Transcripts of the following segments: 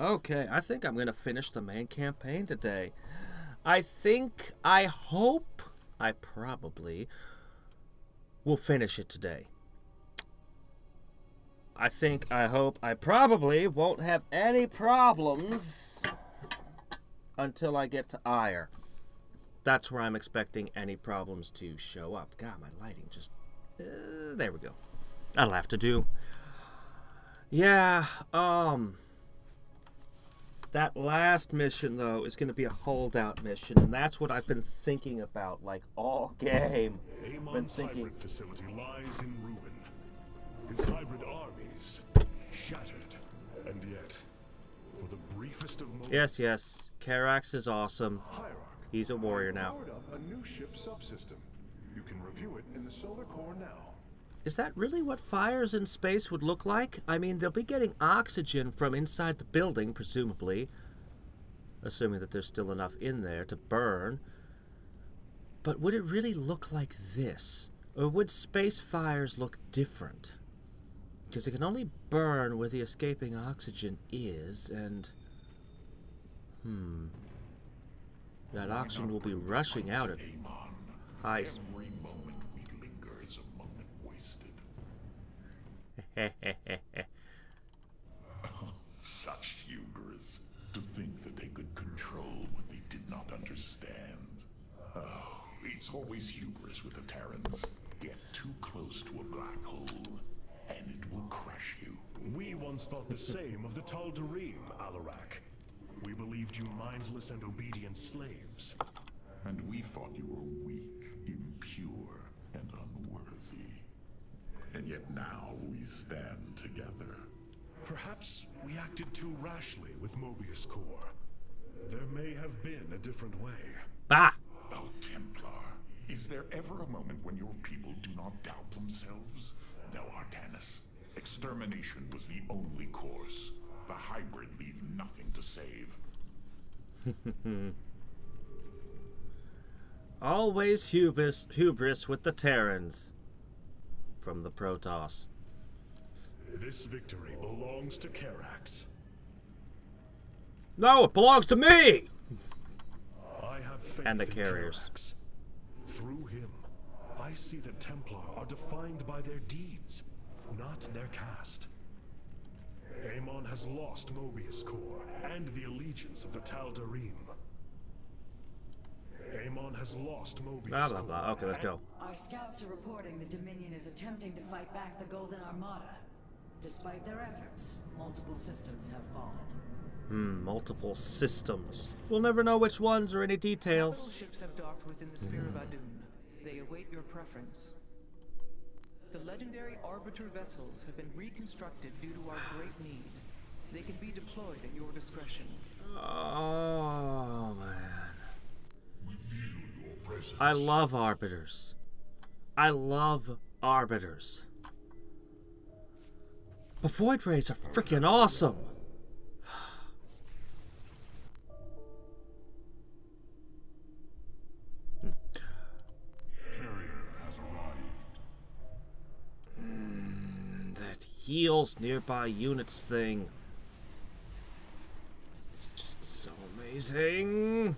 Okay, I think I'm going to finish the main campaign today. I hope, I probably will finish it today. I hope, I probably won't have any problems until I get to Aiur. That's where I'm expecting any problems to show up. God, my lighting just... there we go. That'll have to do. Yeah, that last mission, though, is going to be a holdout mission, and that's what I've been thinking about, like, all game. Amon's hybrid facility lies in ruin. His hybrid armies shattered, and yet, for the briefest of moments... Yes, Hadriex is awesome. He's a warrior now. Powered up a new ship subsystem. You can review it in the solar core now. Is that really what fires in space would look like? I mean, they'll be getting oxygen from inside the building, presumably. Assuming that there's still enough in there to burn. But would it really look like this? Or would space fires look different? Because it can only burn where the escaping oxygen is, and... that oxygen will be rushing out at high speed. Every moment we linger is a moment wasted. Such hubris, to think that they could control what they did not understand. Oh, it's always hubris with the Terrans. Get too close to a black hole, and it will crush you. We once thought the same of the Tal'Darim, Alarak. We believed you mindless and obedient slaves. And we thought you were weak, impure, and unworthy. And yet now we stand together. Perhaps we acted too rashly with Mobius Core. There may have been a different way. Ah! Oh, Templar, is there ever a moment when your people do not doubt themselves? No, Artanis. Extermination was the only course. The hybrid leave nothing to save. Always hubris with the Terrans. From the Protoss. This victory belongs to Hadriex. No, it belongs to me! I have faith And the in carriers. Hadriex. Through him, I see the Templar are defined by their deeds, not their caste. Amon has lost Mobius Core and the allegiance of the Tal'Darim. Amon has lost Mobius Blah, blah, blah. Okay, let's go. Our scouts are reporting the Dominion is attempting to fight back the Golden Armada. Despite their efforts, multiple systems have fallen. Multiple systems. We'll never know which ones or any details. Capital ships have docked within the sphere of Adun. They await your preference. The legendary Arbiter vessels have been reconstructed due to our great need. They can be deployed at your discretion. Oh, man. We feel your presence. I love Arbiters. I love Arbiters. But Void Rays are freaking awesome. That heals nearby units thing. It's just so amazing.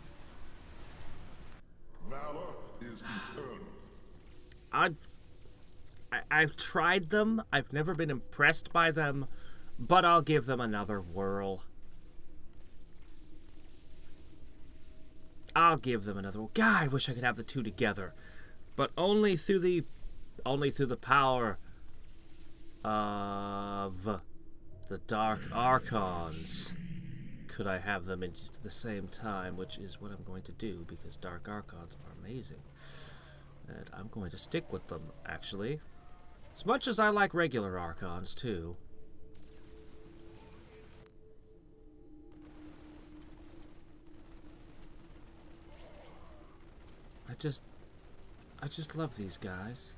Valor is eternal. I've tried them. I've never been impressed by them, but I'll give them another whirl. I'll give them another whirl. God, I wish I could have the two together, but only through the power of the Dark Archons could I have them in just at the same time, which is what I'm going to do because Dark Archons are amazing. And I'm going to stick with them, actually. As much as I like regular Archons, too. I just love these guys.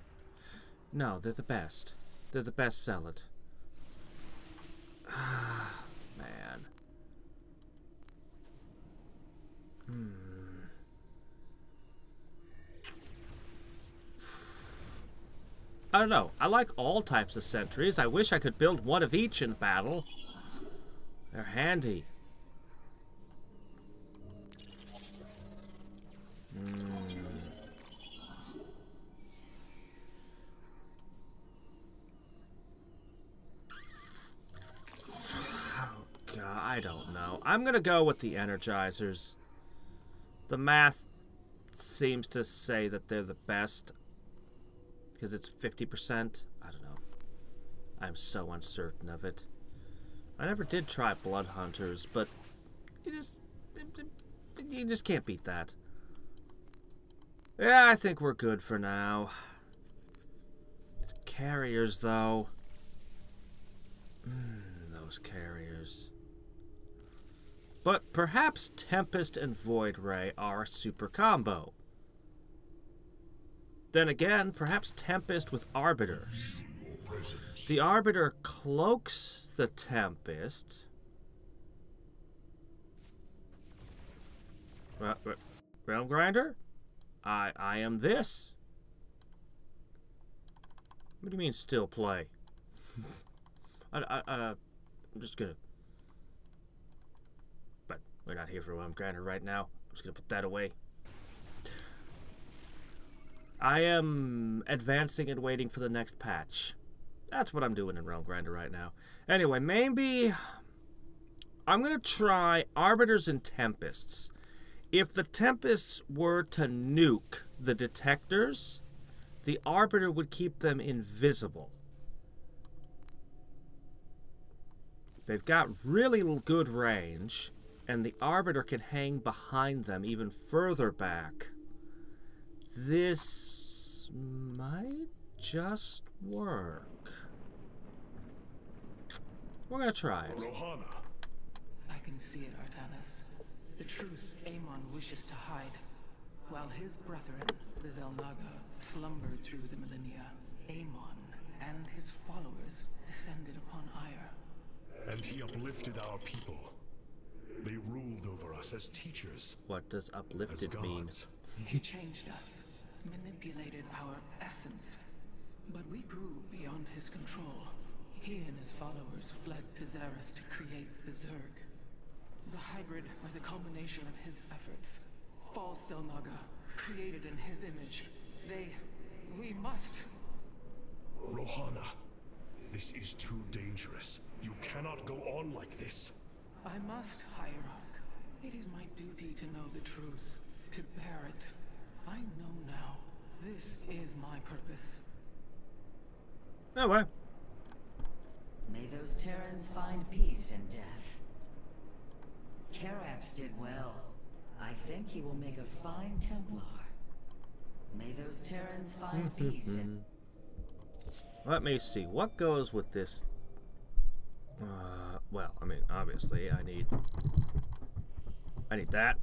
No, they're the best. They're the best zealot. Ah, man. I don't know. I like all types of sentries. I wish I could build one of each in battle. They're handy. I don't know. I'm gonna go with the Energizers. The math seems to say that they're the best. Because it's 50%. I don't know. I'm so uncertain of it. I never did try Blood Hunters, but you just can't beat that. Yeah, I think we're good for now. It's carriers, though. Those carriers. But perhaps Tempest and Void Ray are a super combo. Then again, perhaps Tempest with Arbiters. The Arbiter cloaks the Tempest. Realm Grinder? I am this. What do you mean still play? I'm just gonna... But we're not here for Realm Grinder right now. I'm just gonna put that away. I am advancing and waiting for the next patch. That's what I'm doing in Realm Grinder right now. Anyway, maybe I'm going to try Arbiters and Tempests. If the Tempests were to nuke the detectors, the Arbiter would keep them invisible. They've got really good range, and the Arbiter can hang behind them even further back. This might just work. We're gonna try it. Rohana. I can see it, Artanis. The truth Amon wishes to hide. While his brethren, the Xel'Naga, slumbered through the millennia, Amon and his followers descended upon Aiur. And he uplifted our people. They ruled over us as teachers. What does uplifted mean? He changed us, manipulated our essence. But we grew beyond his control. He and his followers fled to Xeris to create the Zerg. The hybrid are the culmination of his efforts. False Xel'Naga, created in his image. We must... Rohana, this is too dangerous. You cannot go on like this. I must, Hierarch. It is my duty to know the truth, to bear it. I know now. This is my purpose. Oh, well. May those Terrans find peace in death. Karax did well. I think he will make a fine Templar. May those Terrans find peace in... Let me see. What goes with this? Well, I mean, obviously, I need that.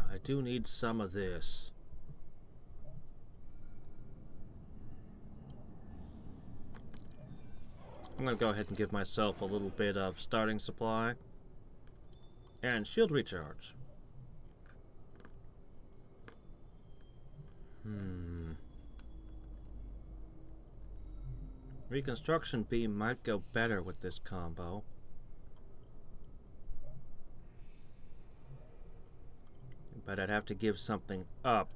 I do need some of this. I'm gonna go ahead and give myself a little bit of starting supply and shield recharge. Reconstruction beam might go better with this combo. But I'd have to give something up.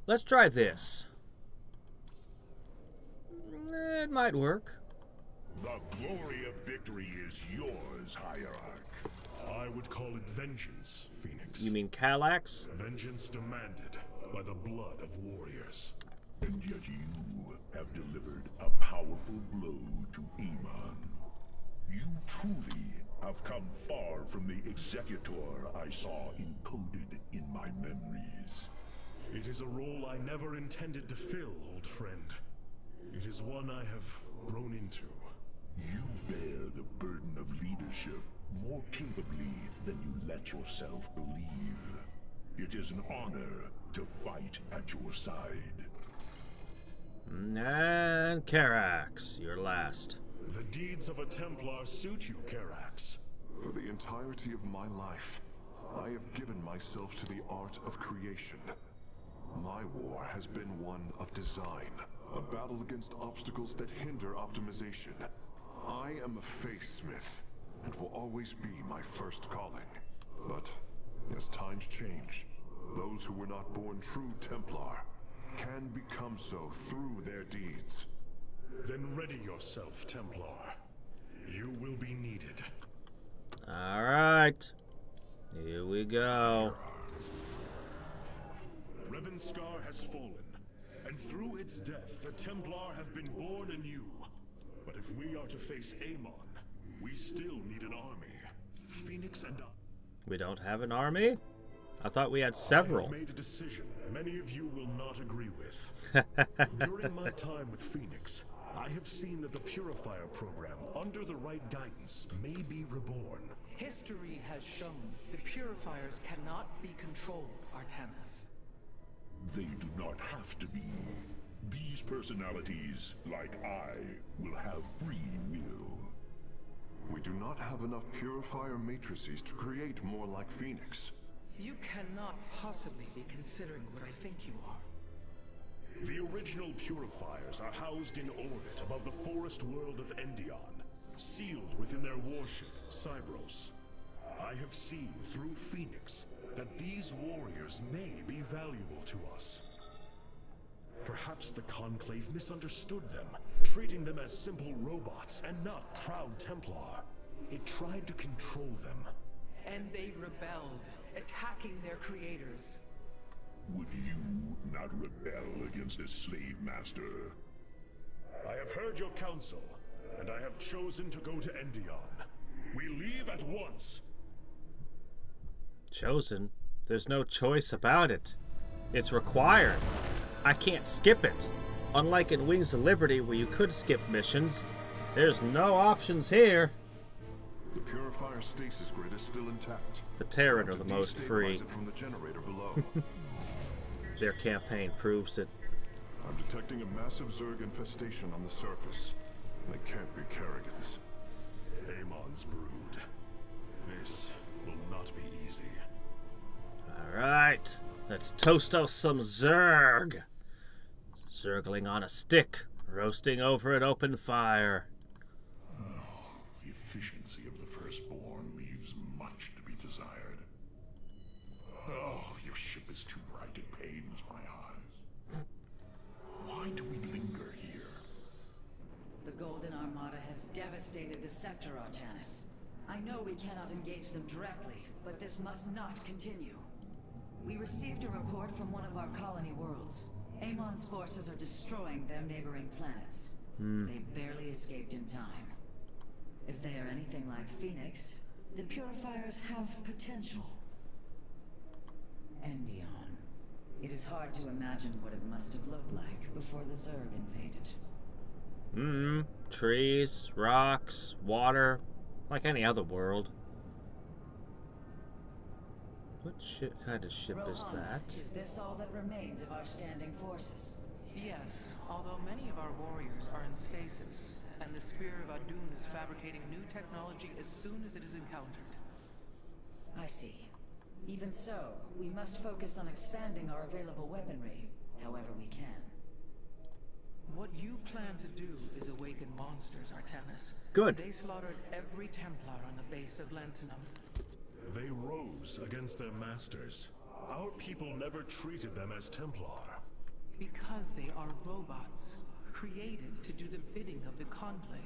Let's try this. It might work. The glory of victory is yours, Hierarch. I would call it vengeance, Phoenix. You mean Kallax? Vengeance demanded by the blood of warriors. And yet you have delivered a powerful blow to Amon. You truly have come far from the executor I saw encoded in my memories. It is a role I never intended to fill, old friend. It is one I have grown into. You bear the burden of leadership more capably than you let yourself believe. It is an honor to fight at your side. And Karax, you're last. The deeds of a Templar suit you, Karax. For the entirety of my life, I have given myself to the art of creation. My war has been one of design, A battle against obstacles that hinder optimization. I am a faith smith, and will always be my first calling. But, as times change, those who were not born true Templar can become so through their deeds. Then ready yourself, Templar. You will be needed. Alright. Here we go. Revanskar has fallen, and through its death, the Templar have been born anew. But if we are to face Amon, we still need an army. Phoenix and I... We don't have an army? I thought we had several. I have made a decision many of you will not agree with. During my time with Phoenix, I have seen that the Purifier program, under the right guidance, may be reborn. History has shown the Purifiers cannot be controlled, Artanis. They do not have to be. These personalities, like I, will have free will. We do not have enough Purifier matrices to create more like Phoenix. You cannot possibly be considering what I think you are. The original Purifiers are housed in orbit above the forest world of Endion, sealed within their warship, Cybros. I have seen through Phoenix that these warriors may be valuable to us. Perhaps the Conclave misunderstood them, treating them as simple robots and not proud Templar. It tried to control them. And they rebelled, attacking their creators. Would you not rebel against a slave master? I have heard your counsel, and I have chosen to go to Endion. We leave at once. Chosen? There's no choice about it. It's required. I can't skip it. Unlike in Wings of Liberty, where you could skip missions, there's no options here. The Purifier stasis grid is still intact. The Terran are the most free. It from the generator below. Their campaign proves it. I'm detecting a massive Zerg infestation on the surface. They can't be Kerrigans. Amon's brood. This will not be easy. Alright, let's toast us some Zerg. Zergling on a stick, roasting over an open fire. Oh, the efficiency of the Firstborn leaves much to be desired. Oh, your ship is too bright, it pains my eyes. Why do we linger here? The Golden Armada has devastated the sector, Artanis. I know we cannot engage them directly, but this must not continue. We received a report from one of our colony worlds. Amon's forces are destroying their neighboring planets. They barely escaped in time. If they are anything like Phoenix, the Purifiers have potential. Endion. It is hard to imagine what it must have looked like before the Zerg invaded. Trees, rocks, water, like any other world. What kind of ship is that? Is this all that remains of our standing forces? Yes, although many of our warriors are in stasis, and the Spear of Adun is fabricating new technology as soon as it is encountered. I see. Even so, we must focus on expanding our available weaponry, however we can. What you plan to do is awaken monsters, Artanis. Good. They slaughtered every Templar on the base of Lentinum. They rose against their masters. Our people never treated them as Templar. Because they are robots, created to do the bidding of the Conclave.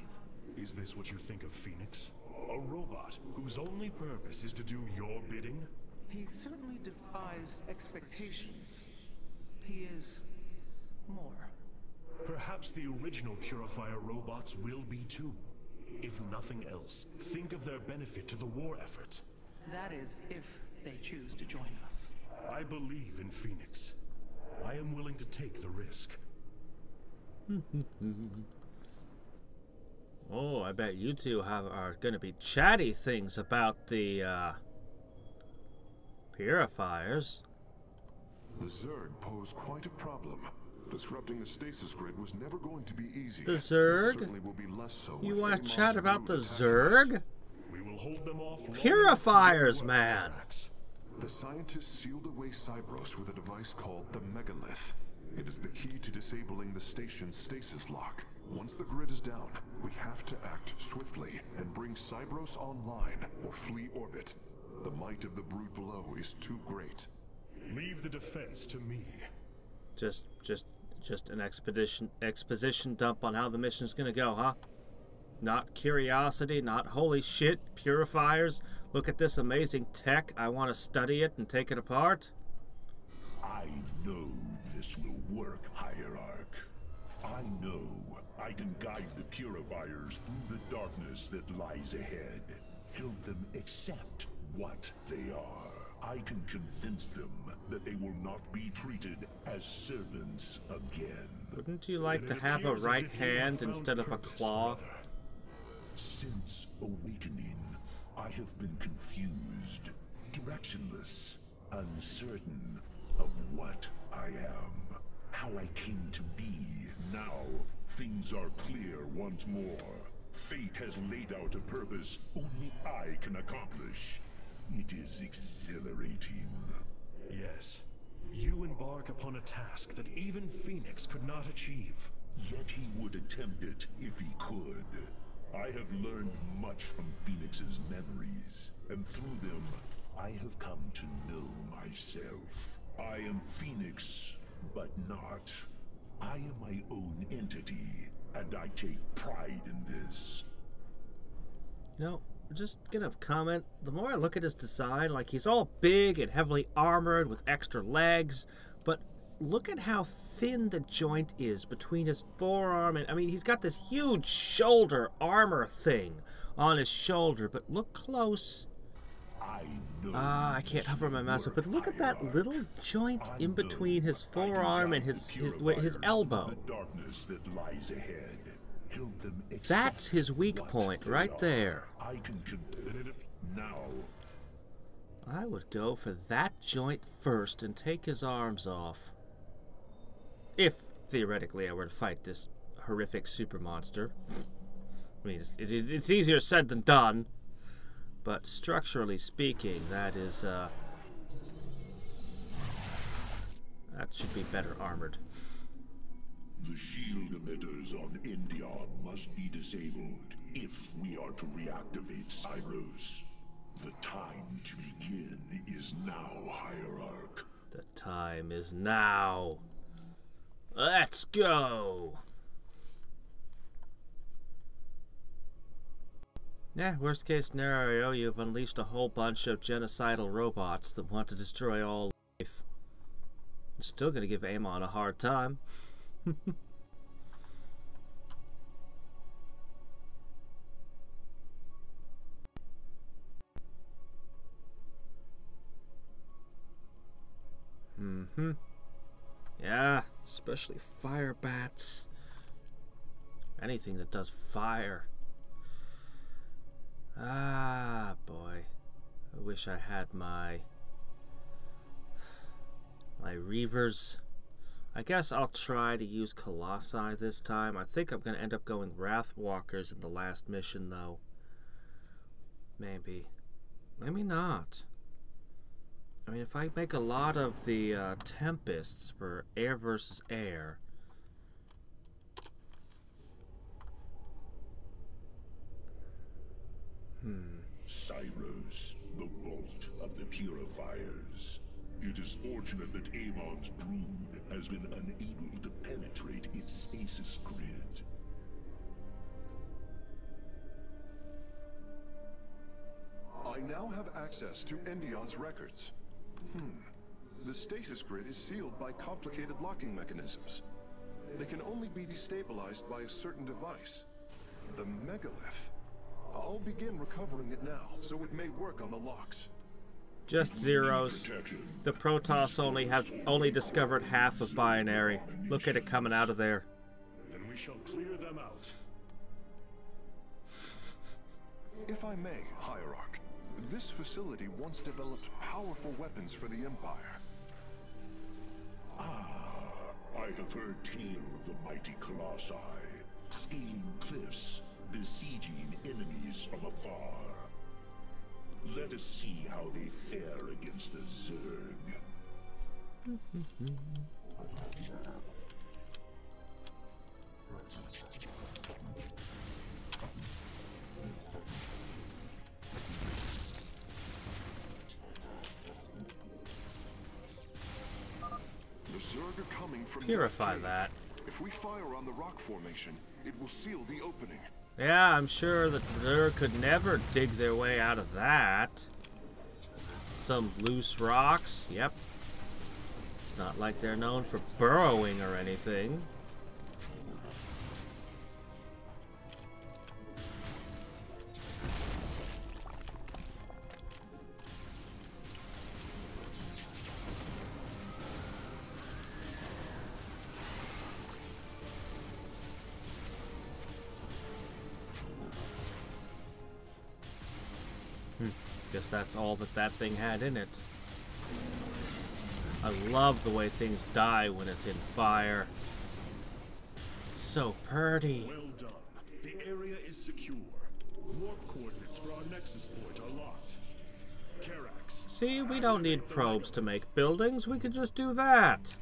Is this what you think of Phoenix? A robot whose only purpose is to do your bidding? He certainly defies expectations. He is more. Perhaps the original Purifier robots will be too. If nothing else, think of their benefit to the war effort. That is, if they choose to join us. I believe in Phoenix. I am willing to take the risk. Oh, I bet you two are going to be chatty things about the Purifiers. The Zerg pose quite a problem. Disrupting the stasis grid was never going to be easy. The Zerg? It certainly will be less so You with want to Amon's chat about the brood Zerg? We will hold them off. Purifiers, man! The scientists sealed away Cybros with a device called the Megalith. It is the key to disabling the station's stasis lock. Once the grid is down, we have to act swiftly and bring Cybros online or flee orbit. The might of the brood below is too great. Leave the defense to me. Just an exposition dump on how the mission's gonna go, huh? Not curiosity, not holy shit, purifiers. Look at this amazing tech. I want to study it and take it apart. I know this will work, Hierarch. I know I can guide the Purifiers through the darkness that lies ahead. Help them accept what they are. I can convince them that they will not be treated as servants again. Wouldn't you like to have a right hand instead of a claw? Since awakening, I have been confused, directionless, uncertain of what I am, how I came to be. Now, things are clear once more. Fate has laid out a purpose only I can accomplish. It is exhilarating. Yes. You embark upon a task that even Phoenix could not achieve. Yet he would attempt it if he could. I have learned much from Phoenix's memories, and through them, I have come to know myself. I am Phoenix, but not. I am my own entity, and I take pride in this. You know, just gonna comment, the more I look at his design, like he's all big and heavily armored with extra legs, but look at how thin the joint is between his forearm and, I mean, he's got this huge shoulder armor thing on his shoulder, but look close. I can't hover my mouse, but look at that little joint in between his forearm and his elbow. The darkness that lies ahead. Help them accept That's his weak point right there. I can now. I would go for that joint first and take his arms off. If, theoretically, I were to fight this horrific super monster. I mean, it's easier said than done. But structurally speaking, that is, that should be better armored. The shield emitters on Endion must be disabled if we are to reactivate Cybros. The time to begin is now, Hierarch. The time is now. Let's go! Yeah, worst case scenario, you've unleashed a whole bunch of genocidal robots that want to destroy all life. You're still gonna give Amon a hard time. Yeah, especially fire bats. Anything that does fire. Ah, boy. I wish I had my Reavers. I guess I'll try to use Colossi this time. I think I'm going to end up going Wrathwalkers in the last mission, though. Maybe. Maybe not. I mean, if I make a lot of the Tempests for air versus air... Cybros, the vault of the Purifiers. It is fortunate that Amon's brood has been unable to penetrate its stasis grid. I now have access to Endion's records. The stasis grid is sealed by complicated locking mechanisms. They can only be destabilized by a certain device. The megalith. I'll begin recovering it now, so it may work on the locks. Just zeros. The Protoss only discovered half of binary. Look at it coming out of there. Then we shall clear them out. If I may, Hierarch, this facility once developed powerful weapons for the Empire. I have heard tale of the mighty Colossi, scaling cliffs, besieging enemies from afar. Let us see how they fare against the Zerg. purify that. If we fire on the rock formation, it will seal the opening. Yeah, I'm sure that they could never dig their way out of that. Some loose rocks, yep. It's not like they're known for burrowing or anything. Guess that's all that thing had in it. I love the way things die when it's in fire. It's so pretty. Well done. The area is secure. Warp coordinates for our nexus point are locked. Karax. See, we don't need probes to make buildings. We could just do that.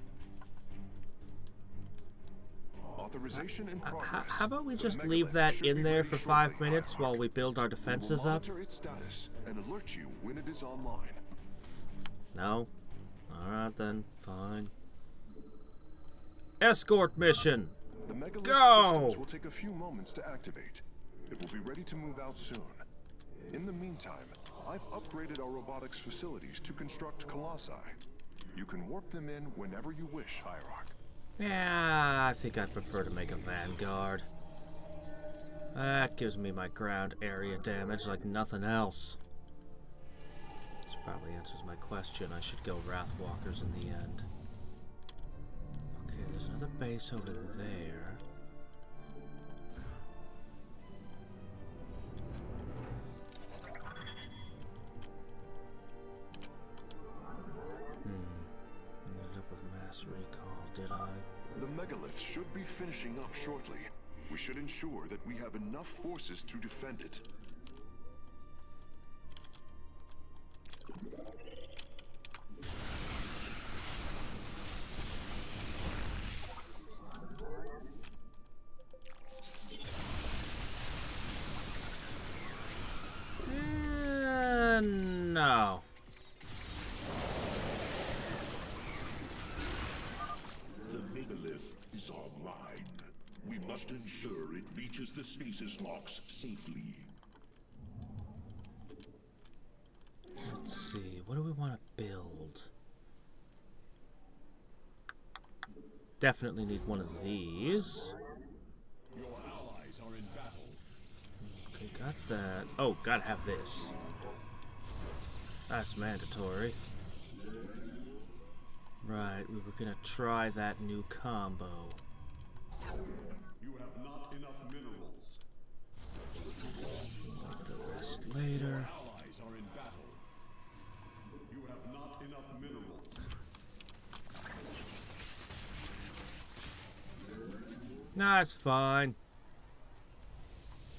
Authorization in progress. How about we just leave that in there for 5 minutes while we build our defenses up? Monitor its status and alert you when it is online. No? Alright then, fine. Escort mission! The megalith Go! systems will take a few moments to activate. It will be ready to move out soon. In the meantime, I've upgraded our robotics facilities to construct colossi. You can warp them in whenever you wish, Hierarch. Yeah, I think I'd prefer to make a vanguard. That gives me my ground area damage like nothing else. This probably answers my question. I should go Wrathwalkers in the end. Okay, there's another base over there. Ended up with mass recall, did I? The megalith should be finishing up shortly. We should ensure that we have enough forces to defend it. No. The megalith is online. We must ensure it reaches the stasis locks safely. Let's see, what do we want to build? Definitely need one of these. Your allies are in battle. Okay, got that. Oh, gotta have this. That's mandatory. Right, we were gonna try that new combo. You have not enough minerals. Put the rest later. Allies are in battle. You have not enough minerals. Nah, it's fine.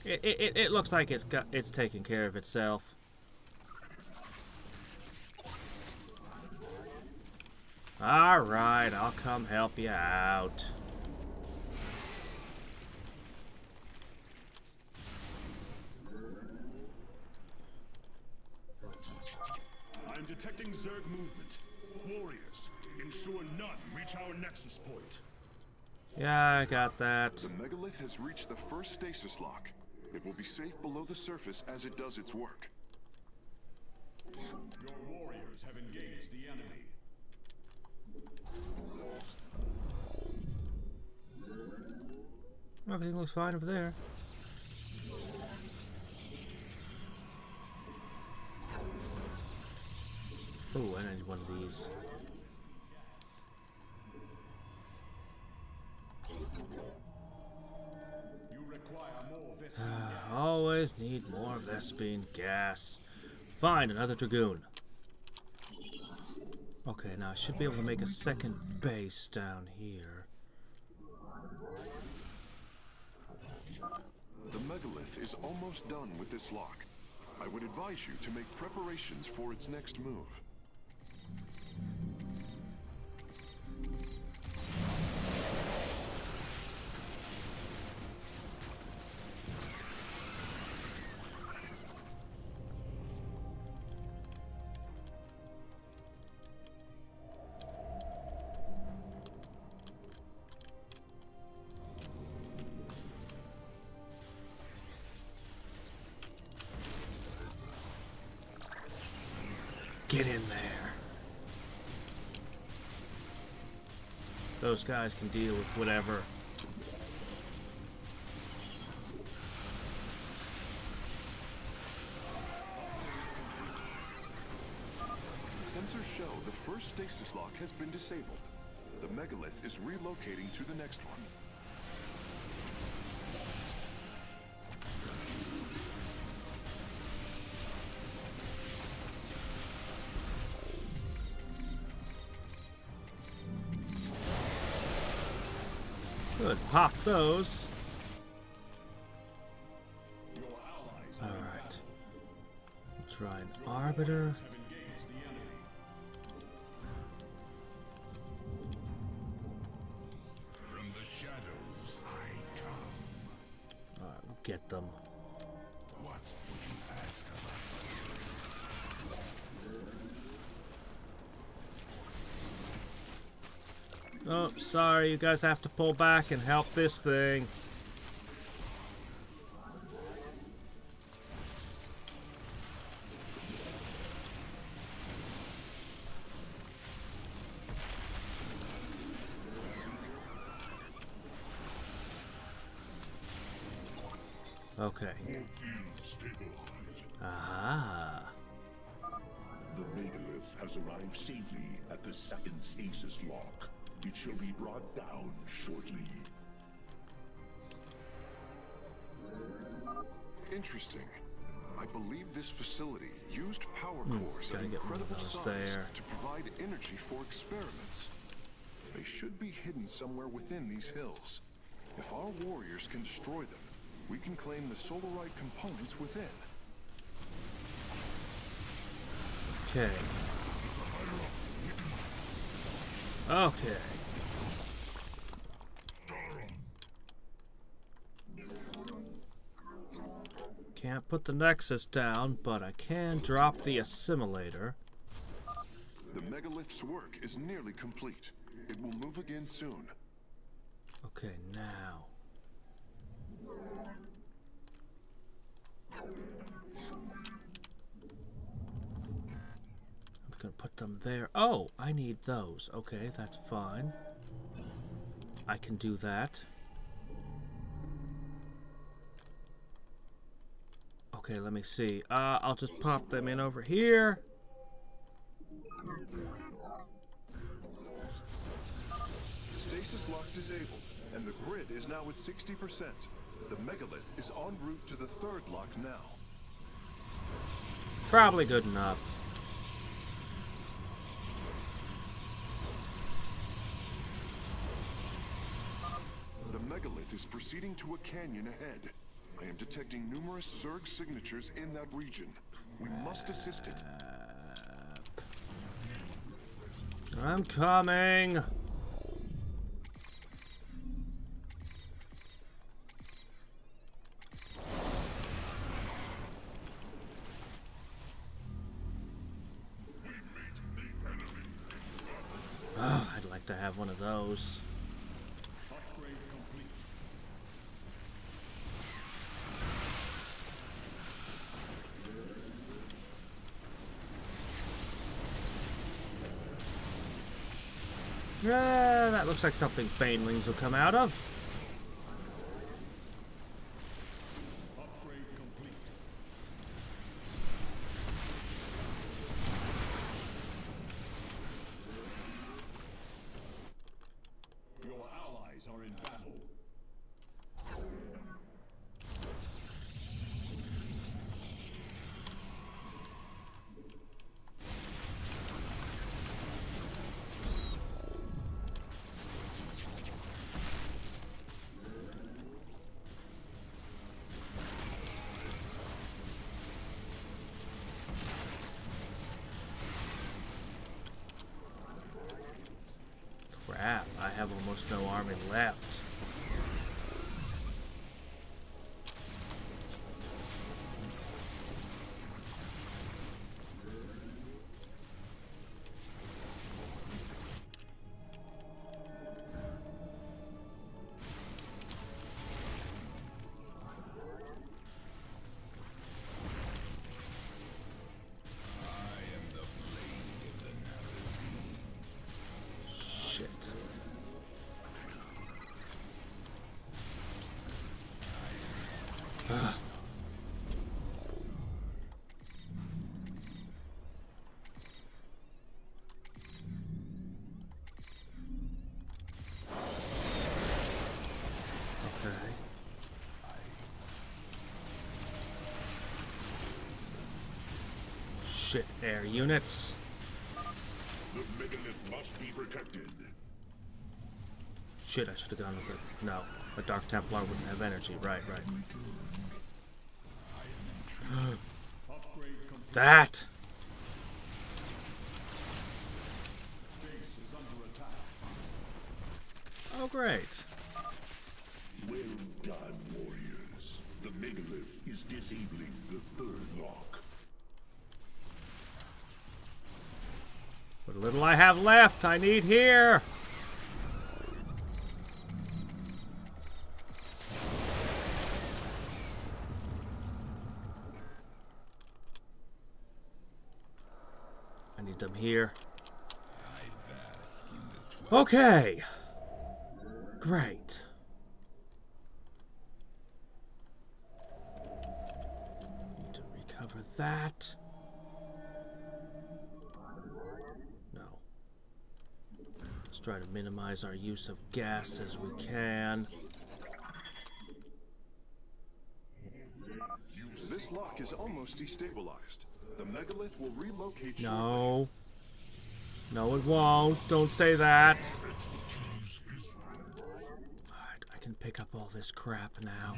It looks like it's taking care of itself. Alright, I'll come help you out. I'm detecting Zerg movement. Warriors, ensure none reach our nexus point. Yeah, I got that. The megalith has reached the first stasis lock. It will be safe below the surface as it does its work. Your warriors have engaged the enemy. Everything looks fine over there. Oh, I need one of these. You require more Vespene. Always need more Vespene gas. Fine, another Dragoon. Okay, now I should be able to make a second base down here. The megalith is almost done with this lock. I would advise you to make preparations for its next move. Get in there. Those guys can deal with whatever. Sensors show the first stasis lock has been disabled. The megalith is relocating to the next one. Good, pop those. Alright. We'll try an arbiter. From the shadows I come. Alright, we'll get them. What would you ask of us? Oh, sorry, you guys have to pull back and help this thing. Okay. Aha. The megalith has arrived safely at the second stasis lock. It shall be brought down shortly. Interesting. I believe this facility used power cores of gotta get one of incredible those size there. to provide energy for experiments. They should be hidden somewhere within these hills. If our warriors can destroy them, we can claim the solarite components within. Okay. Okay. Can't put the Nexus down, but I can drop the assimilator. The megalith's work is nearly complete. It will move again soon. Okay, now. I'm gonna put them there. Oh, I need those. Okay, that's fine. I can do that. Okay, let me see. I'll just pop them in over here. Stasis lock disabled, and the grid is now at 60%. The megalith is en route to the third lock now. Probably good enough. The megalith is proceeding to a canyon ahead. I am detecting numerous Zerg signatures in that region. We must assist it. I'm coming. Oh, I'd like to have one of those. That looks like something Banelings will come out of. Your allies are in battle. Crap, I have almost no army left. I am the blade. Shit. Ugh. Shit, air units. The megalith must be protected. Shit, I should have gone with it. No, a Dark Templar wouldn't have energy. Right. That! Oh, great. Well done, warriors. The megalith is disabling the third lock. What little I have left, I need here! I need them here. Okay. Great. Need to recover that. No. Let's try to minimize our use of gas as we can. This lock is almost destabilized. The megalith will relocate. No. No, it won't. Don't say that. Alright, I can pick up all this crap now.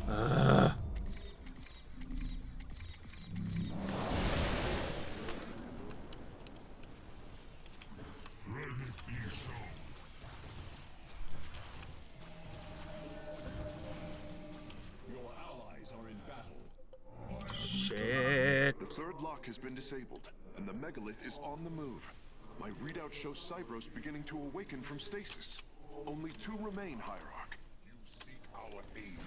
Ugh. Shit. The third lock has been disabled, and the megalith is on the move. My readout shows Cybros beginning to awaken from stasis. Only 2 remain, Hierarch. You seek our aid.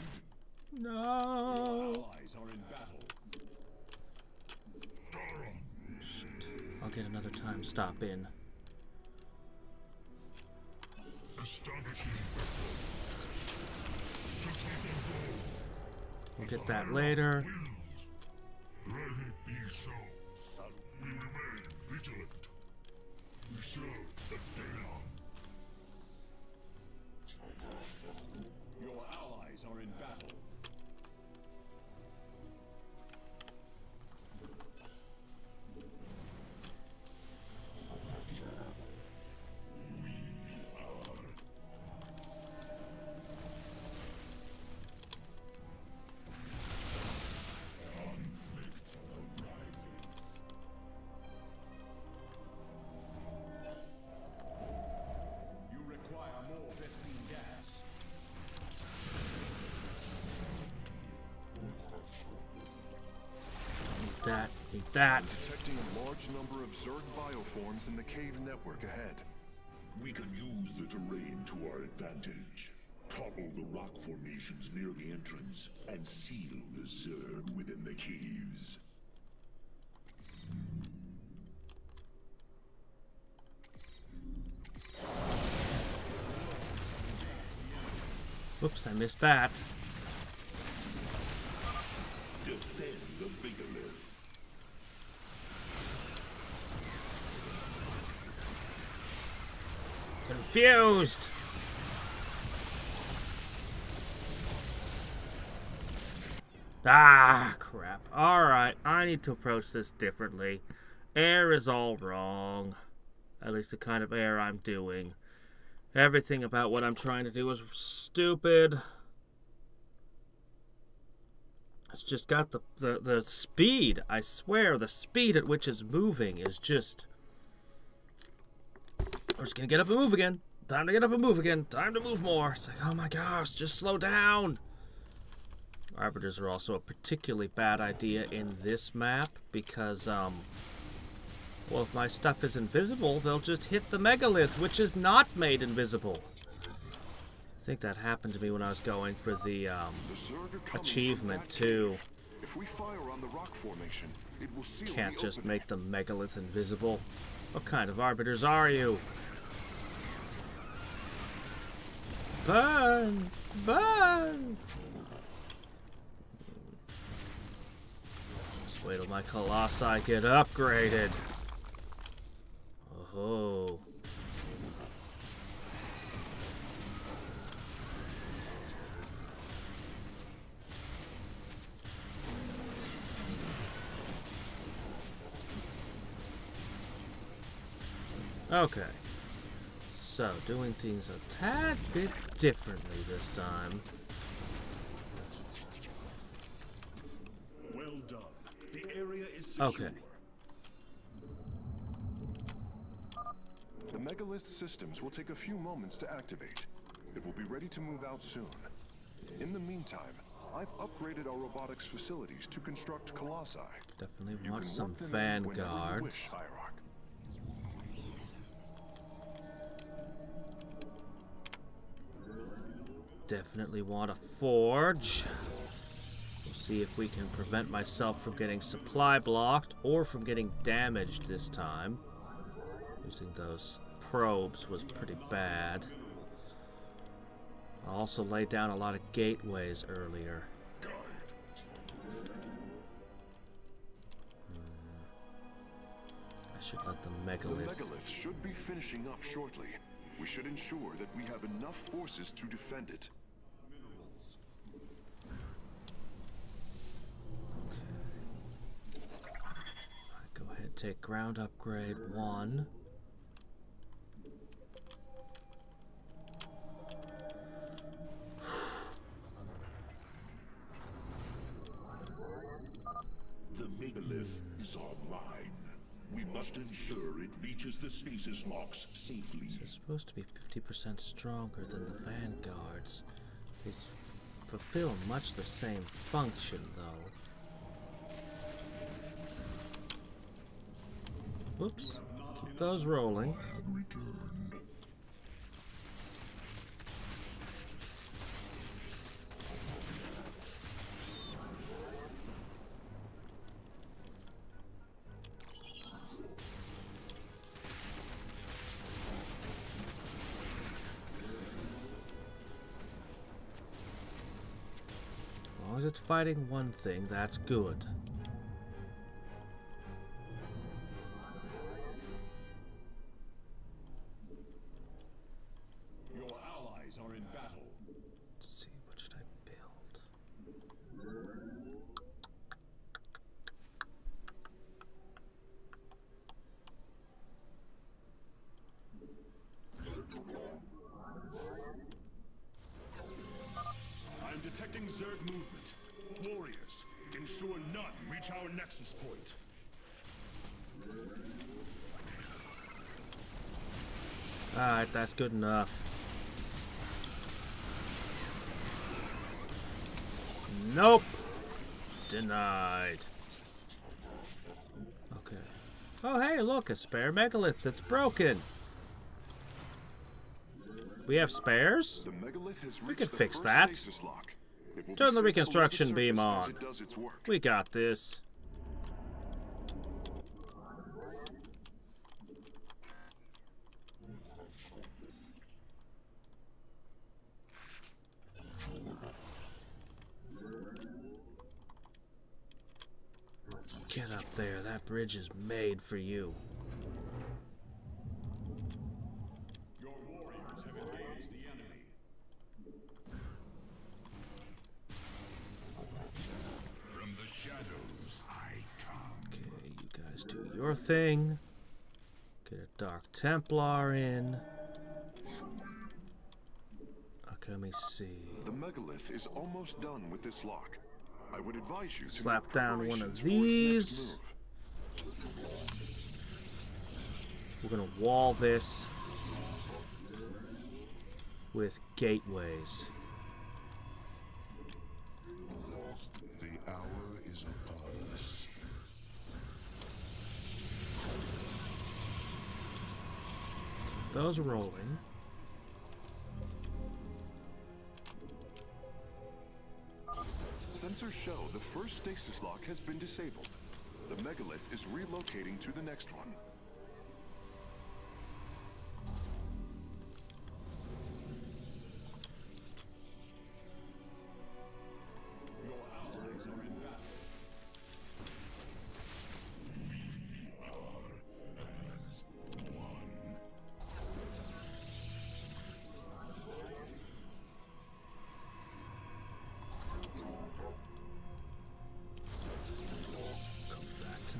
No. Allies are in battle. Shit. I'll get another time stop in. We'll get that later. Let it be so. We remain vigilant. We serve the Dawn. Your allies are in battle. That. Detecting a large number of Zerg bioforms in the cave network ahead. We can use the terrain to our advantage. Topple the rock formations near the entrance and seal the Zerg within the caves. Whoops, I missed that. Defend the megalith. Confused. Ah, crap. Alright, I need to approach this differently. Air is all wrong. At least the kind of air I'm doing. Everything about what I'm trying to do is stupid. It's just got the speed. I swear, the speed at which it's moving is just... We're just gonna get up and move again. Time to get up and move again. Time to move more. It's like, oh my gosh, just slow down. Arbiters are also a particularly bad idea in this map because, well, if my stuff is invisible, they'll just hit the megalith, which is not made invisible. I think that happened to me when I was going for the achievement too. If we fire on the rock formation, It will seal Can't the just opening. make the megalith invisible. What kind of arbiters are you? Burn! Burn! Just wait till my colossi get upgraded. Oh. Okay. So, doing things a tad bit differently this time. Well done. The area is secure. Okay. The megalith systems will take a few moments to activate. It will be ready to move out soon. In the meantime, I've upgraded our robotics facilities to construct colossi. Definitely You want can some work them in whenever you vanguards. wish, Hierarch. Definitely want a forge. We'll see if we can prevent myself from getting supply blocked or from getting damaged this time. Using those probes was pretty bad. I also laid down a lot of gateways earlier. I should let the megalith... The megalith should be finishing up shortly. We should ensure that we have enough forces to defend it. Go ahead, take ground upgrade 1. The megalith is online. We must ensure it reaches the stasis locks safely. It's supposed to be 50% stronger than the vanguards. They fulfill much the same function, though. Whoops. Keep those rolling. As long as it's fighting one thing, that's good. Your allies are in battle. Let's see, what should I build? I'm detecting Zerg movement. Warriors, ensure none reach our nexus point. Alright, that's good enough. Nope. Denied. Okay. Oh, hey, look, a spare megalith that's broken. We have spares? The megalith has We reached could the fix first that. stasis lock. It will Turn be the set below reconstruction beam surface on. as it does its work. We got this. Get up there. That bridge is made for you. Your warriors have engaged the enemy. From the shadows, I come. Okay, you guys do your thing. Get a Dark Templar in. Okay, let me see. The megalith is almost done with this lock. I would advise you to Slap make down one of preparations for its these. next move. We're gonna wall this with gateways. The hour is upon us. Those rolling. Sensors show the first stasis lock has been disabled. The megalith is relocating to the next one. Your allies are in battle.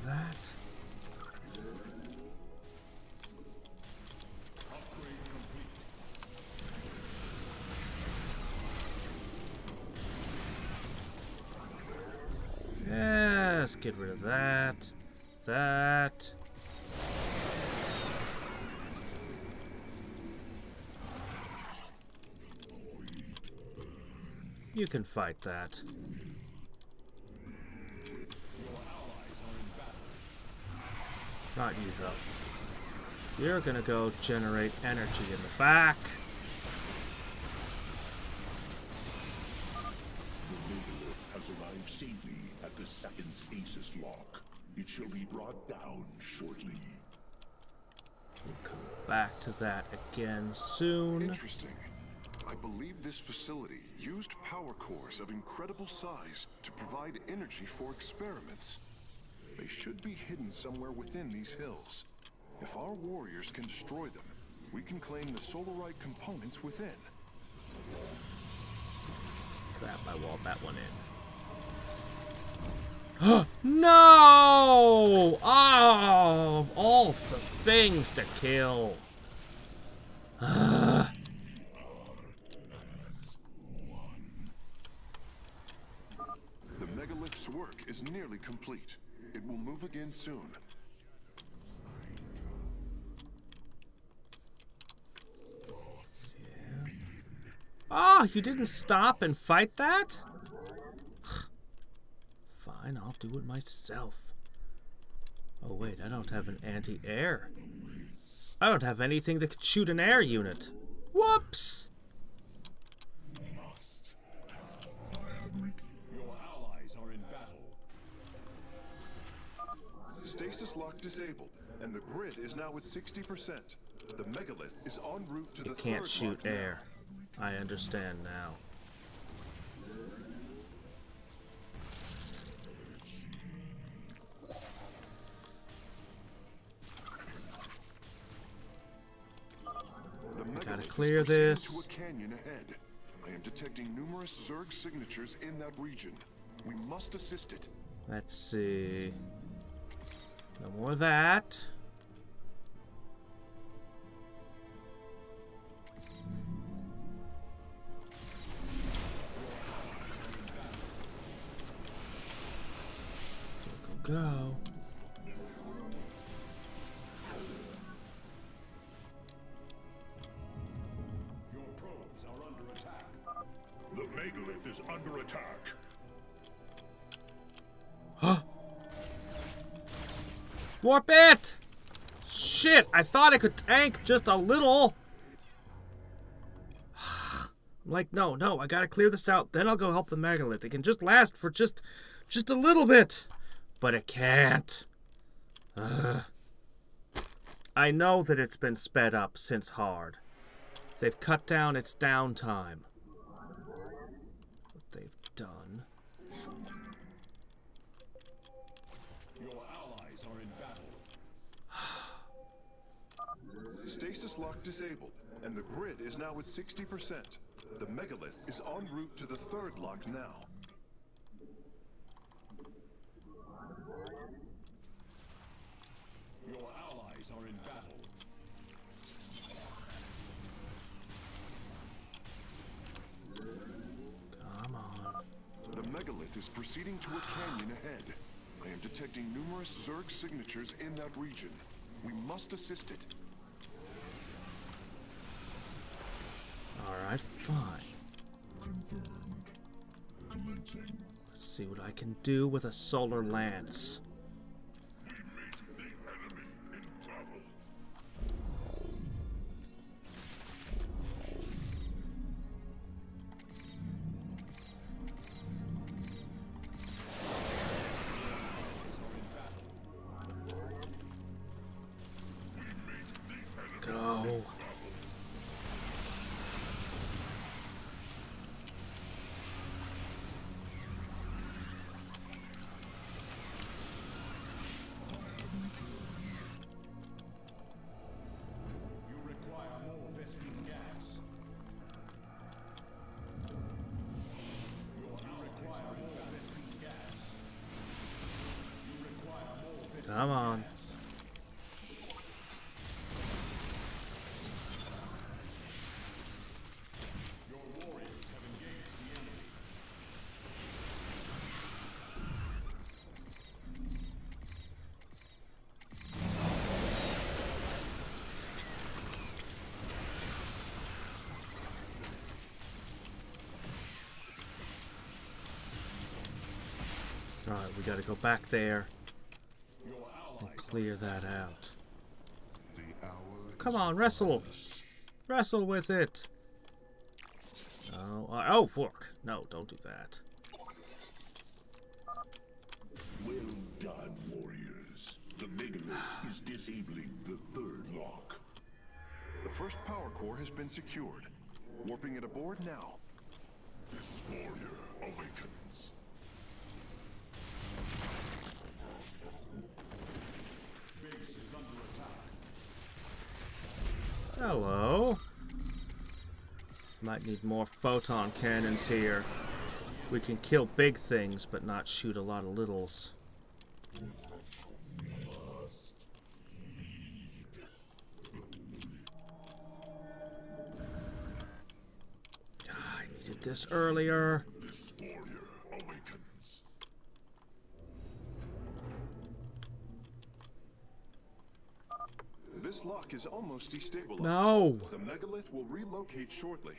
That. Yes, get rid of that. That. You can fight that. Not use up. You're gonna go generate energy in the back. The megalith has arrived safely at the second stasis lock. It shall be brought down shortly. We'll come back to that again soon. Interesting. I believe this facility used power cores of incredible size to provide energy for experiments. They should be hidden somewhere within these hills. If our warriors can destroy them, we can claim the solarite components within. Crap, I walled that one in. No! Oh, of all the things to kill. The megalith's work is nearly complete. It will move again soon. Oh, you didn't stop and fight that? Fine, I'll do it myself. Oh wait, I don't have an anti-air. I don't have anything that could shoot an air unit. Whoops! Your allies are in battle. Stasis lock disabled, and the grid is now at 60%. The megalith is en route to the You can't third shoot lock now. air. I understand now. The megalith clear is proceeding this. to a canyon ahead. I am detecting numerous Zerg signatures in that region. We must assist it. Let's see. No more of that. Go, go. Your probes are under attack. The megalith is under attack. Warp it! Shit, I thought I could tank just a little. I'm like, no, I gotta clear this out. Then I'll go help the megalith. It can just last for just a little bit. But it can't. I know that it's been sped up since hard. They've cut down its downtime. What they've done. Your allies are in battle. Stasis lock disabled, and the grid is now at 60%. The megalith is en route to the third lock now. Your allies are in battle. Come on. The megalith is proceeding to a canyon ahead. I am detecting numerous Zerg signatures in that region. We must assist it. Alright, fine. Let's see what I can do with a solar lance. go. Come on. Alright, we gotta go back there and clear that out. Come on, wrestle! Wrestle with it! Oh, oh, fork! No, don't do that. Well done, warriors. The megalith is disabling the third lock. The first power core has been secured. Warping it aboard now. This warrior awakens. Base is under attack. Hello. Might need more photon cannons here. We can kill big things, but not shoot a lot of littles. I needed this earlier. This warrior awakens. This lock is almost destabilized. No. The megalith will relocate shortly.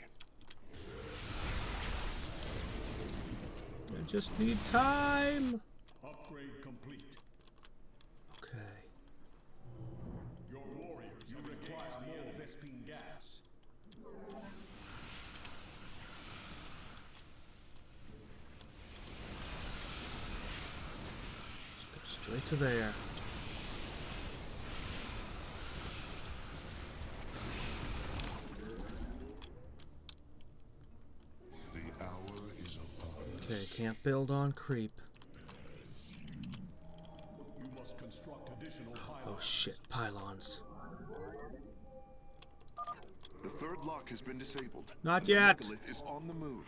I just need time. Upgrade complete. Okay. Your warriors you require more Vespine gas. Just go straight to there. The hour is upon us. Okay, can't build on creep. You must construct additional Oh pylons. shit, pylons. The third lock has been disabled. Not The yet. megalith is on the move.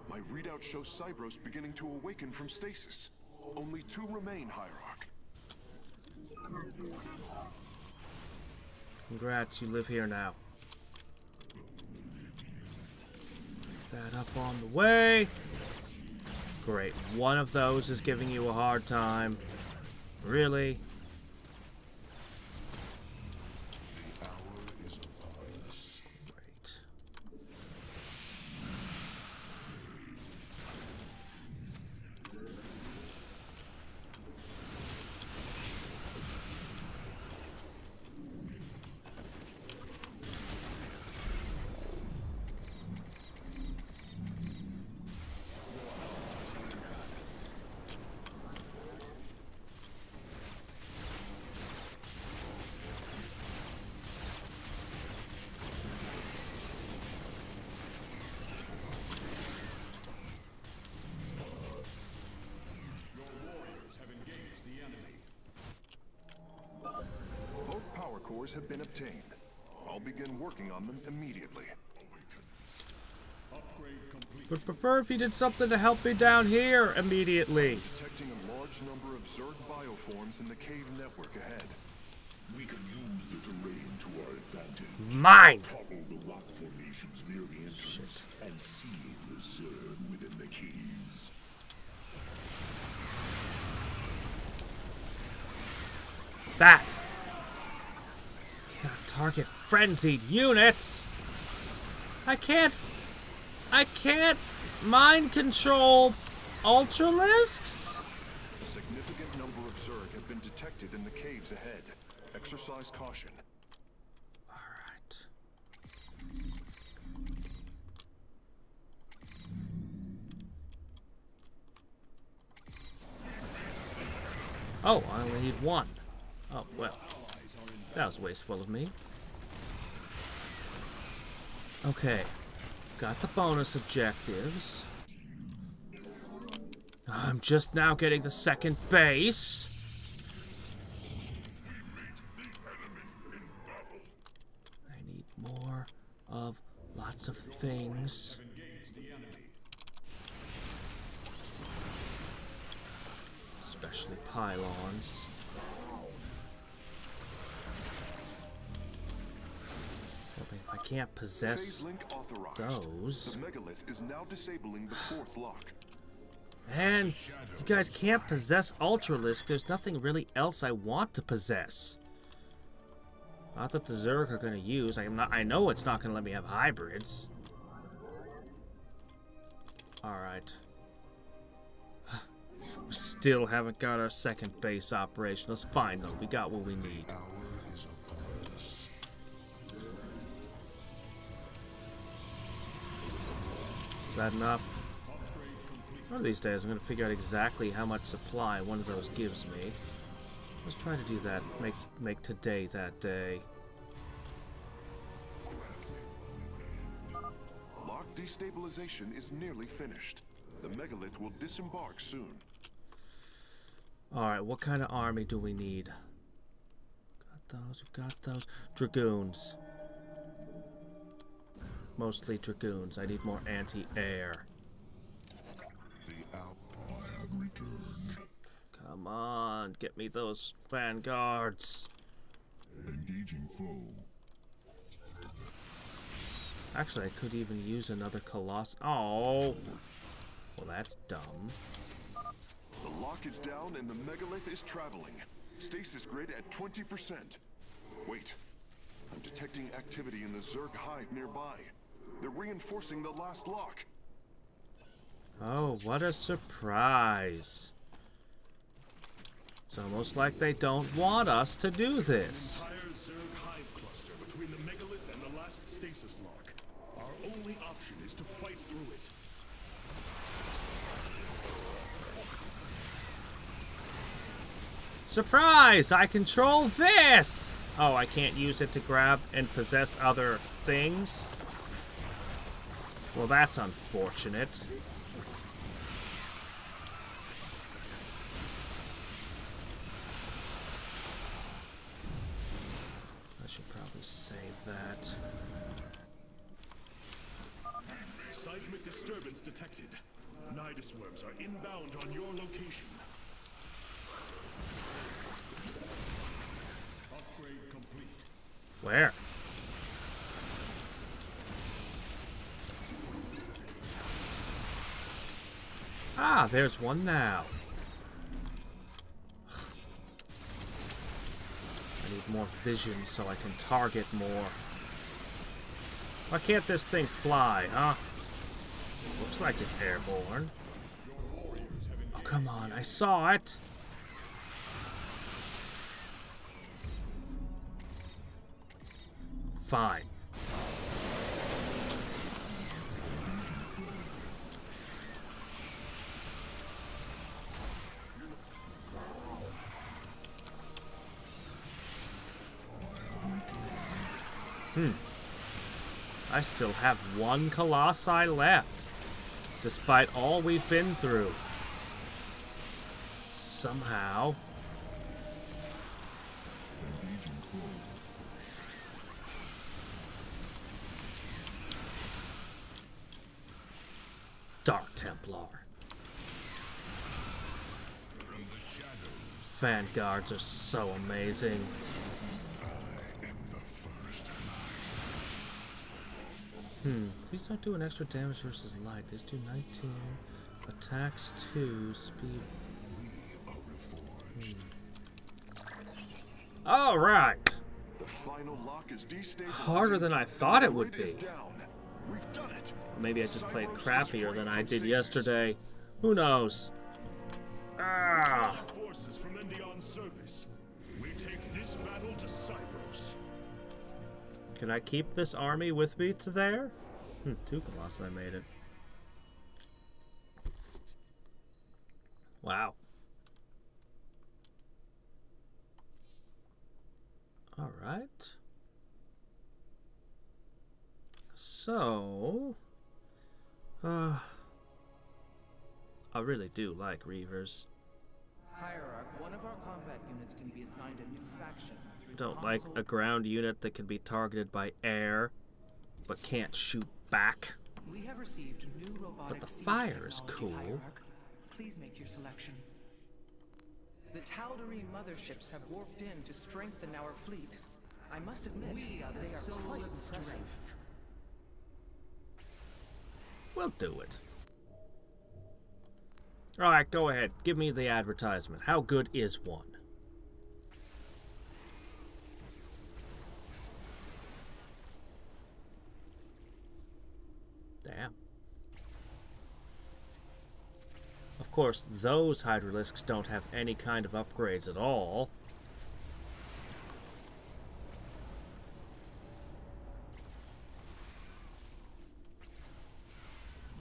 My readout shows Cybros beginning to awaken from stasis. Only 2 remain, Hierarch. Congrats, you live here now. Get that up on the way. Great. One of those is giving you a hard time. Really? The hour is upon us. Great. Your warriors have engaged the enemy. Both power cores have been obtained. I'll begin working on them immediately. Awakens. Upgrade complete. Would prefer if you did something to help me down here immediately. Detecting a large number of Zerg bioforms in the cave network ahead. We can use the terrain to our advantage. Mine! Topple the rock formations near the entrance and seal the Zerg within the caves. That! Can't target frenzied units! I can't mind control ultralisks? A significant number of Zerg have been detected in the caves ahead. Exercise caution. Alright. Oh, I only need one. Oh, well. That was wasteful of me. Okay. Got the bonus objectives. I'm just now getting the second base. I need more of lots of things. Especially pylons. Hoping if I can't possess those. The megalith is now disabling the fourth lock. And you guys can't possess Ultralisk. There's nothing really else I want to possess. Not that the Zerg are going to use. I know it's not going to let me have hybrids. Alright. We still haven't got our second base operational. It's fine though. We got what we need. Is that enough? One of these days I'm going to figure out exactly how much supply one of those gives me. Let's try to do that. Make today that day. Lock destabilization is nearly finished. The megalith will disembark soon. Alright, what kind of army do we need? Got those, we've got those. Dragoons. Mostly Dragoons. I need more anti-air. Come on, get me those vanguards. Engaging foe. Actually, I could even use another Colossus. Oh! Well, that's dumb. The lock is down and the megalith is traveling. Stasis grid at 20%. Wait. I'm detecting activity in the Zerg hive nearby. They're reinforcing the last lock. Oh, what a surprise. It's almost like they don't want us to do this. Entire Zerg hive cluster between the megalith and the last stasis lock. Our only option is to fight through it. Surprise! I control this! Oh, I can't use it to grab and possess other things? Well, that's unfortunate. I should probably save that. Seismic disturbance detected. Nidus worms are inbound on your location. Upgrade complete. Where? Ah, there's one now. I need more vision so I can target more. Why can't this thing fly, huh? Looks like it's airborne. Oh, come on, I saw it. Fine. I still have one Colossi left, despite all we've been through. Somehow. Dark Templar. Vanguards are so amazing. These don't do an extra damage versus light. These do 19. Attacks 2. Speed. Alright. The final lock is destabilized. Harder than I thought it would be. We've done it. Maybe I just played crappier than I did yesterday. Who knows? Ah! Forces from Endion's service. We take this battle to Cypros. Can I keep this army with me to there? 2 Colossi made it. Wow. Alright. So... I really do like Reavers. Hierarch, one of our combat units can be assigned a new faction. Don't like a ground unit that can be targeted by air, but can't shoot back. We have received new robotic. But the fire is cool. Hierarch. Please make your selection. The Tal'Darim motherships have warped in to strengthen our fleet. I must admit, they are quite impressive. We'll do it. Alright, go ahead. Give me the advertisement. How good is one? Damn. Of course, those Hadriex don't have any kind of upgrades at all.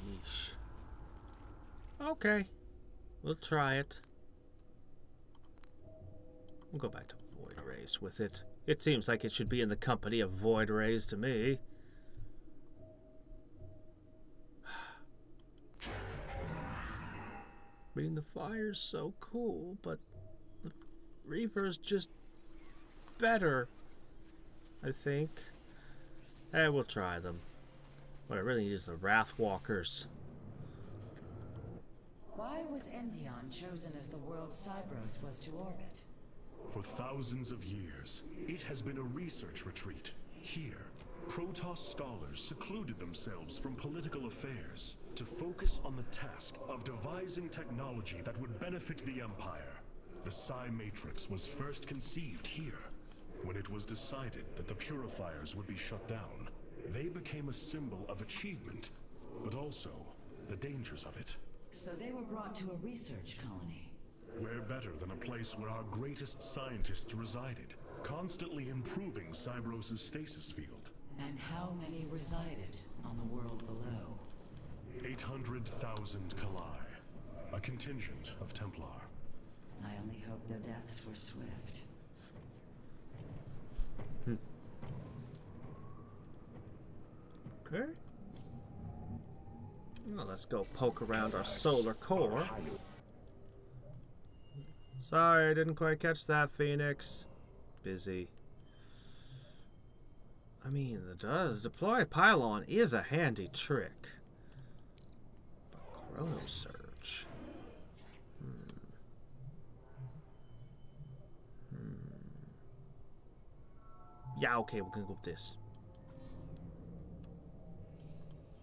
Yeesh. Okay. We'll try it. We'll go back to Void Rays with it. It seems like it should be in the company of Void Rays to me. I mean, the fire's so cool, but the Reaper's just better, I think. Eh, we'll try them. What I really need is the Wrathwalkers. Why was Endion chosen as the world Cybros was to orbit? For thousands of years, it has been a research retreat. Here, Protoss scholars secluded themselves from political affairs to focus on the task of devising technology that would benefit the Empire. The Psi Matrix was first conceived here. When it was decided that the Purifiers would be shut down, they became a symbol of achievement, but also the dangers of it. So they were brought to a research colony. Where better than a place where our greatest scientists resided, constantly improving Cybros' stasis field. And how many resided on the world below? 800,000 Kalai, a contingent of Templar. I only hope their deaths were swift. Okay. Well, let's go poke around our solar core. Sorry, I didn't quite catch that, Phoenix. Busy. I mean, the deploy pylon is a handy trick. But Chrono Surge. Yeah, okay, we're gonna go with this.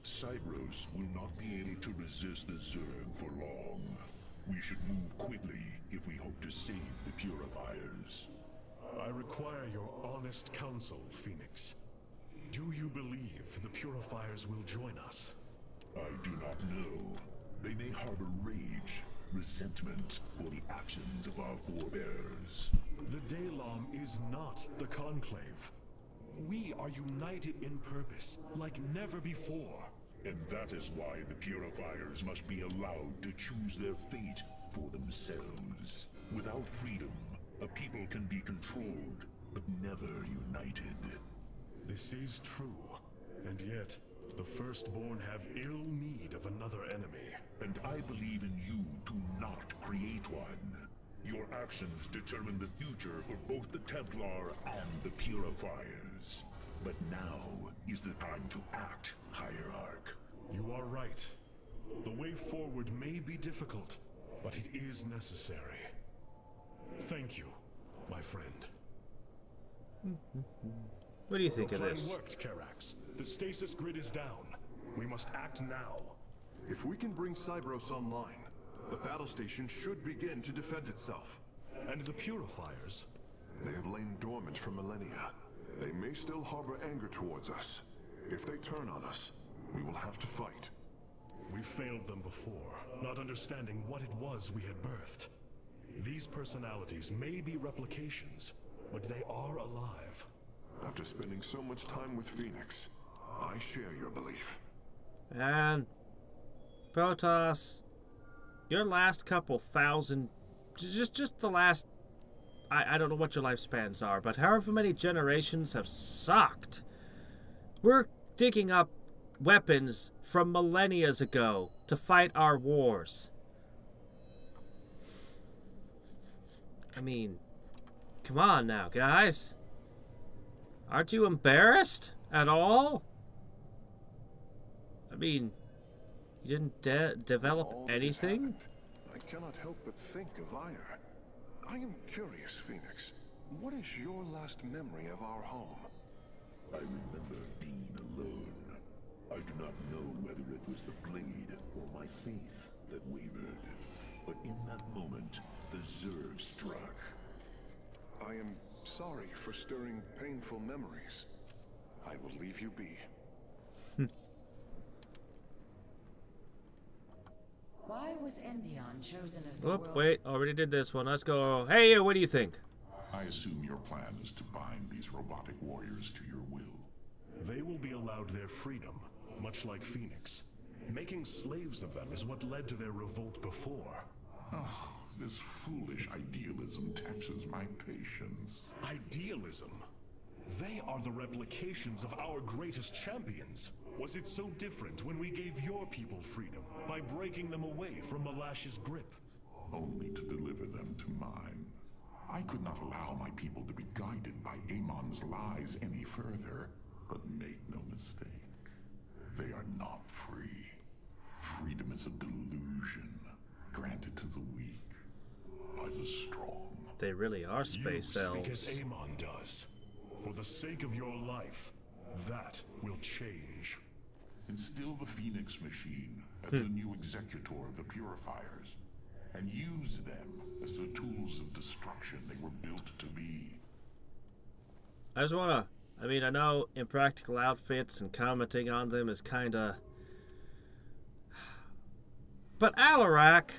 Cybros will not be able to resist the Zerg for long. We should move quickly if we hope to save the Purifiers. I require your honest counsel, Phoenix. Do you believe the Purifiers will join us? I do not know. They may harbor rage, resentment for the actions of our forebears. The Daylom is not the Conclave. We are united in purpose, like never before. And that is why the Purifiers must be allowed to choose their fate for themselves. Without freedom, a people can be controlled, but never united. This is true, and yet, the Firstborn have ill need of another enemy. And I believe in you to not create one. Your actions determine the future of both the Templar and the Purifiers. But now is the time to act, Hierarch. You are right. The way forward may be difficult, but it is necessary. Thank you, my friend. What do you think of Your this? plan worked, Karax. The stasis grid is down. We must act now. If we can bring Cybros online, the battle station should begin to defend itself. And the Purifiers? They have lain dormant for millennia. They may still harbor anger towards us. If they turn on us, we will have to fight. We failed them before, not understanding what it was we had birthed. These personalities may be replications, but they are alive. After spending so much time with Phoenix, I share your belief. And Protoss, your last couple thousand, just the last, I don't know what your lifespans are, but however many generations have sucked. We're digging up weapons from millennia ago to fight our wars. I mean, come on now, guys. Aren't you embarrassed at all? I mean, you didn't develop anything? I cannot help but think of Aiur. I am curious, Phoenix. What is your last memory of our home? I remember being alone. I do not know whether it was the blade or my faith that wavered. But in that moment, the Zerg struck. I am sorry for stirring painful memories. I will leave you be. Why was Endion chosen as the Whoop, world's... wait, already did this one. Let's go. Hey, what do you think? I assume your plan is to bind these robotic warriors to your will. They will be allowed their freedom, much like Phoenix. Making slaves of them is what led to their revolt before. Oh, this foolish idealism taxes my patience. Idealism? They are the replications of our greatest champions. Was it so different when we gave your people freedom, by breaking them away from Malash's grip? Only to deliver them to mine. I could not allow my people to be guided by Amon's lies any further, but make no mistake. They are not free. Freedom is a delusion, granted to the weak by the strong. They really are space You elves. speak as Amon does. For the sake of your life, that will change. Instill the Phoenix machine as the new executor of the Purifiers, and use them as the tools of destruction they were built to be. I just wanna... I mean, I know impractical outfits and commenting on them is kinda... But Alarak,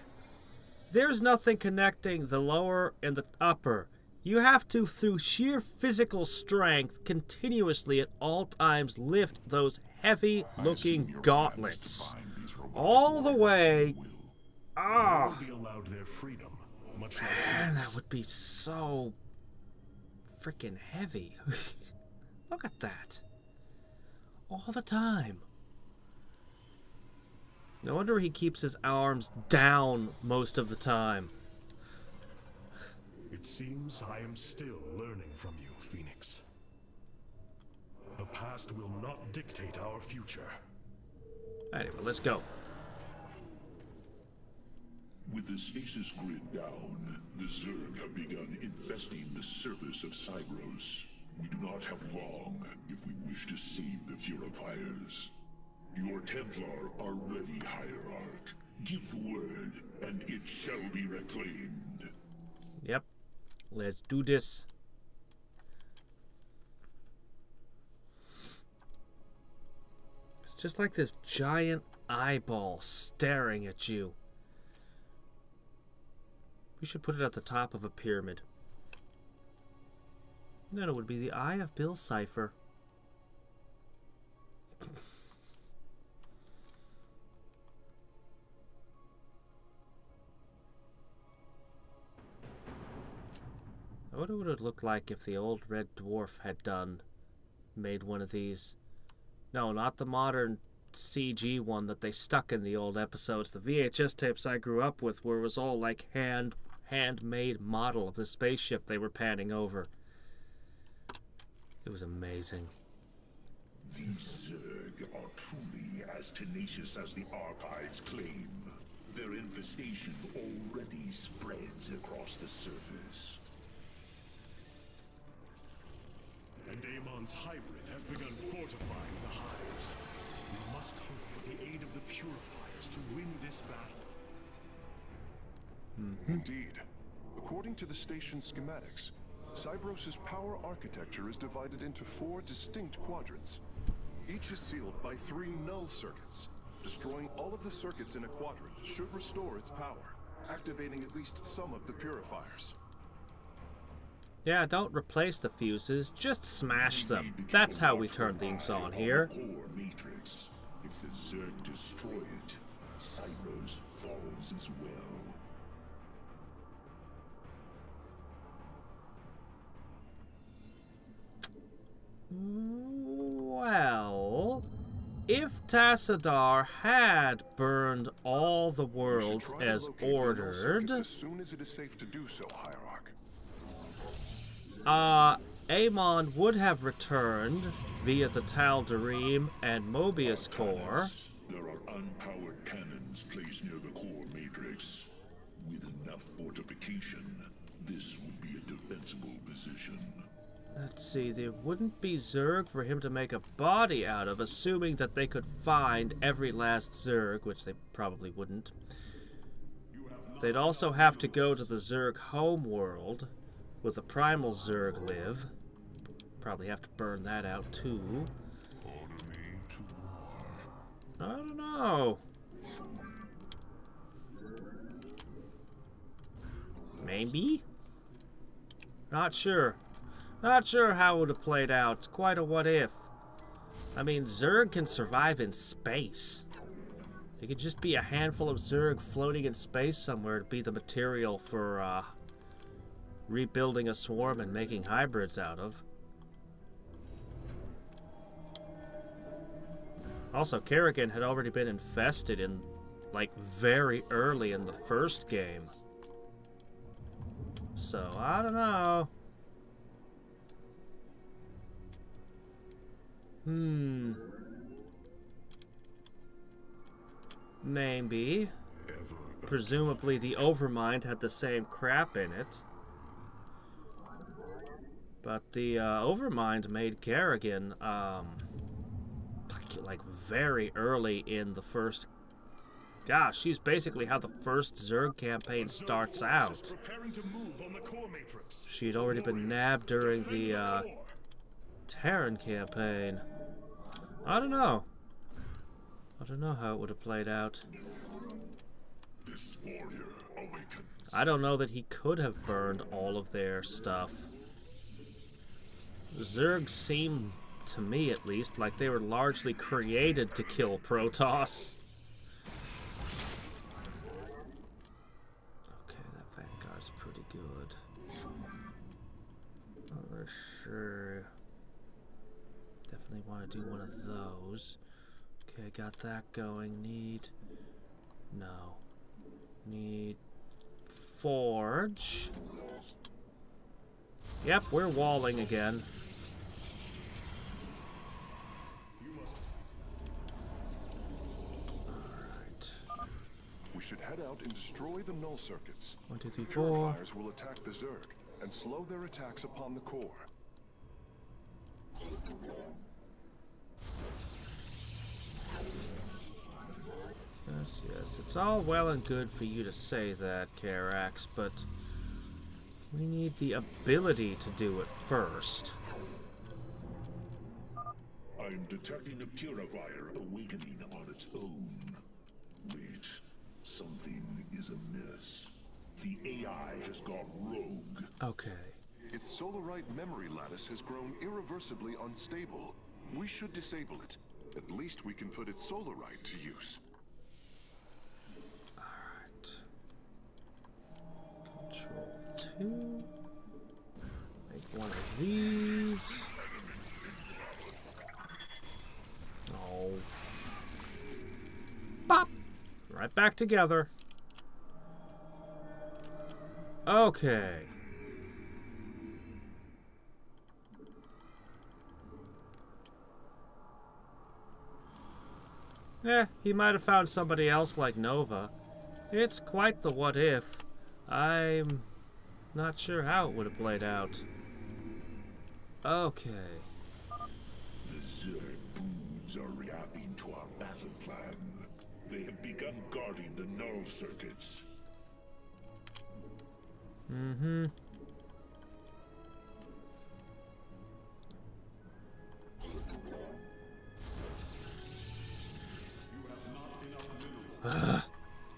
there's nothing connecting the lower and the upper. You have to, through sheer physical strength, continuously at all times lift those heavy-looking gauntlets. All the way... Ah! They will be allowed their freedom, much like Man, that would be so... freaking heavy. Look at that. All the time. No wonder he keeps his arms down most of the time. It seems I am still learning from you, Phoenix. The past will not dictate our future. Anyway, let's go. With the stasis grid down, the Zerg have begun infesting the surface of Cybros. We do not have long if we wish to save the Purifiers. Your Templar are ready, Hierarch. Give the word, and it shall be reclaimed. Yep. Let's do this. It's just like this giant eyeball staring at you. We should put it at the top of a pyramid. Then it would be the Eye of Bill Cipher. I wonder what it would look like if the old Red Dwarf had made one of these. No, not the modern CG one that they stuck in the old episodes. The VHS tapes I grew up with, where it was all like handmade model of the spaceship they were panning over. It was amazing. These Zerg are truly as tenacious as the archives claim. Their infestation already spreads across the surface. And Amon's hybrid have begun fortifying the hives. We must hope for the aid of the Purifiers to win this battle. Indeed. According to the station schematics, Cybros' power architecture is divided into 4 distinct quadrants. Each is sealed by 3 null circuits. Destroying all of the circuits in a quadrant should restore its power, activating at least some of the Purifiers. Yeah, don't replace the fuses, just smash them. That's how we turn things on here. Core matrix. If the Zerg destroy it, Cybros falls as well. Well, if Tassadar had burned all the worlds as ordered, as soon as it is safe to do so, Hierarch. Amon would have returned via the Tal'Darim and Mobius core. There are unpowered cannons placed near the core matrix. With enough fortification, this would be a defensible position. Let's see, there wouldn't be Zerg for him to make a body out of, assuming that they could find every last Zerg, which they probably wouldn't. They'd also have to go to the Zerg homeworld, where the primal Zerg live. Probably have to burn that out too. I don't know. Maybe? Not sure. Not sure how it would have played out. It's quite a what if. I mean, Zerg can survive in space. It could just be a handful of Zerg floating in space somewhere to be the material for rebuilding a swarm and making hybrids out of. Also, Kerrigan had already been infested in, like, very early in the first game. So, I don't know. Maybe. Presumably the Overmind had the same crap in it. But the Overmind made Kerrigan, like very early in the first... Gosh, she's basically how the first Zerg campaign starts out. She'd already been nabbed during the Terran campaign. I don't know. I don't know how it would have played out. This warrior awakens. I don't know that he could have burned all of their stuff. Zerg seem, to me at least, like they were largely created to kill Protoss. Okay, that Vanguard's pretty good. Not sure. Definitely want to do one of those. Okay, got that going. Need... No. Need... Forge. Yep, we're walling again. Alright. We should head out and destroy the null circuits. 1, 2, 3, 4. Purifiers will attack the Zerg and slow their attacks upon the core. Yes, yes. It's all well and good for you to say that, Carax, but we need the ability to do it first. I'm detecting a purifier awakening on its own. Wait, something is amiss. The AI has gone rogue. Okay. Its Solarite memory lattice has grown irreversibly unstable. We should disable it. At least we can put its Solarite to use. Alright. Control 2. Make one of these. Oh. Bop! Right back together. Okay. He might have found somebody else like Nova. It's quite the what if. I'm not sure how it would have played out. Okay. The Zerg broods are reacting to our battle plan. They have begun guarding the null circuits. Mm-hmm.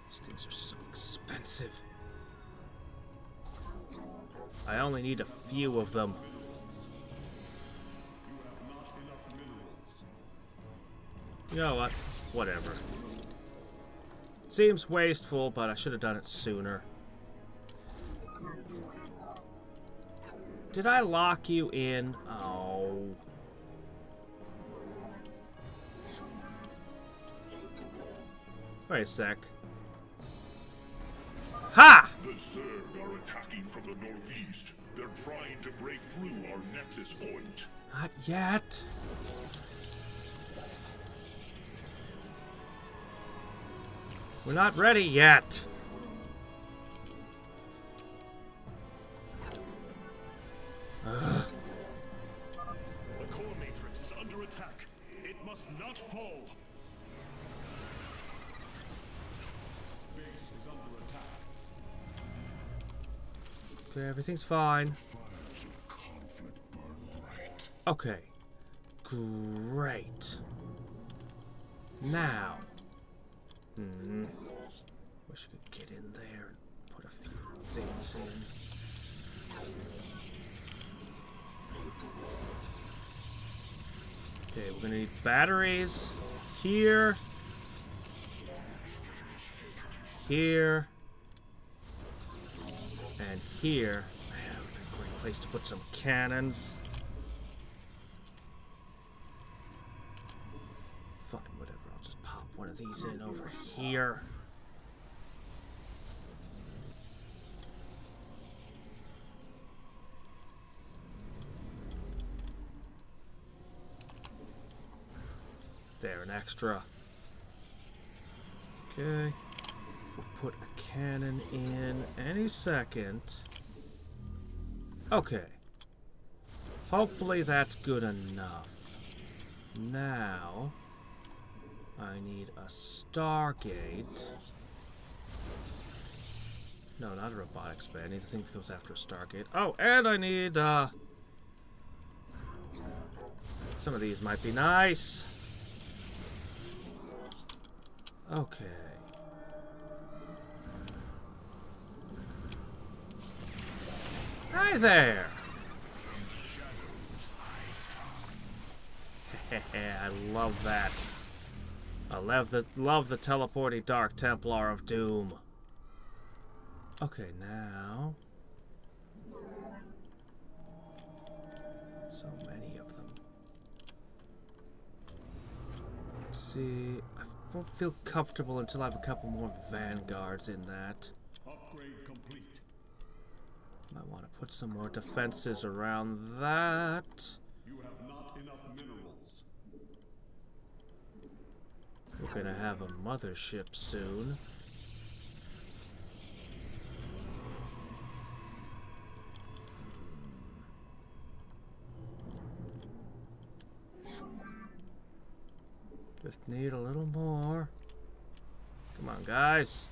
These things are so expensive. I only need a few of them. You know what? Whatever. Seems wasteful, but I should have done it sooner. Did I lock you in? Oh. Wait a sec. Ha! The Zerg are attacking from the northeast. They're trying to break through our nexus point. Not yet. We're not ready yet. The core matrix is under attack. It must not fall. Base is under attack. Okay, everything's fine. Fires of conflict burn bright. Okay. Great. Now. Wish I could get in there and put a few things in. Okay, we're gonna need batteries here, here, and here. Man, a great place to put some cannons. Fine, whatever. I'll just pop one of these in over here. There, an extra. Okay. We'll put a cannon in any second. Okay. Hopefully that's good enough. Now, I need a Stargate. No, not a robotics bay. I need the thing that goes after a Stargate. Oh, and I need, some of these might be nice. Okay. Hi there! I love that. I love the teleporting Dark Templar of Doom. Okay, now. So many of them. Let's see. I won't feel comfortable until I have a couple more vanguards in that. Upgrade complete. Might want to put some more defenses around that. You have not enough minerals. We're gonna have a mothership soon. Just need a little more. Come on, guys.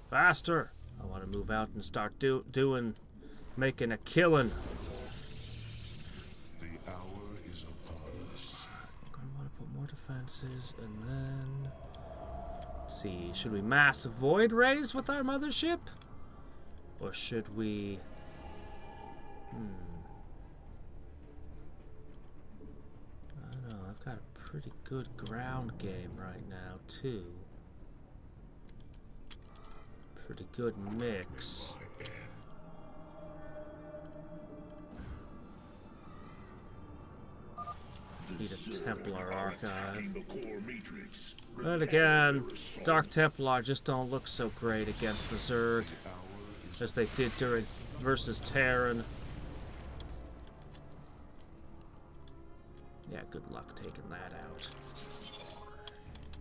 Faster. I want to move out and start making a killing. The hour is upon us. I'm gonna want to put more defenses, and then let's see. Should we mass void rays with our mothership, or should we? I don't know. I've got a pretty good ground game right now too. Pretty good mix. Need a Templar archive. But again, Dark Templar just don't look so great against the Zerg as they did during versus Terran. Yeah, good luck taking that out.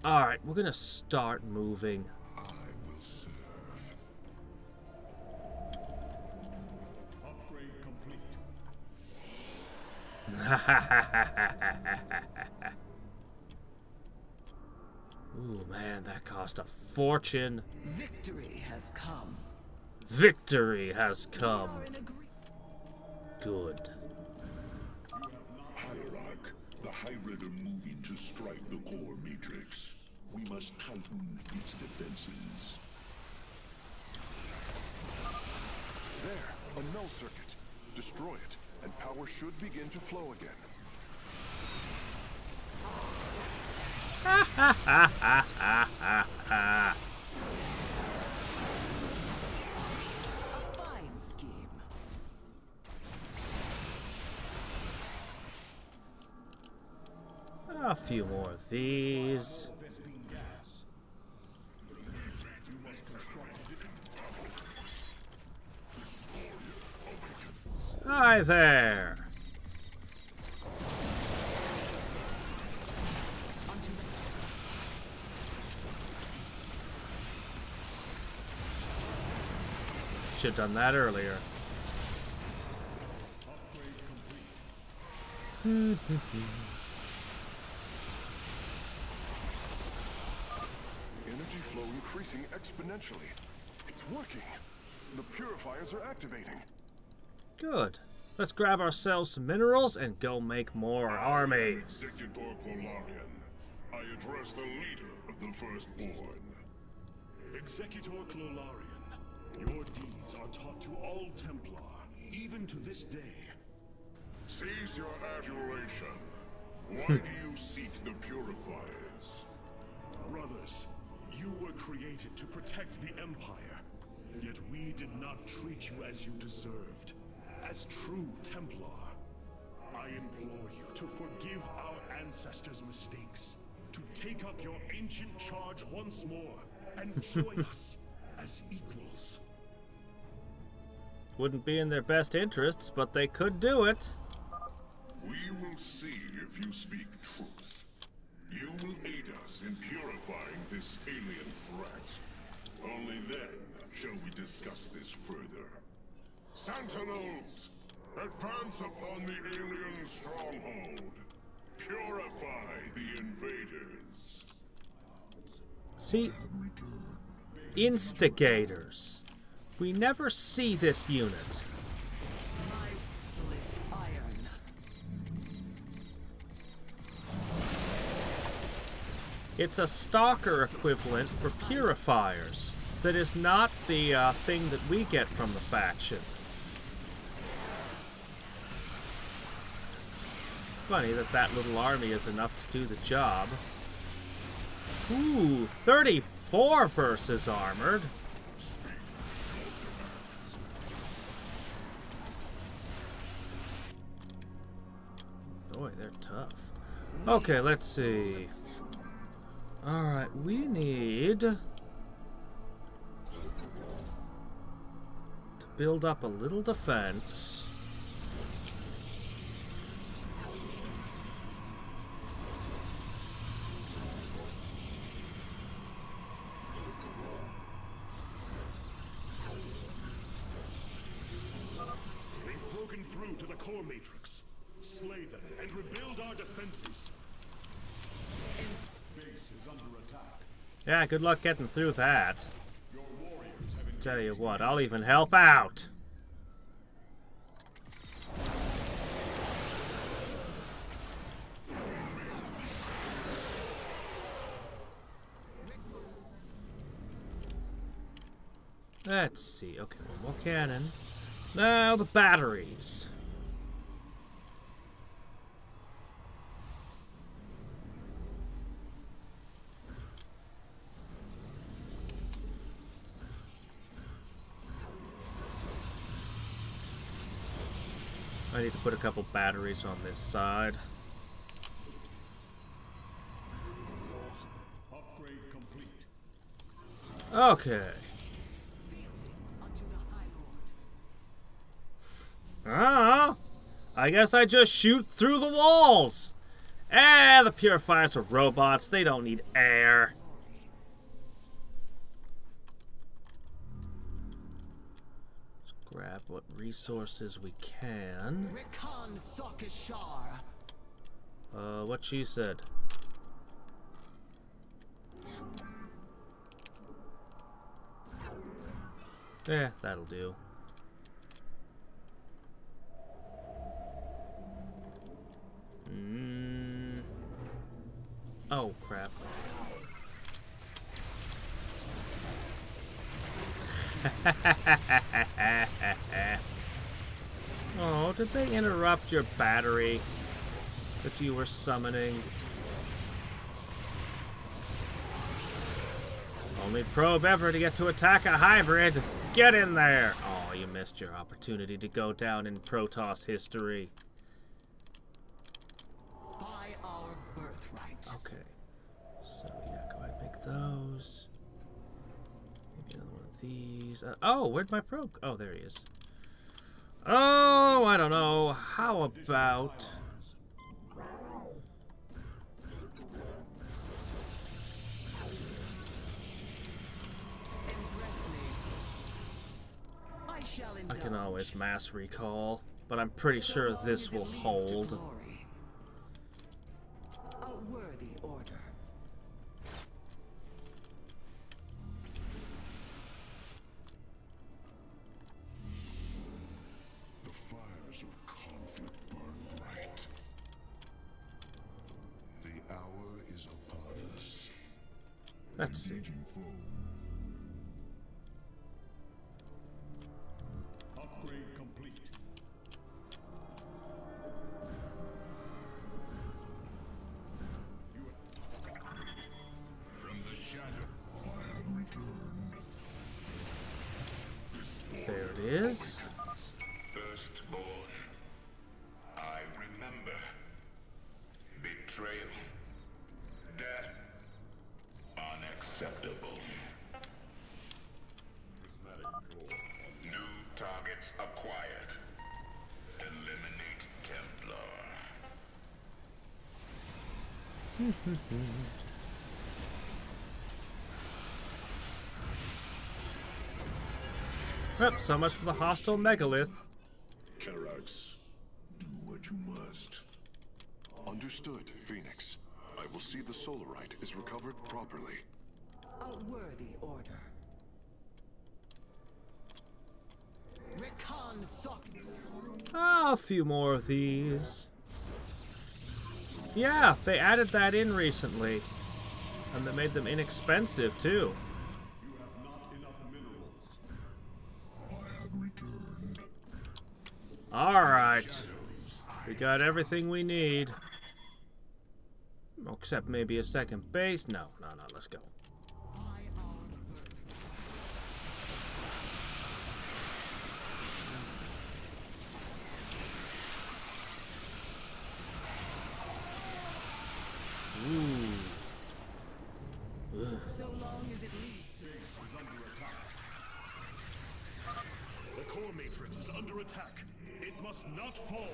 Alright, we're gonna start moving. I will serve. Upgrade complete. Ooh, man, that cost a fortune. Victory has come. Victory has come. Good. Hierarch, the hybrid are moving to strike the core matrix. We must tighten its defenses. There, a null circuit. Destroy it, and power should begin to flow again. Fine scheme. A few more of these. Hi there. Should have done that earlier. Energy flow increasing exponentially. It's working. The purifiers are activating. Good. Let's grab ourselves some minerals and go make more army. Executor Clolarian. I address the leader of the Firstborn. Executor Clolarian, your deeds are taught to all Templar, even to this day. Cease your adulation. Why do you seek the Purifiers? Brothers, you were created to protect the Empire, yet we did not treat you as you deserved. As true Templar, I implore you to forgive our ancestors' mistakes, to take up your ancient charge once more, and join us as equals. Wouldn't be in their best interests, but they could do it. We will see if you speak truth. You will aid us in purifying this alien threat. Only then shall we discuss this further. Sentinels, advance upon the alien stronghold. Purify the invaders. See, instigators. We never see this unit. My will is iron. It's a stalker equivalent for purifiers. That is not the thing that we get from the faction. Funny that that little army is enough to do the job. Ooh, 34 versus armored. Boy, they're tough. Okay, let's see. Alright, we need to build up a little defense. They've broken through to the core matrix. Slay them and rebuild our defenses. Base is under attack. Yeah, good luck getting through that. Tell you what, I'll even help out. Let's see. Okay, one more cannon. Now the batteries. I need to put a couple batteries on this side. Upgrade complete. Okay. Oh, I guess I just shoot through the walls. The Purifiers are robots. They don't need air. Let's grab what resources we can. What she said. Yeah, that'll do. Oh, crap. Oh, did they interrupt your battery that you were summoning? Only probe ever to get to attack a hybrid. Get in there! Oh, you missed your opportunity to go down in Protoss history. By our birthright. Okay. So, yeah, go ahead and make those. Maybe another one of these. Oh, where'd my probe? Oh, there he is. Oh, I don't know. How about... I can always mass recall, but I'm pretty sure this will hold. A worthy order. The fires of conflict burn bright. The hour is upon us. Let's see. Engaging foe. Upgrade complete. From the shadow, I have returned. There it is. Firstborn, I remember. Betrayal. Death. Unacceptable. New targets acquired. Eliminate Templar. Yep, so much for the hostile megalith. Hadriex, do what you must. Understood, Phoenix. I will see the Solarite is recovered properly. A worthy order. Recon Thok. Ah, a few more of these. Yeah, they added that in recently. And they made them inexpensive, too. I have returned. Alright. We got everything we need. Except maybe a second base. No, let's go. So long as it leads to The core matrix is under attack. It must not fall.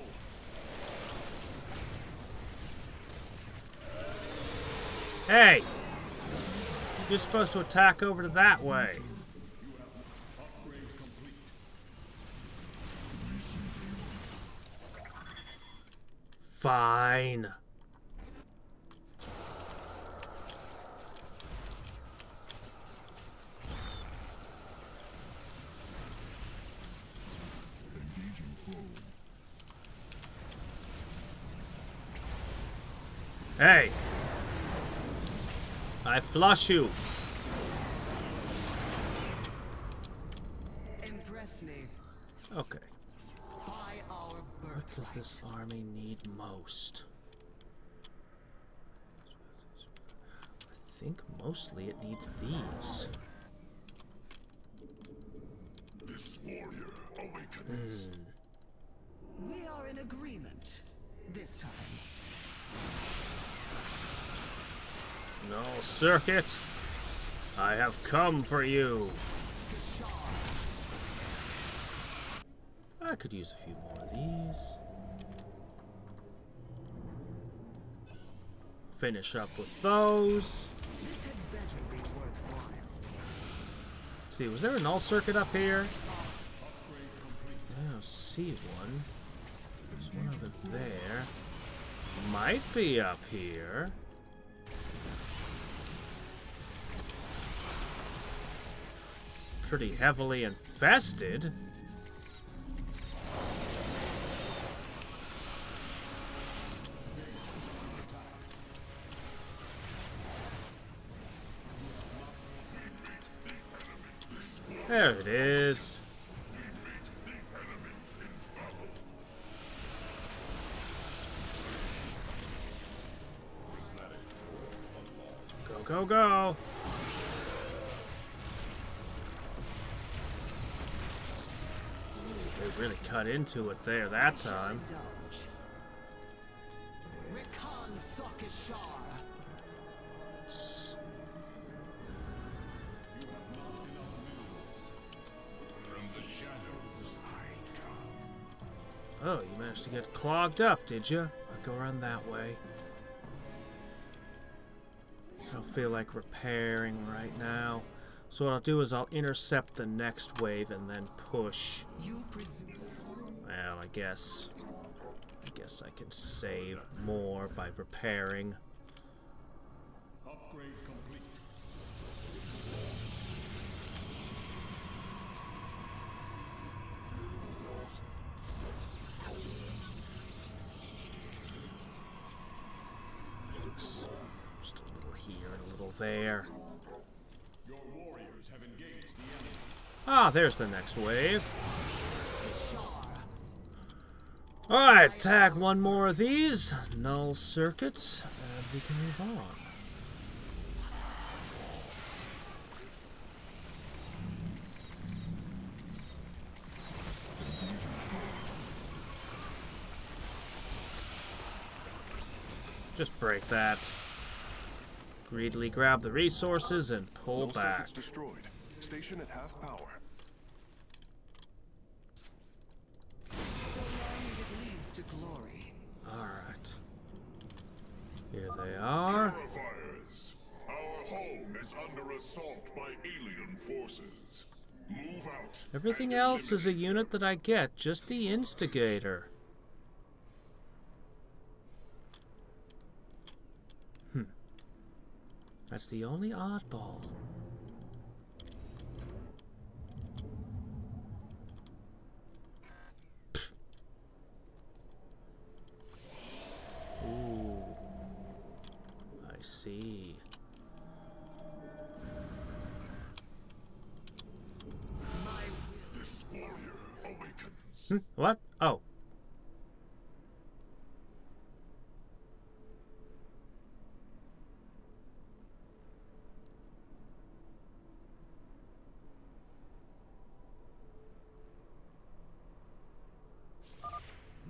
Hey! You're supposed to attack over to that way. Fine. Hey! I flush you. impress me Okay. by our What birth. does this army need most? I think mostly it needs these. This warrior awakens. We are in agreement this time. No, circuit. I have come for you. I could use a few more of these. Finish up with those. This had better be worthwhile. See, was there a null circuit up here? I don't see one. There's one over there. Might be up here. Pretty heavily infested. There it is. Go, go, go. They really cut into it there that time. Indulge. Recon Thokishar. From the shadows I come. managed to get clogged up, did you? I'll go around that way. I don't feel like repairing right now. So what I'll do is I'll intercept the next wave and then push. Well, I guess I can save more by repairing. Upgrade complete. Thanks. Just a little here and a little there. Your warriors have engaged the enemy. Ah, there's the next wave. Alright, tag one more of these null circuits, and we can move on. Just break that. Greedily grab the resources and pull back. Destroyed. Station at half power. To glory. Alright. Here they are. Purifiers, our home is under assault by alien forces. Move out. Everything else is a unit that I get, just the instigator. That's the only oddball. Ooh. I see. This warrior awakens. What? Oh.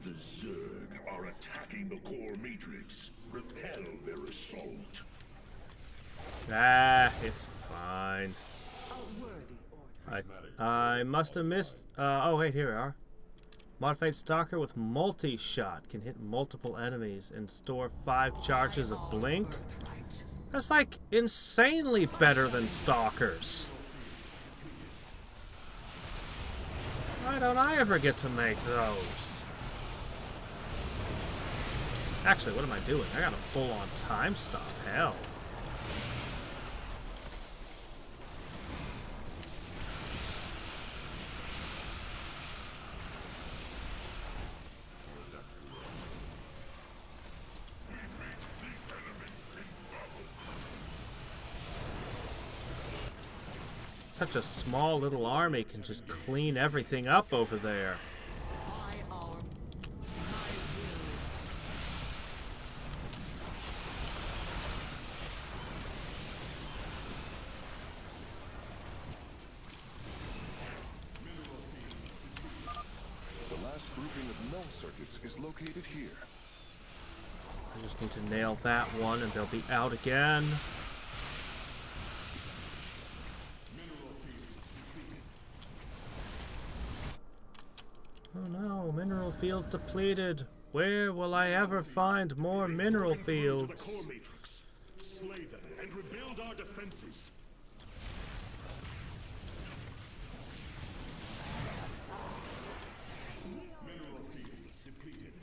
The Zerg are attacking the core matrix. Repel their assault. Ah, it's fine. I must have missed. Oh, wait, here we are. Modified Stalker with multi-shot can hit multiple enemies and store 5 charges of blink. That's like insanely better than Stalkers. Why don't I ever get to make those? Actually, what am I doing? I got a full-on time stop. Hell. Such a small little army can just clean everything up over there. The last grouping of null circuits is located here. I just need to nail that one and they'll be out again. Oh no, mineral fields depleted. Where will I ever find more mineral fields? To the core matrix. Slay them and rebuild our defenses. Mineral fields depleted.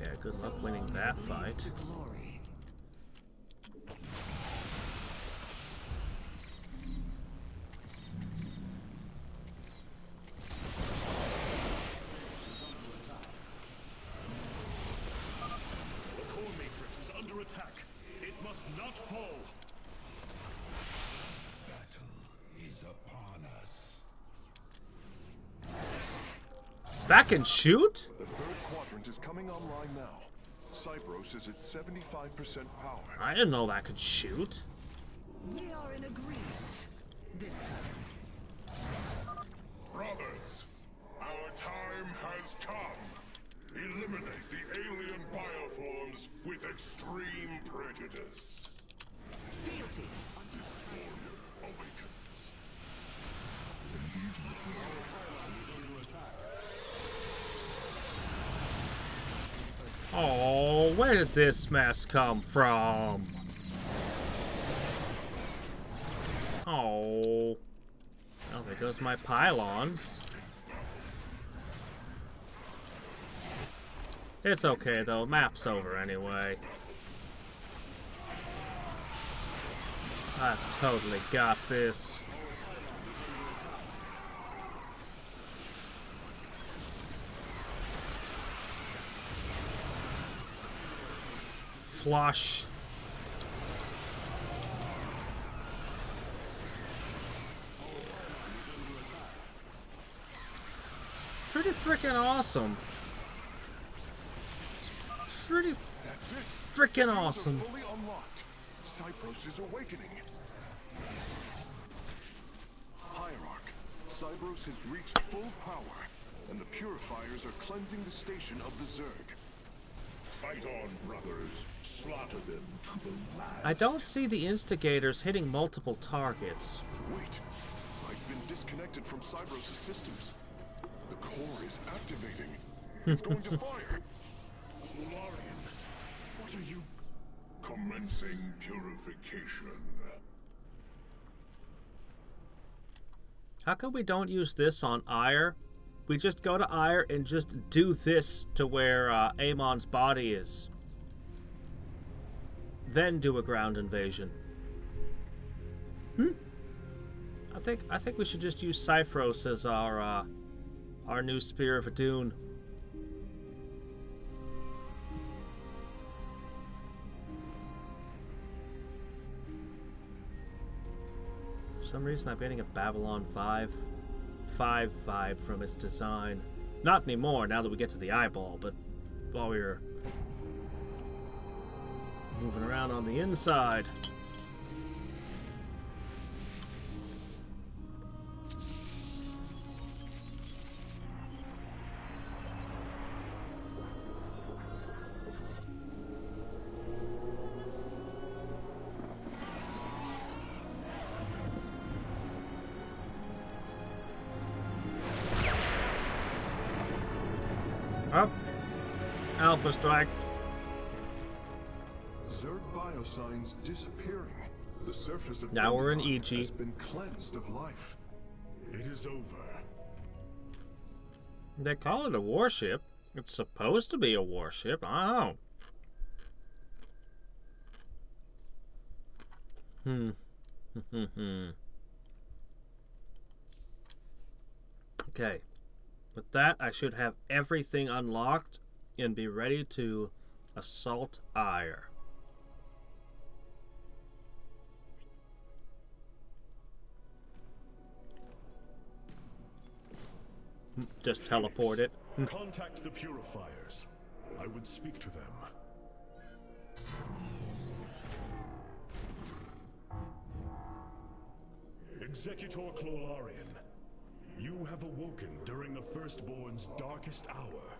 Yeah, good luck winning that fight. To glory. The core matrix is under attack. It must not fall. Battle is upon us. That can shoot? The third quadrant is coming online now. Cybros is at 75% power. I didn't know that could shoot. We are in agreement. This time. Brothers, our time has come. Eliminate the alien bioforms with extreme prejudice. Fealty. This warrior awakens. Oh, where did this mess come from? Oh. Well, there goes my pylons. It's okay, though. Map's over anyway. I've totally got this. Flush. It's pretty freaking awesome. It's pretty freaking awesome. Fully unlocked. Cypros is awakening. Hierarch, Cypros has reached full power, and the Purifiers are cleansing the station of the Zerg. Fight on, brothers. Slaughter them to the last. I don't see the instigators hitting multiple targets. Wait, I've been disconnected from Cypros' systems. The core is activating. It's going to fire. Larian, what are you... Commencing purification. How come we don't use this on Aiur? We just go to Aiur and just do this to where Amon's body is. Then do a ground invasion. I think we should just use Cyphros as our new Spear of Adun. For some reason I'm getting a Babylon 5 vibe from its design. Not anymore now that we get to the eyeball, but while we were moving around on the inside. Up. Alpha strike. Zerg biosigns disappearing. The surface of Now we're in Dundalk EG. has been cleansed of life. It is over. They call it a warship. It's supposed to be a warship. I don't know. Okay. With that, I should have everything unlocked and be ready to assault Aiur. Just teleport it. Contact the Purifiers. I would speak to them. Executor Clolarian, you have awoken during the Firstborn's darkest hour.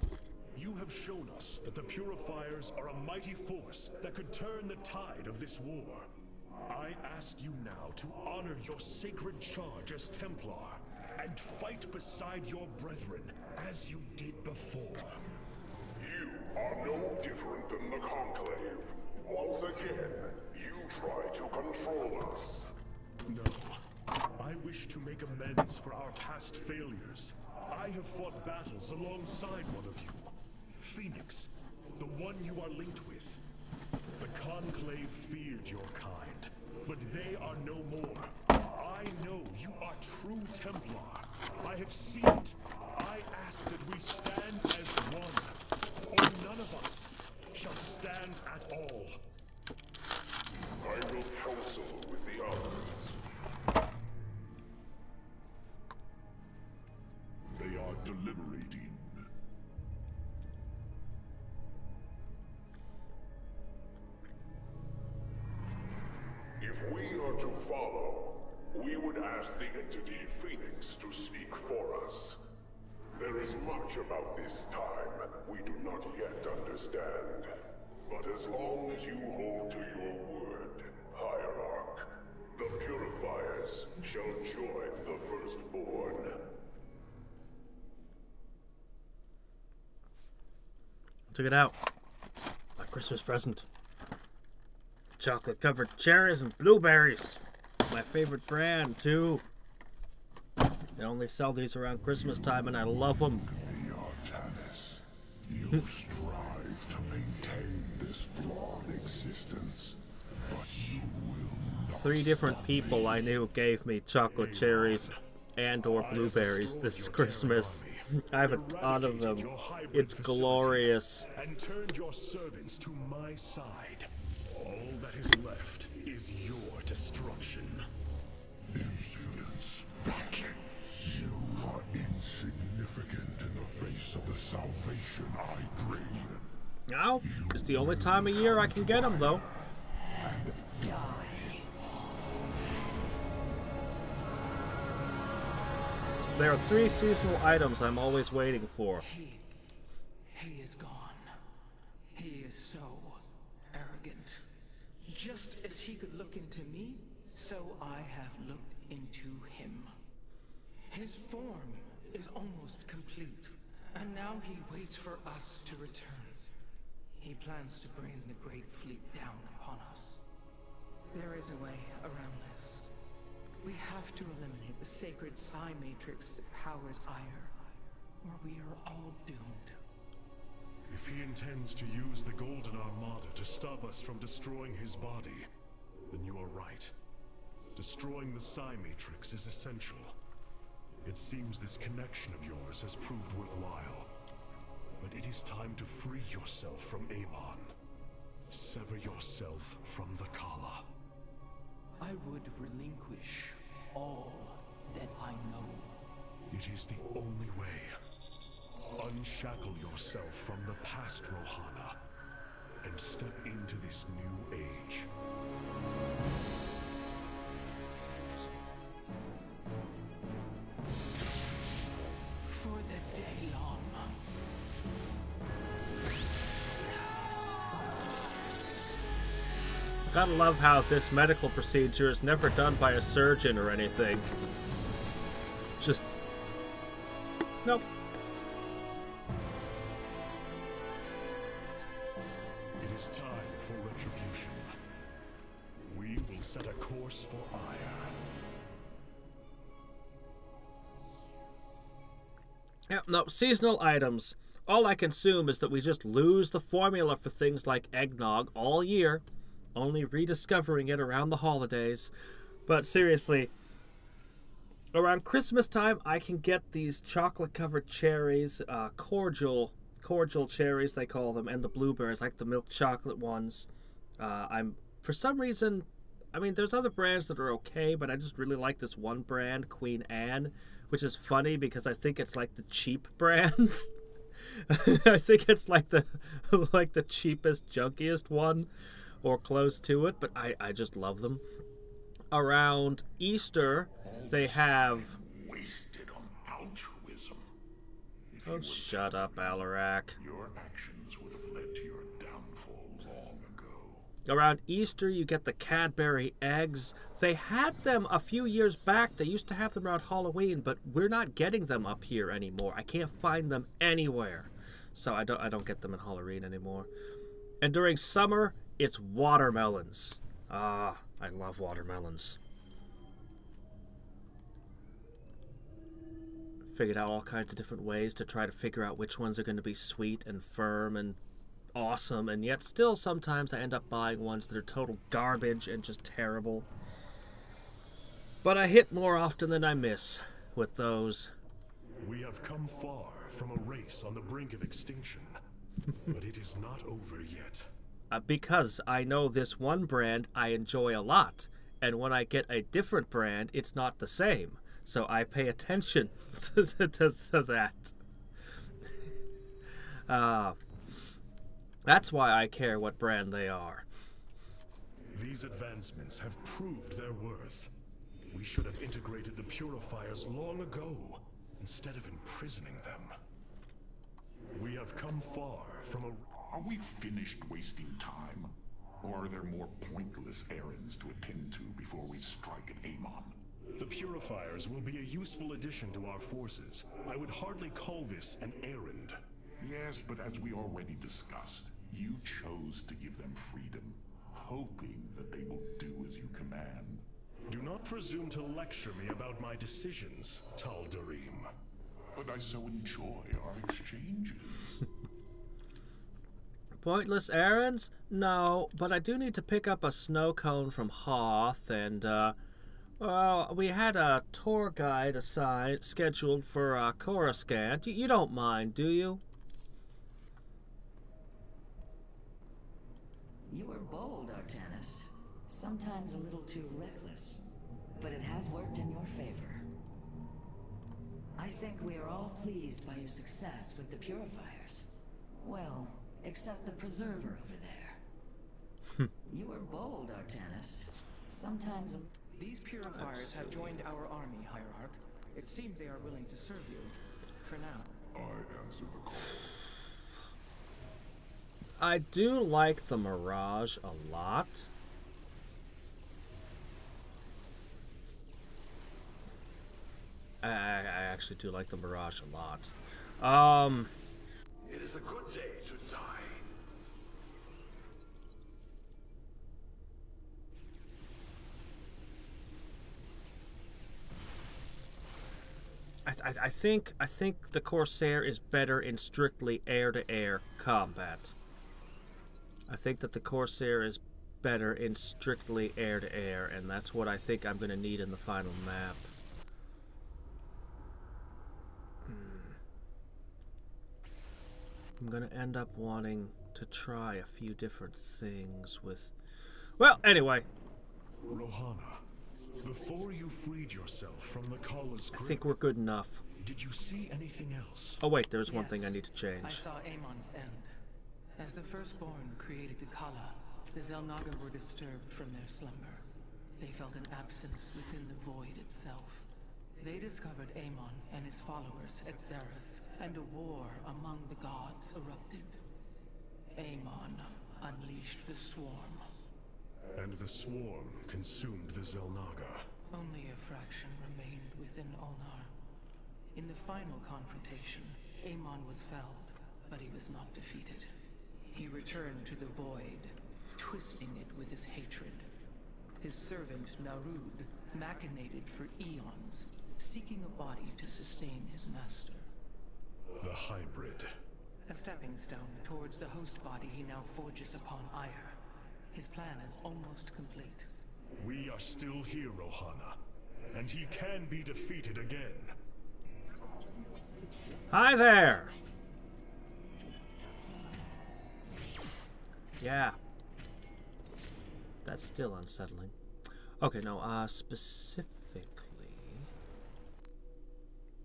You have shown us that the Purifiers are a mighty force that could turn the tide of this war. I ask you now to honor your sacred charge as Templar and fight beside your brethren as you did before. You are no different than the Conclave. Once again, you try to control us. No. I wish to make amends for our past failures. I have fought battles alongside one of you. Phoenix, the one you are linked with. The Conclave feared your kind, but they are no more. I know you are true Templar. I have seen it. I ask that we stand as one, or none of us shall stand at all. I will counsel with the others. They are deliberating. If we are to follow, we would ask the entity Phoenix to speak for us. There is much about this time we do not yet understand. But as long as you hold to your word, Hierarch, The Purifiers shall join the Firstborn. Took it out. My Christmas present. Chocolate-covered cherries and blueberries. My favorite brand, too. They only sell these around Christmas time, and I love them. You strive to maintain this flawed existence, but you will not. 3 different people I knew gave me chocolate cherries and or blueberries this Christmas. I have a ton of them. It's glorious. And turned your servants to my side. All that is left is your destruction. Impudence, back. You are insignificant in the face of the salvation I bring. Now, it's the only time of year I can get them, though. And die. There are 3 seasonal items I'm always waiting for. He is gone. He is so arrogant. Just as he could look into me, so I have looked into him. His form is almost complete, and now he waits for us to return. He plans to bring the Great Fleet down upon us. There is a way around this. We have to eliminate the sacred psi matrix that powers Aiur, or we are all doomed. If he intends to use the Golden Armada to stop us from destroying his body, then you are right. Destroying the psi matrix is essential. It seems this connection of yours has proved worthwhile. But it is time to free yourself from Amon. Sever yourself from the Kala. I would relinquish all that I know. It is the only way. Unshackle yourself from the past, Rohana, and step into this new age. For the day long. Gotta love how this medical procedure is never done by a surgeon or anything. Just... nope. It is time for retribution. We will set a course for Aiur. Yeah, no, seasonal items. All I consume is that we just lose the formula for things like eggnog all year, only rediscovering it around the holidays. But seriously, around Christmas time, I can get these chocolate-covered cherries, cordial cherries, they call them, and the blueberries, like the milk chocolate ones. For some reason, I mean, there's other brands that are okay, but I just really like this one brand, Queen Anne, which is funny because I think it's like the cheap brand. I think it's like the cheapest, junkiest one, or close to it, but I just love them. Around Easter, they have... Wasted on altruism. Oh, shut up, Alarak. Your actions would have led to your downfall long ago. Around Easter, you get the Cadbury eggs. They had them a few years back. They used to have them around Halloween, but we're not getting them up here anymore. I can't find them anywhere. So I don't get them in Halloween anymore. And during summer, it's watermelons. Ah, I love watermelons. Figured out all kinds of different ways to try to figure out which ones are going to be sweet and firm and awesome, and yet still sometimes I end up buying ones that are total garbage and just terrible. But I hit more often than I miss with those. We have come far from a race on the brink of extinction, but it is not over yet. Because I know this one brand I enjoy a lot, and when I get a different brand, it's not the same. So I pay attention to that. That's why I care what brand they are. These advancements have proved their worth. We should have integrated the Purifiers long ago, instead of imprisoning them. We have come far from a... Are we finished wasting time? Or are there more pointless errands to attend to before we strike at Amon? The Purifiers will be a useful addition to our forces. I would hardly call this an errand. Yes, but as we already discussed, you chose to give them freedom, hoping that they will do as you command. Do not presume to lecture me about my decisions, Tal Darim. But I so enjoy our exchanges. Pointless errands? No, but I do need to pick up a snow cone from Hoth, and, well, we had a tour guide assigned, scheduled for Coruscant. You don't mind, do you? You were bold, Artanis. Sometimes a little too reckless. But it has worked in your favor. I think we are all pleased by your success with the Purifiers. Well, except the Preserver over there. You were bold, Artanis. Sometimes These Purifiers have joined our army, Hierarch. It seems they are willing to serve you. For now. I answer the call. I do like the Mirage a lot. I actually do like the Mirage a lot. It is a good day, Sudzai. I think the Corsair is better in strictly air-to-air combat. I think that the Corsair is better in strictly air-to-air, and that's what I think I'm going to need in the final map. I'm going to end up wanting to try a few different things with... Well, anyway. Rohana, before you freed yourself from the Kala's grip, I think we're good enough. did you see anything else? Oh wait, there's one thing I Yes. need to I change. saw Amon's end. As the Firstborn created the Kala, the Xel'Naga were disturbed from their slumber. They felt an absence within the void itself. They discovered Amon and his followers at Xeris, and a war among the gods erupted. Amon unleashed the Swarm. And the Swarm consumed the Xel'Naga. Only a fraction remained within Ulnar. In the final confrontation, Amon was felled, but he was not defeated. He returned to the void, twisting it with his hatred. His servant, Narud, machinated for eons, seeking a body to sustain his master. The hybrid. A stepping stone towards the host body he now forges upon Aiur. His plan is almost complete. We are still here, Rohana. And he can be defeated again. Hi there! Yeah. That's still unsettling. Okay, no, specifically...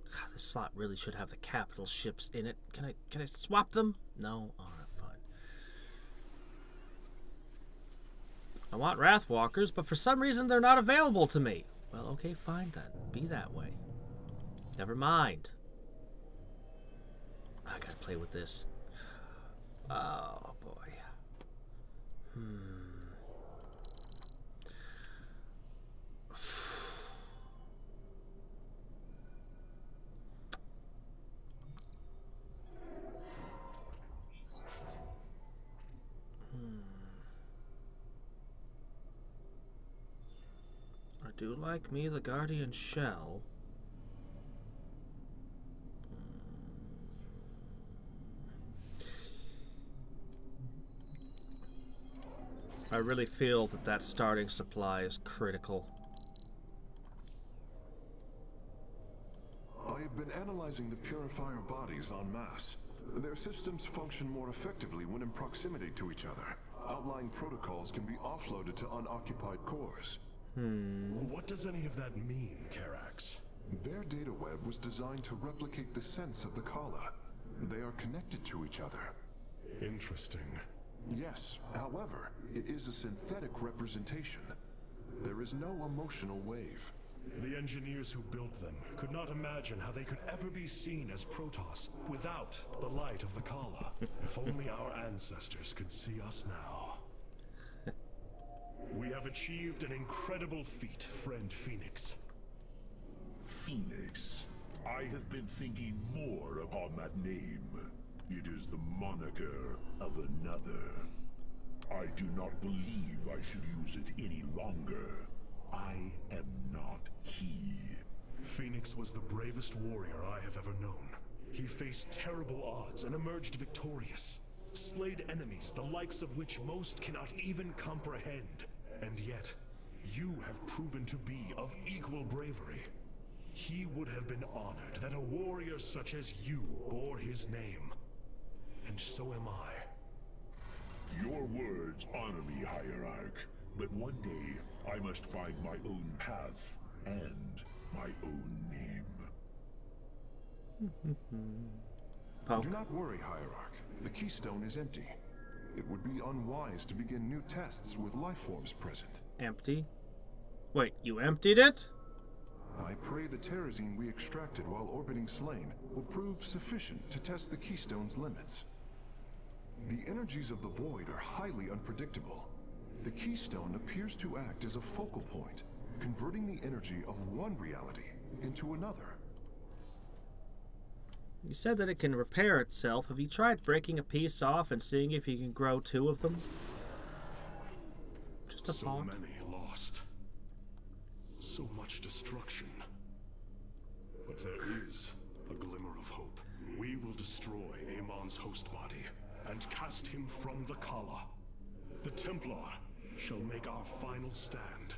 God, this slot really should have the capital ships in it. Can I swap them? No? Alright, fine. I want Wrathwalkers, but for some reason they're not available to me. Well, okay, fine then. Be that way. Never mind. I gotta play with this. Oh, boy. I do like me the Guardian Shell. I really feel that that starting supply is critical. I have been analyzing the Purifier bodies en masse. Their systems function more effectively when in proximity to each other. Outlying protocols can be offloaded to unoccupied cores. What does any of that mean, Karax? Their data web was designed to replicate the sense of the Kala. They are connected to each other. Interesting. Yes, however, it is a synthetic representation. There is no emotional wave. The engineers who built them could not imagine how they could ever be seen as Protoss without the light of the Kala. If only our ancestors could see us now. We have achieved an incredible feat, friend Phoenix. Phoenix. I have been thinking more upon that name. It is the moniker of another. I do not believe I should use it any longer. I am not he. Phoenix was the bravest warrior I have ever known. He faced terrible odds and emerged victorious. Slayed enemies the likes of which most cannot even comprehend. And yet, you have proven to be of equal bravery. He would have been honored that a warrior such as you bore his name. And so am I. Your words honor me, Hierarch. But one day, I must find my own path and my own name. Do not worry, Hierarch. The keystone is empty. It would be unwise to begin new tests with life forms present. Empty? Wait, you emptied it? I pray the terrazine we extracted while orbiting Slain will prove sufficient to test the keystone's limits. The energies of the void are highly unpredictable. The keystone appears to act as a focal point, converting the energy of one reality into another. You said that it can repair itself. Have you tried breaking a piece off and seeing if you can grow two of them? Just a so thought. Many lost. So much destruction. But there is a glimmer of hope. We will destroy Amon's host body and cast him from the Kala. The Templar shall make our final stand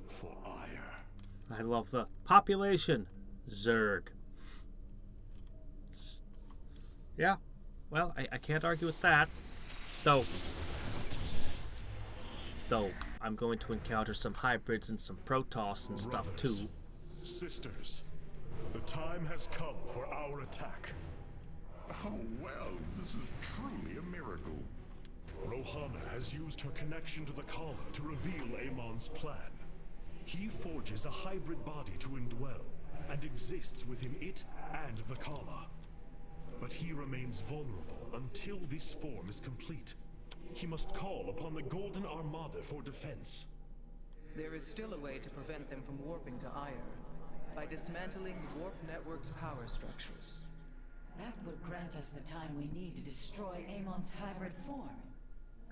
for Aiur. I love the population. Zerg. Yeah, well, I can't argue with that. Though, I'm going to encounter some hybrids and some Protoss and stuff too. Sisters, the time has come for our attack. Oh, well, this is truly a miracle. Rohana has used her connection to the Kala to reveal Amon's plan. He forges a hybrid body to indwell, and exists within it and the Kala. But he remains vulnerable until this form is complete. He must call upon the Golden Armada for defense. There is still a way to prevent them from warping to Aiur, by dismantling the warp network's power structures. That would grant us the time we need to destroy Amon's hybrid form.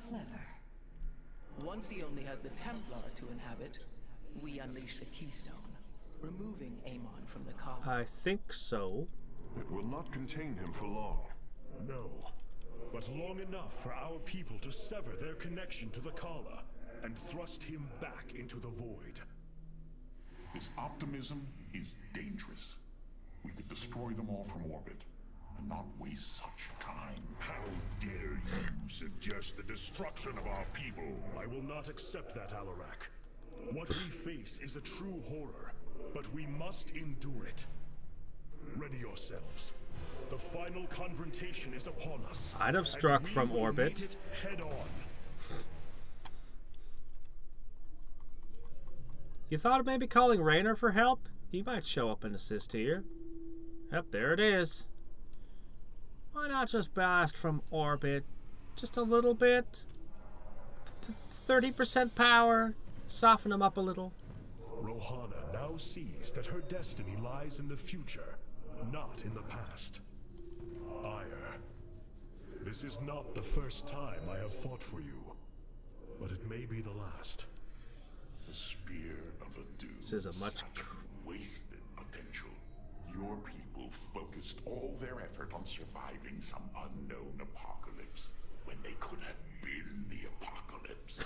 Clever. Once he only has the Templar to inhabit, we unleash the keystone, removing Amon from the Kala. I think so. It will not contain him for long. No, but long enough for our people to sever their connection to the Kala and thrust him back into the void. His optimism is dangerous. We could destroy them all from orbit and not waste such time. How dare you suggest the destruction of our people? I will not accept that, Alarak. What we face is a true horror, but we must endure it. Ready yourselves. The final confrontation is upon us. I'd have struck from orbit. Meet it head on. You thought of maybe calling Raynor for help? He might show up and assist here. Yep, there it is. Why not just blast from orbit? Just a little bit. 30% power. Soften him up a little. Rohana now sees that her destiny lies in the future, not in the past. Aiur, this is not the first time I have fought for you, but it may be the last. The spear of a dude. This is a much wasted potential. Your people focused all their effort on surviving some unknown apocalypse when they could have been the apocalypse.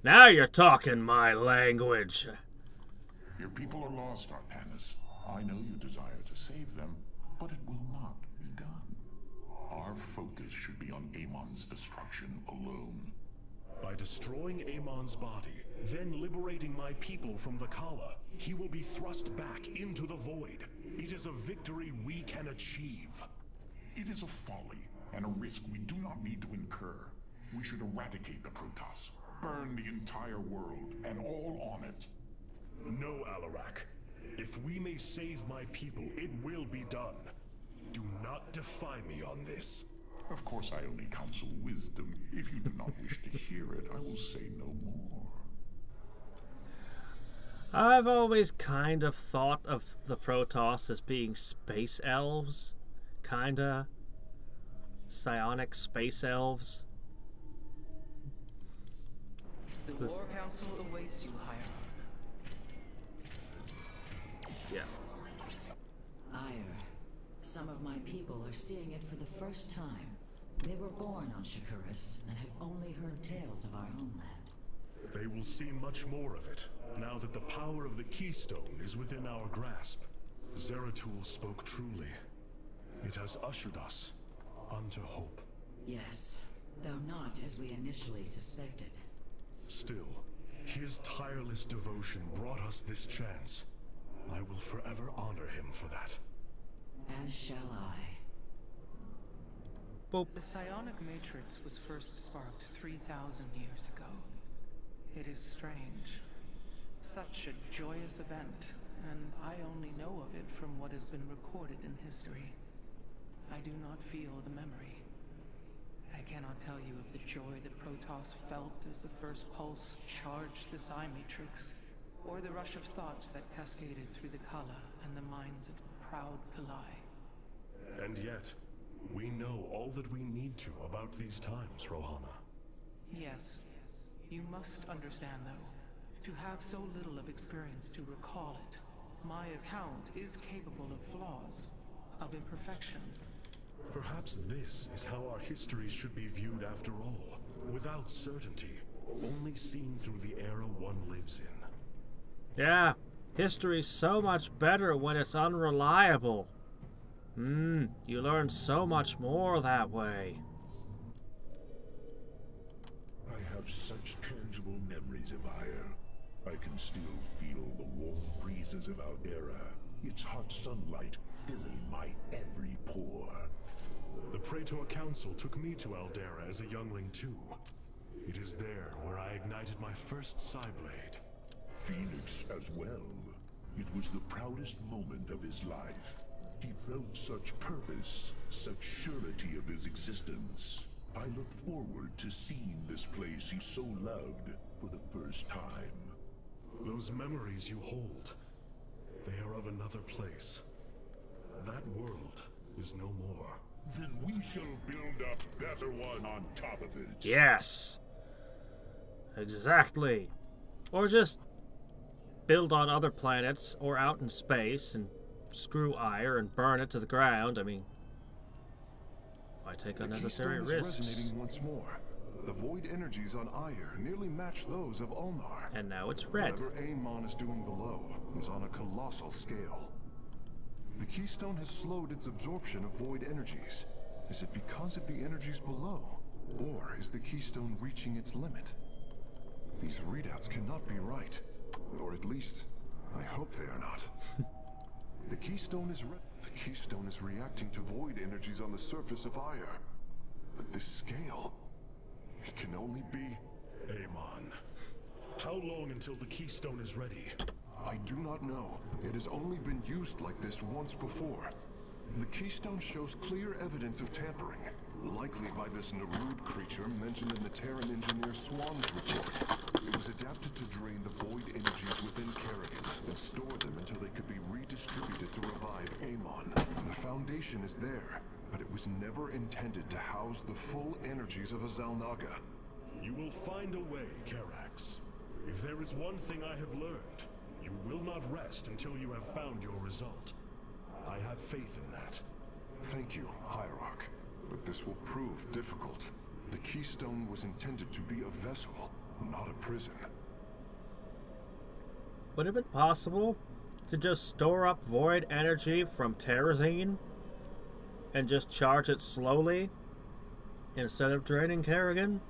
Now you're talking my language. Your people are lost, Artanis. I know you desire to save them, but it will not be done. Our focus should be on Amon's destruction alone. By destroying Amon's body, then liberating my people from the Kala, he will be thrust back into the void. It is a victory we can achieve. It is a folly and a risk we do not need to incur. We should eradicate the Protoss, burn the entire world and all on it. No, Alarak. If we may save my people, it will be done. Do not defy me on this. Of course, I only counsel wisdom. If you do not wish to hear it, I will say no more. I've always kind of thought of the Protoss as being space elves. Kinda. Psionic space elves. The War Council awaits you, Hierarch. Yeah. Aiur. Some of my people are seeing it for the first time. They were born on Shakuras and have only heard tales of our homeland. They will see much more of it, now that the power of the Keystone is within our grasp. Zeratul spoke truly. It has ushered us unto hope. Yes, though not as we initially suspected. Still, his tireless devotion brought us this chance. I will forever honor him for that. As shall I. Boop. The psionic matrix was first sparked 3,000 years ago. It is strange. Such a joyous event, and I only know of it from what has been recorded in history. I do not feel the memory. I cannot tell you of the joy that Protoss felt as the first pulse charged the psi matrix, or the rush of thoughts that cascaded through the Kala and the minds of the proud Kalai. And yet, we know all that we need to about these times, Rohana. Yes. You must understand, though, to have so little of experience to recall it, my account is capable of flaws, of imperfection. Perhaps this is how our history should be viewed after all, without certainty, only seen through the era one lives in. Yeah, history's so much better when it's unreliable. You learn so much more that way. I have such tangible memories of Aiur. I can still feel the warm breezes of Aldera, its hot sunlight filling my every pore. The Praetor Council took me to Aldera as a youngling too. It is there where I ignited my first Psyblade. Phoenix as well. It was the proudest moment of his life. He felt such purpose, such surety of his existence. I look forward to seeing this place he so loved for the first time. Those memories you hold, they are of another place. That world is no more. Then we shall build a better one on top of it. Yes. Exactly. Or just build on other planets or out in space and screw Aiur and burn it to the ground. I mean, why take unnecessary risks? Resonating once more. The void energies on Aiur nearly match those of Ulnar. And now it's red. Whatever Amon is doing below is on a colossal scale. The Keystone has slowed its absorption of void energies. Is it because of the energies below? Or is the Keystone reaching its limit? These readouts cannot be right. Or at least, I hope they are not. The Keystone is reacting to void energies on the surface of Aiur. But this scale, it can only be... Amon, how long until the Keystone is ready? I do not know. It has only been used like this once before. The Keystone shows clear evidence of tampering, likely by this Narud creature mentioned in the Terran engineer Swan's report. It was adapted to drain the void energies within Kerrigan and store them until they could be redistributed to revive Amon. The foundation is there, but it was never intended to house the full energies of a Zalnaga. You will find a way, Karax. If there is one thing I have learned, you will not rest until you have found your result. I have faith in that. Thank you, Hierarch. But this will prove difficult. The Keystone was intended to be a vessel, not a prison. Would it have been possible to just store up void energy from Terrazine and just charge it slowly instead of draining Kerrigan?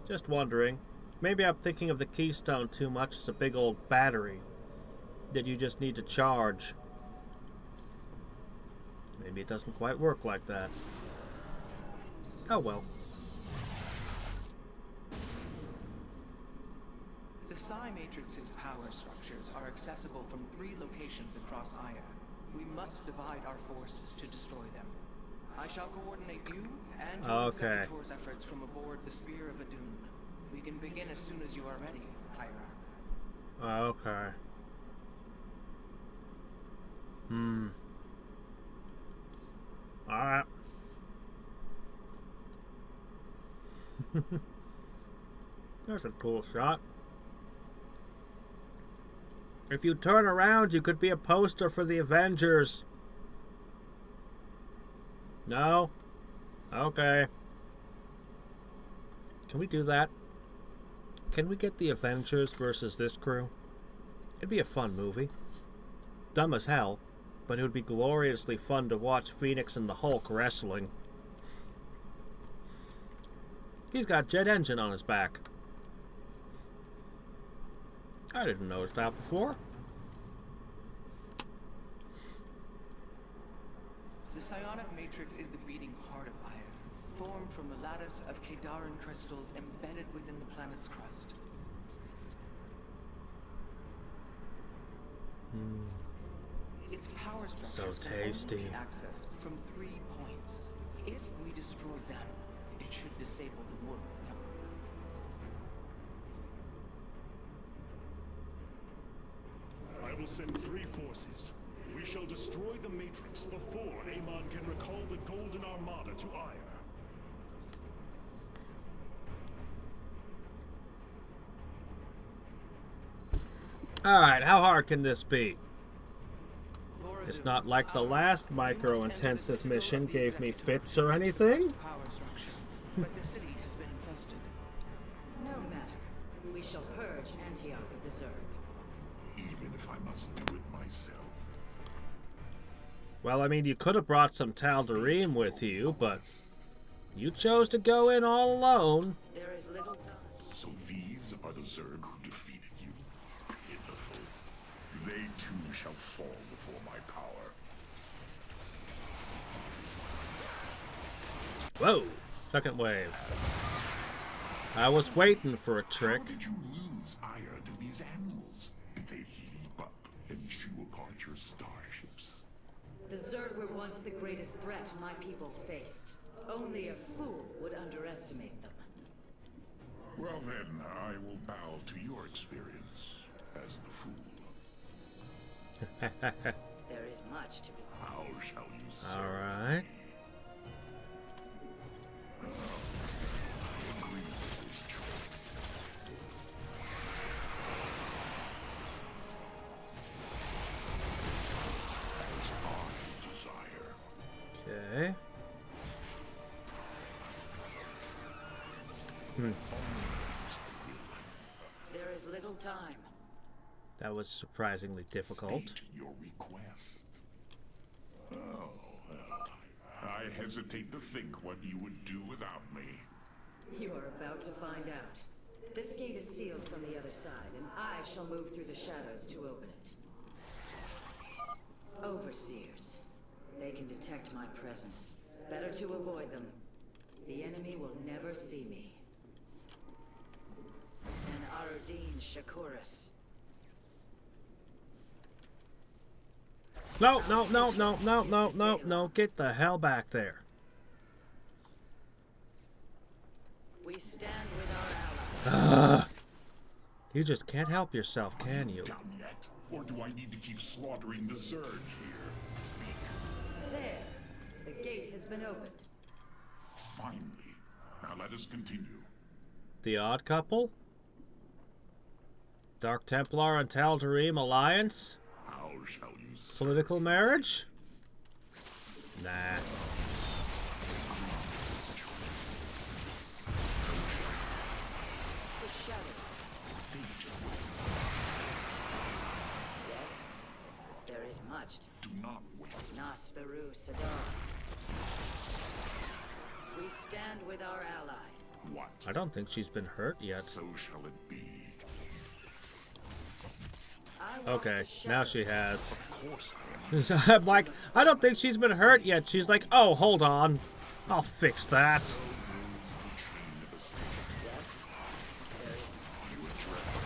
Just wondering. Maybe I'm thinking of the Keystone too much as a big old battery that you just need to charge. Maybe it doesn't quite work like that. Oh well. The Psi Matrix's power structures are accessible from 3 locations across Aiur. We must divide our forces to destroy them. I shall coordinate you and your Executor's efforts from aboard the Spear of Adun. We can begin as soon as you are ready, Aiur. Okay. Alright. That's a cool shot. If you turn around, you could be a poster for the Avengers. No? Okay. Can we do that? Can we get the Avengers versus this crew? It'd be a fun movie. Dumb as hell, but it would be gloriously fun to watch Phoenix and the Hulk wrestling. He's got jet engine on his back. I didn't notice that before. The psionic matrix is the beating heart of Aiur, formed from a lattice of Kadaran crystals embedded within the planet's crust. Its power structures can only be accessed from 3 points. If we destroy them, it should disable the warp network. I will send 3 forces. We shall destroy the Matrix before Amon can recall the Golden Armada to Aiur. Alright, how hard can this be? It's not like the last micro-intensive mission gave me fits or anything. But the city has been infested. No matter. We shall purge Antioch of the Zerg. Even if I must do it myself. Well, I mean, you could have brought some Tal'Darim with you, but you chose to go in all alone. There is little time. So these are the Zerg who defeated you. Pitiful. They too shall fall before my power. Whoa! Second wave. I was waiting for a trick. How did you lose Aiur to these animals? Did they leap up and chew apart your starships? The Zerg were once the greatest threat my people faced. Only a fool would underestimate them. Well then, I will bow to your experience as the fool. There is much to be. How shall you serve? Alright. I agree with this choice. As I desire. Okay. There is little time. That was surprisingly difficult. State your request. Oh, well, I hesitate to think what you would do without me. You are about to find out. This gate is sealed from the other side, and I shall move through the shadows to open it. Overseers. They can detect my presence. Better to avoid them. The enemy will never see me. And Arudin Shakuras. No, no, no, no, no, no, no, no. Get the hell back there. We stand with our allies. You just can't help yourself, can you? Done yet? Or do I need to keep slaughtering the Zerg here? There. The gate has been opened. Finally. Now let us continue. The Odd Couple? Dark Templar and Tal'Darim alliance? How shall you serve? Political marriage? Nah. The shadow. Yes. There is much to Do not wait. Nasperu Sadar. We stand with our allies. What? I don't think she's been hurt yet. So shall it be. I want Okay, the now shadow. she has. Of course I am. I'm like, I don't think she's been hurt yet. She's like, oh, hold on. I'll fix that. Moves the chain of the snake. Yes. There is You address it.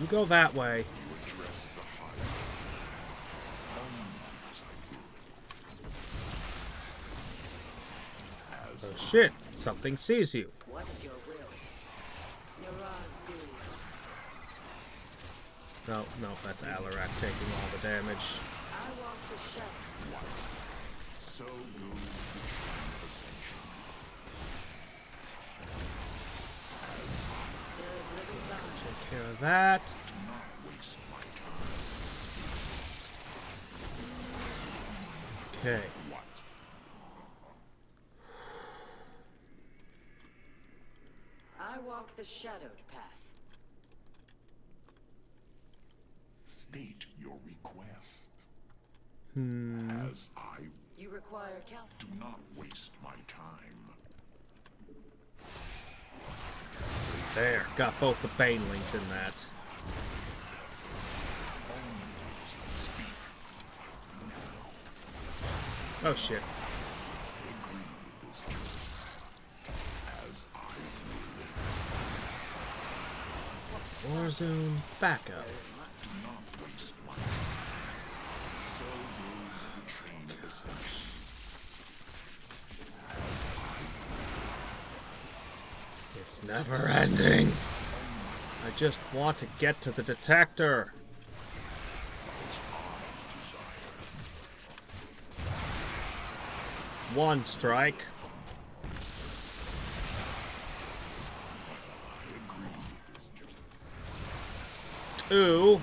You go that way. Oh shit! Something sees you. What is your will? Neurons No, that's Alarak taking all the damage. I walk the shadow. So goes the ascension. There is little time. Take care of that. Do not waste my time. Okay. What? I walk the shadowed path. State your request. As I You require count. do not waste my time. There, got both the banelings in that. Oh shit. Warzone backup. It's never ending. I just want to get to the detector. One strike. Two.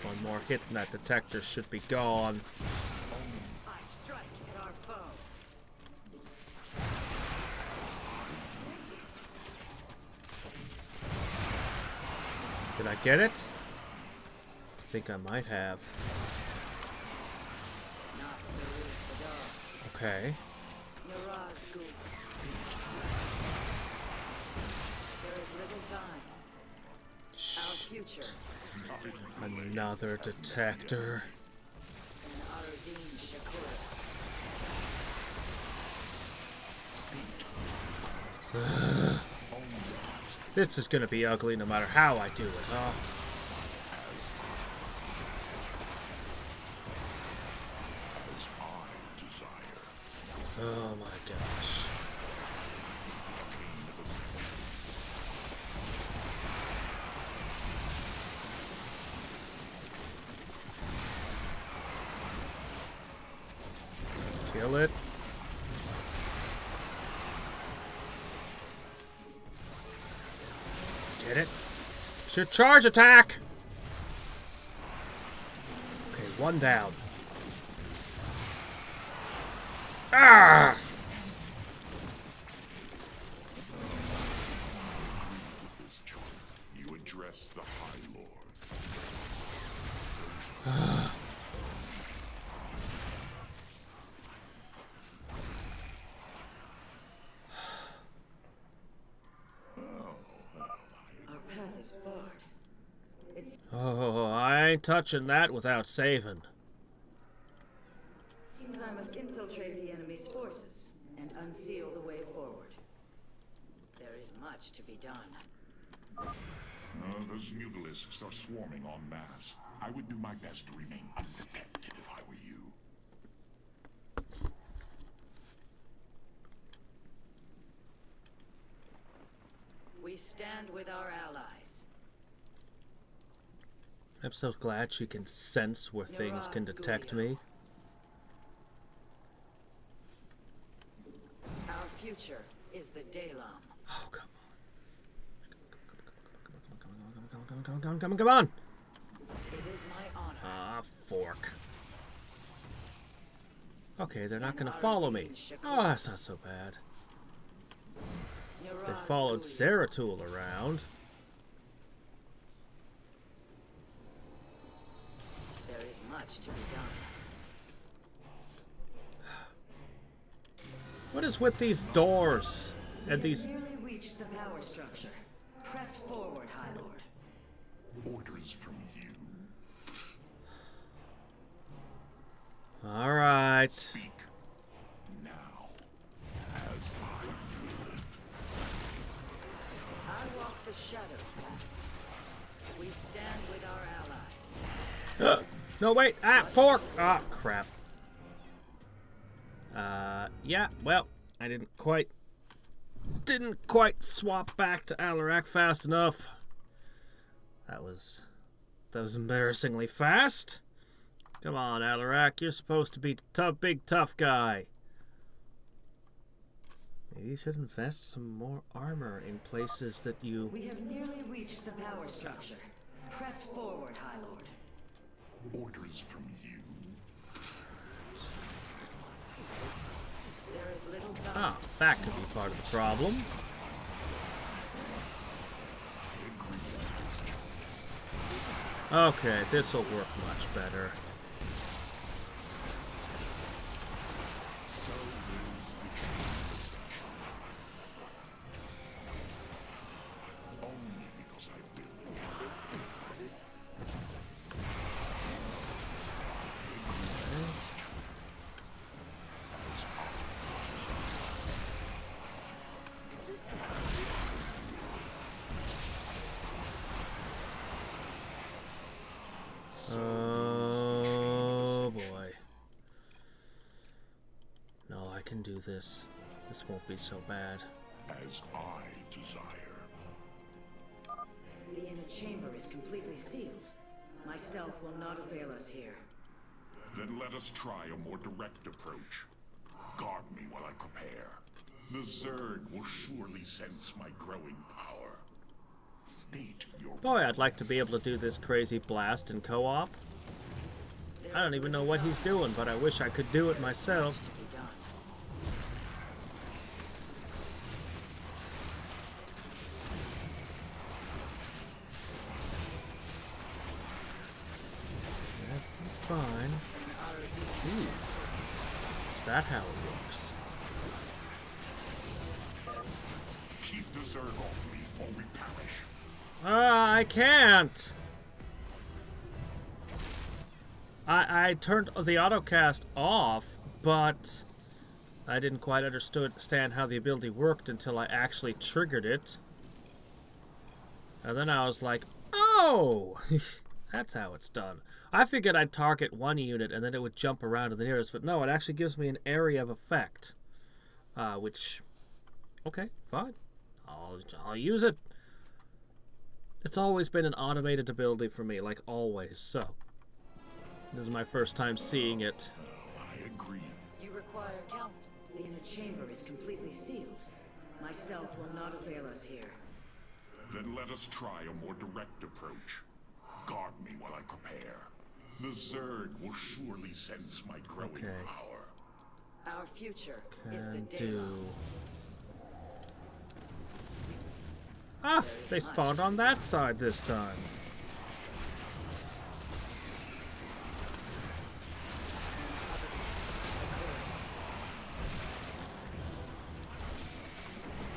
One more hit and that detector should be gone. I strike at our foe. Did I get it? I think I might have. Okay. There is little time. Our future. Another detector. And Ardeen Shakuris. This is gonna be ugly no matter how I do it, huh? Oh my gosh. Kill it. Get it? It's your charge attack! Okay, one down. Ah! You address the High Lord. Our path is barred. It's Oh, I ain't touching that without saving. seems I must infiltrate the enemy's forces and unseal the way forward. There is much to be done. Those mutalisks are swarming en masse. I would do my best to remain undetected if I were you. We stand with our allies. I'm so glad she can sense where things can detect me. Our future is the Dalam. Oh, come on. Come on. It is my honor. Ah, fork. Okay, they're not gonna follow me. Oh, that's not so bad. They followed Zeratul around. There is much to be done. What is with these doors and these? Nearly reached the power structure. Press forward, High Lord. Orders from you. All right. Speak now, as I will it. I walk the shadow path. We stand with No, wait! Ah, fork! Ah, crap. Yeah, well, I didn't quite swap back to Alarak fast enough. That was embarrassingly fast. Come on, Alarak, you're supposed to be the big tough guy. Maybe you should invest some more armor in places that you... We have nearly reached the power structure. Press forward, High Lord. Orders from you. There is little time. Ah, that could be part of the problem. Okay, this'll work much better. Oh boy. No, I can do this. This won't be so bad. As I desire. The inner chamber is completely sealed. My stealth will not avail us here. Then let us try a more direct approach. Guard me while I prepare. The Zerg will surely sense my growing power. State your... Boy, I'd like to be able to do this crazy blast in co-op. I don't even know what he's doing, but I wish I could do it myself. To be done. That's fine. Ooh. Is that how it works? Keep the Zerg off me or we perish. I can't! I turned the autocast off, but I didn't quite understand how the ability worked until I actually triggered it. And then I was like, oh! That's how it's done. I figured I'd target one unit and then it would jump around to the nearest, but no, it actually gives me an area of effect. Which, okay, fine. I'll use it. It's always been an automated ability for me, like always, so. This is my first time seeing it. I agree. You require counsel. The inner chamber is completely sealed. My stealth will not avail us here. Then let us try a more direct approach. Guard me while I prepare. The Zerg will surely sense my growing power. Our future is Can the do. daylight. Ah, they spawned on that side this time.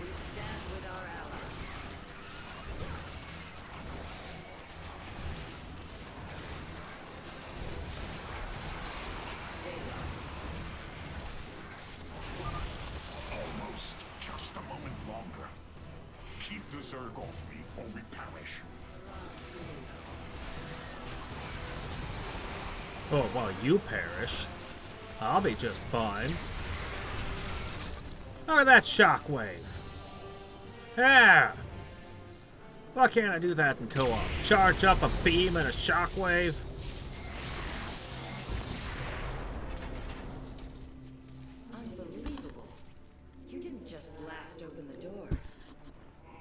We stand with our allies. Almost. Just a moment longer. Keep the Zerg off me or we perish. Oh, while you perish, I'll be just fine. Look at that shockwave. Yeah! Why can't I do that in co-op? Charge up a beam and a shockwave? Unbelievable. You didn't just blast open the door.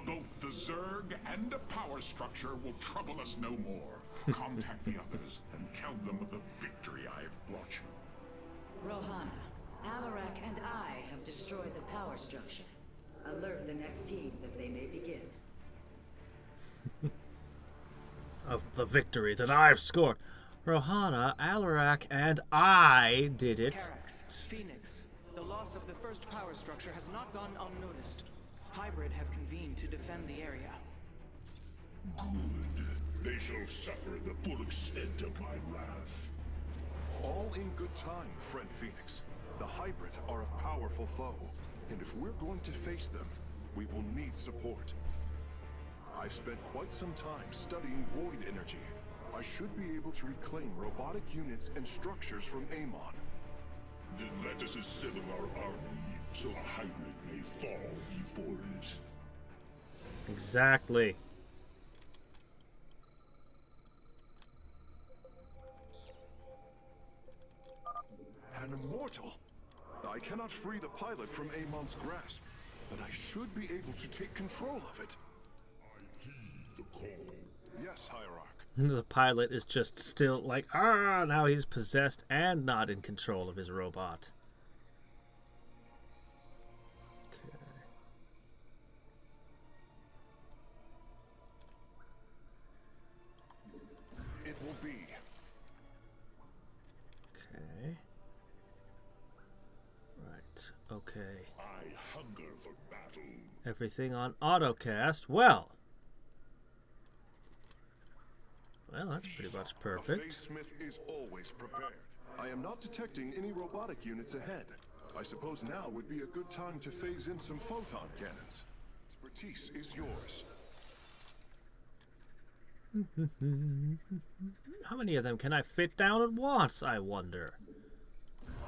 Both the Zerg and the power structure will trouble us no more. Contact the others and tell them of the victory I have brought you. Rohana, Alarak and I have destroyed the power structure. Alert the next team that they may begin. Of the victory that I've scored. Rohana, Alarak, and I did it. Hadriex, Phoenix, the loss of the first power structure has not gone unnoticed. Hybrid have convened to defend the area. Good. They shall suffer the full extent of my wrath. All in good time, friend Phoenix. The Hybrid are a powerful foe, and if we're going to face them, we will need support. I've spent quite some time studying void energy. I should be able to reclaim robotic units and structures from Amon. Then let us assemble our army, so Hadriex may fall before it. Exactly. An immortal? I cannot free the pilot from Amon's grasp, but I should be able to take control of it. I heed the call. Yes, Hierarch. The pilot is just still like, ah, now he's possessed and not in control of his robot. Okay. It will be. Okay. Right. Okay. I hunger for battle. Everything on autocast. Well, that's pretty much A perfect. Smith is always prepared. I am not detecting any robotic units ahead. I suppose now would be a good time to phase in some photon cannons. Expertise is yours. How many of them can I fit down at once, I wonder?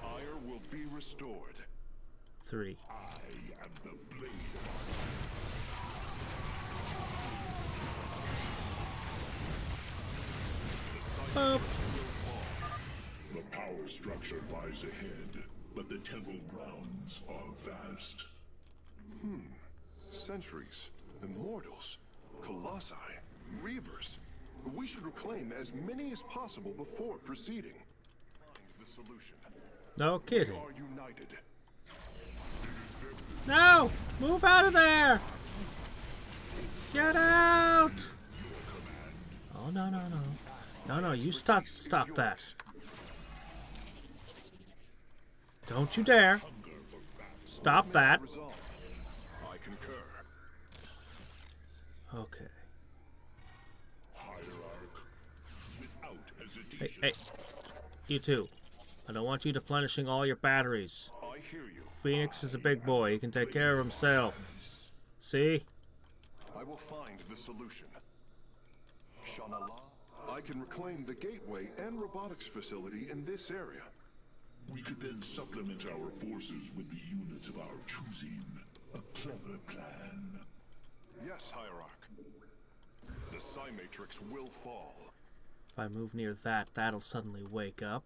Aiur will be restored. 3. I am the blade. Boop. The power structure lies ahead, but the temple grounds are vast. Sentries, immortals, colossi, reavers. We should reclaim as many as possible before proceeding. Find the solution. No We kidding. are united. No! Move out of there! Get out! Oh, no, no, no. No, no, you stop that. Don't you dare. Stop that. Resolve. I concur. Okay. Hierarch, without Hey, hesitation. hey. You too. I don't want you deplenishing all your batteries. I hear you. Phoenix is a big boy. He can take care of himself. See? I will find the solution. Shanala, I can reclaim the gateway and robotics facility in this area. We could then supplement our forces with the units of our choosing. A clever plan. Yes, Hierarch. The Psi Matrix will fall. If I move near that, that'll suddenly wake up.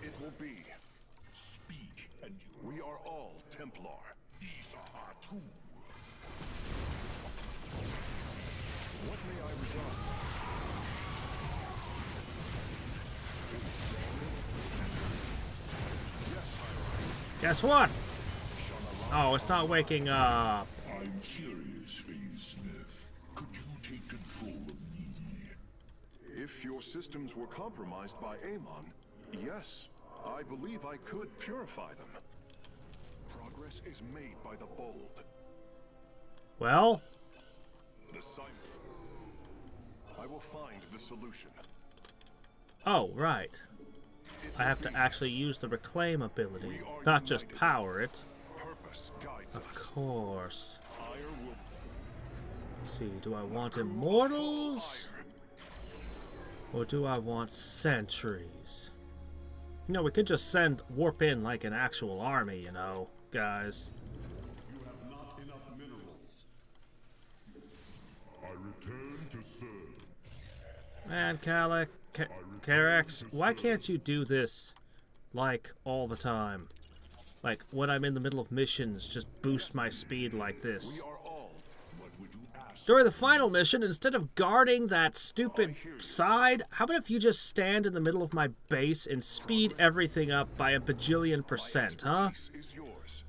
It will be. Speak, and you We are all Templar. these are our two. What may I resolve? Yes, Hierarch. Guess what? Oh, it's not waking up. I'm curious, Phase Smith. Could you take control of me? If your systems were compromised by Amon, yes, I believe I could purify them. Progress is made by the bold. Well, The Psi. I will find the solution. oh, right. I have to actually use the reclaim ability, not just power it. Purpose guides Of us. course. Aiur will. Let's see, do I want immortals? Or do I want sentries? You know, we could just warp in like an actual army, you know, guys. You have not enough minerals. I return to serve. Man, Carex, why can't you do this, like, all the time? Like, when I'm in the middle of missions, just boost my speed like this. We are all. What would you ask? During the final mission, instead of guarding that stupid side, how about if you just stand in the middle of my base and speed everything up by a bajillion %, huh? Expertise is yours.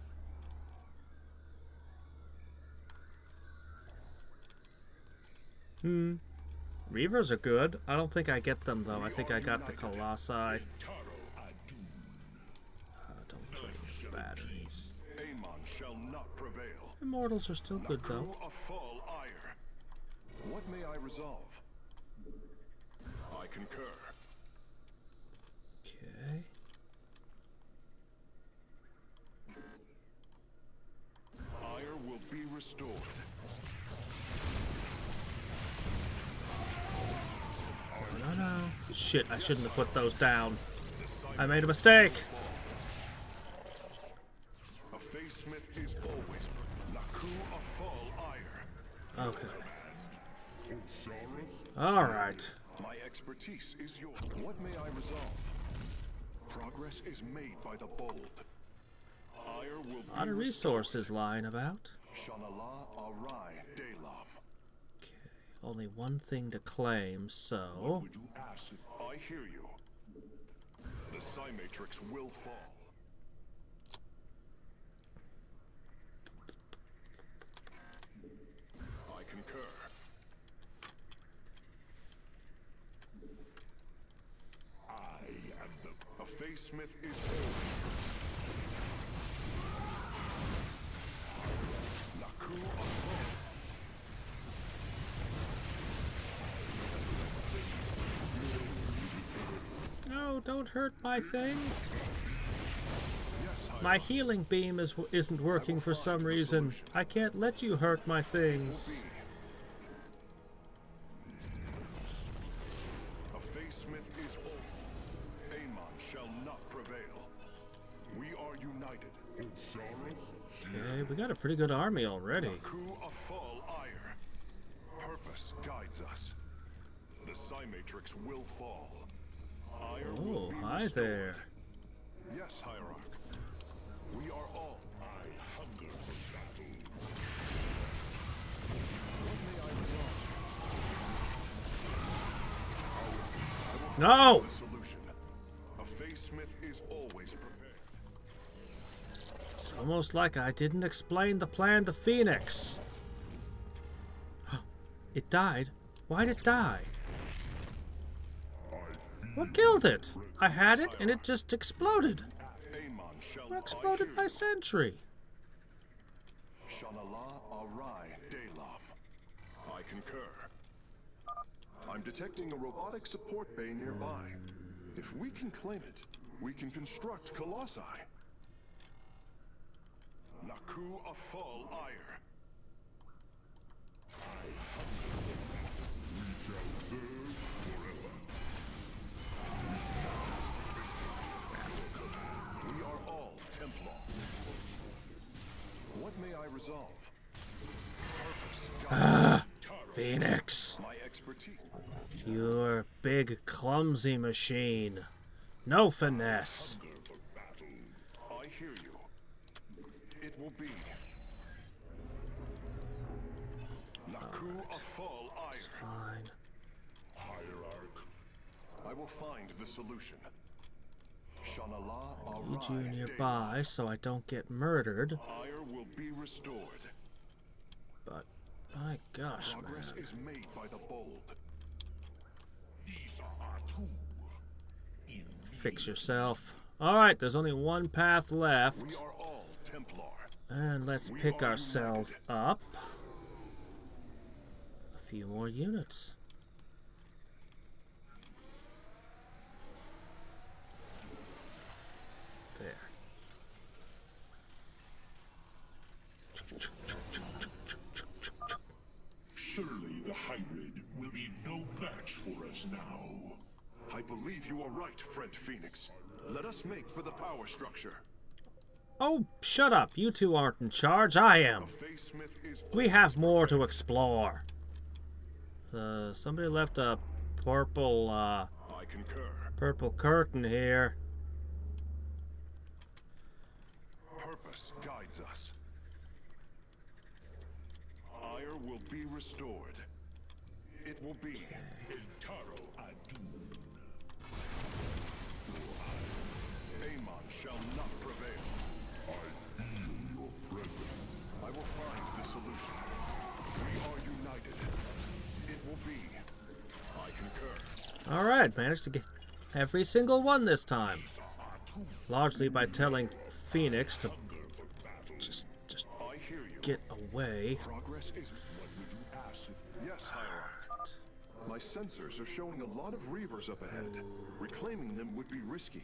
Reavers are good. I don't think I get them, though. I think I got the Colossi. Taro Adun. Don't drain your batteries. Amon shall not prevail. Immortals are still good, though. Crew of fall Aiur. What may I resolve? I concur. Okay. Aiur will be restored. Shit, I shouldn't have put those down. I made a mistake. A facesmith is always Naku of Fall Aiur. Okay. Alright. My expertise is yours. What may I resolve? Progress is made by the bold. Aiur will A lot of resources lying about. Shanala Arai Dalam. Okay. Only one thing to claim, so... Would you ask? I hear you. The Psi Matrix will fall. I concur. I am the... A facesmith is Naku of Fall. No, don't hurt my thing. My healing beam isn't working for some reason. I can't let you hurt my things. A facesmith is old. Amon shall not prevail. We are united. Okay, we got a pretty good army already. Naku of Fall Aiur. Purpose guides us. The Psi Matrix will fall. Aiur will Oh, be hi restored. there. Yes, Hierarch. We are all. I hunger for battle. What may I resolve? No! The solution. A facesmith is always prepared. It's almost like I didn't explain the plan to Phoenix. It died? Why'd it die? What killed it? I had it and it just exploded. Amon shall What exploded my sentry? Shanala Arai Dalam. I concur. I'm detecting a robotic support bay nearby. If we can claim it, we can construct Colossi. Naku of Fall Aiur. We are all Templar. What may I resolve? Phoenix. My expertise. You're a big, clumsy machine. No finesse. I hear you. It will be. Naku of Fall Aiur. Fine. Hierarch. I will find the solution. Shanala Need you Arai nearby so I don't get murdered. Aiur will be restored. But, my gosh, Progress man. is made by the bold. These are two. Fix yourself. Alright, there's only one path left. We are all Templar. And let's pick ourselves up. A few more units. There. Surely the hybrid will be no match for us now. I believe you are right, friend Phoenix. Let us make for the power structure. Oh, shut up. You two aren't in charge. I am. Facesmith is We have more to explore. Somebody left a purple, I concur. purple curtain here. Purpose guides us. Aiur will be restored. It will be. Entaro Adun. Amon shall not prevail. I feel your presence. I will find the solution. We are united. It will be. I concur. Alright, managed to get every single one this time. Largely by telling Phoenix to just I hear you. get away. Progress is. What would you ask? Yes, Hierarch. My sensors are showing a lot of Reavers up ahead. Reclaiming them would be risky,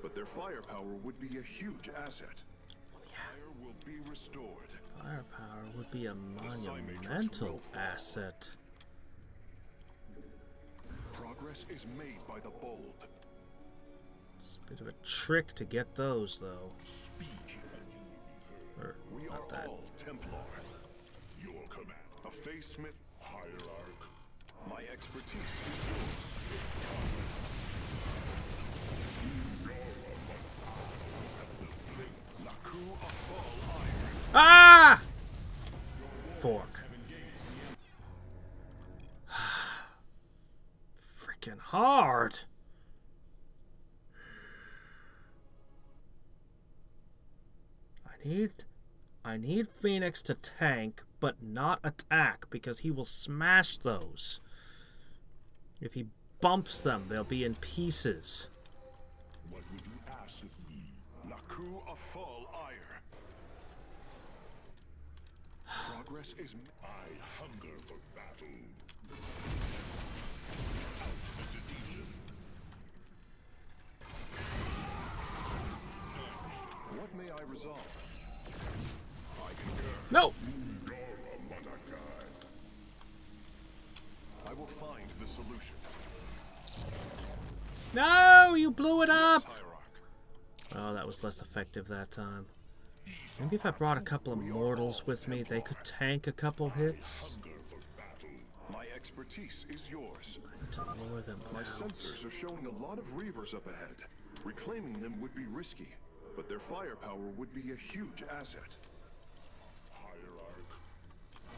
but their firepower would be a huge asset. Fire will be restored. Firepower would be a monumental asset. Progress Progress is made by the bold. It's a bit of a trick to get those, though. Or, We not are that. all Templar. Your command. A Face Smith. Hierarch. My expertise is yours. Laku Afal Iron. Ah! Fork. Freaking hard. I need Phoenix to tank, but not attack, because he will smash those. If he bumps them, they'll be in pieces. What would you ask of me? Laku Afal Iron. Progress is. I hunger for battle. Out the sedition. What may I resolve? I concur. No! I will find the solution. No! You blew it up! Hierarch. Oh, that was less effective that time. Maybe if I brought a couple of mortals with me, they could tank a couple hits. Hunger for battle. My expertise is yours. I need to lure them My out. sensors are showing a lot of Reavers up ahead. Reclaiming them would be risky, but their firepower would be a huge asset. Hierarch.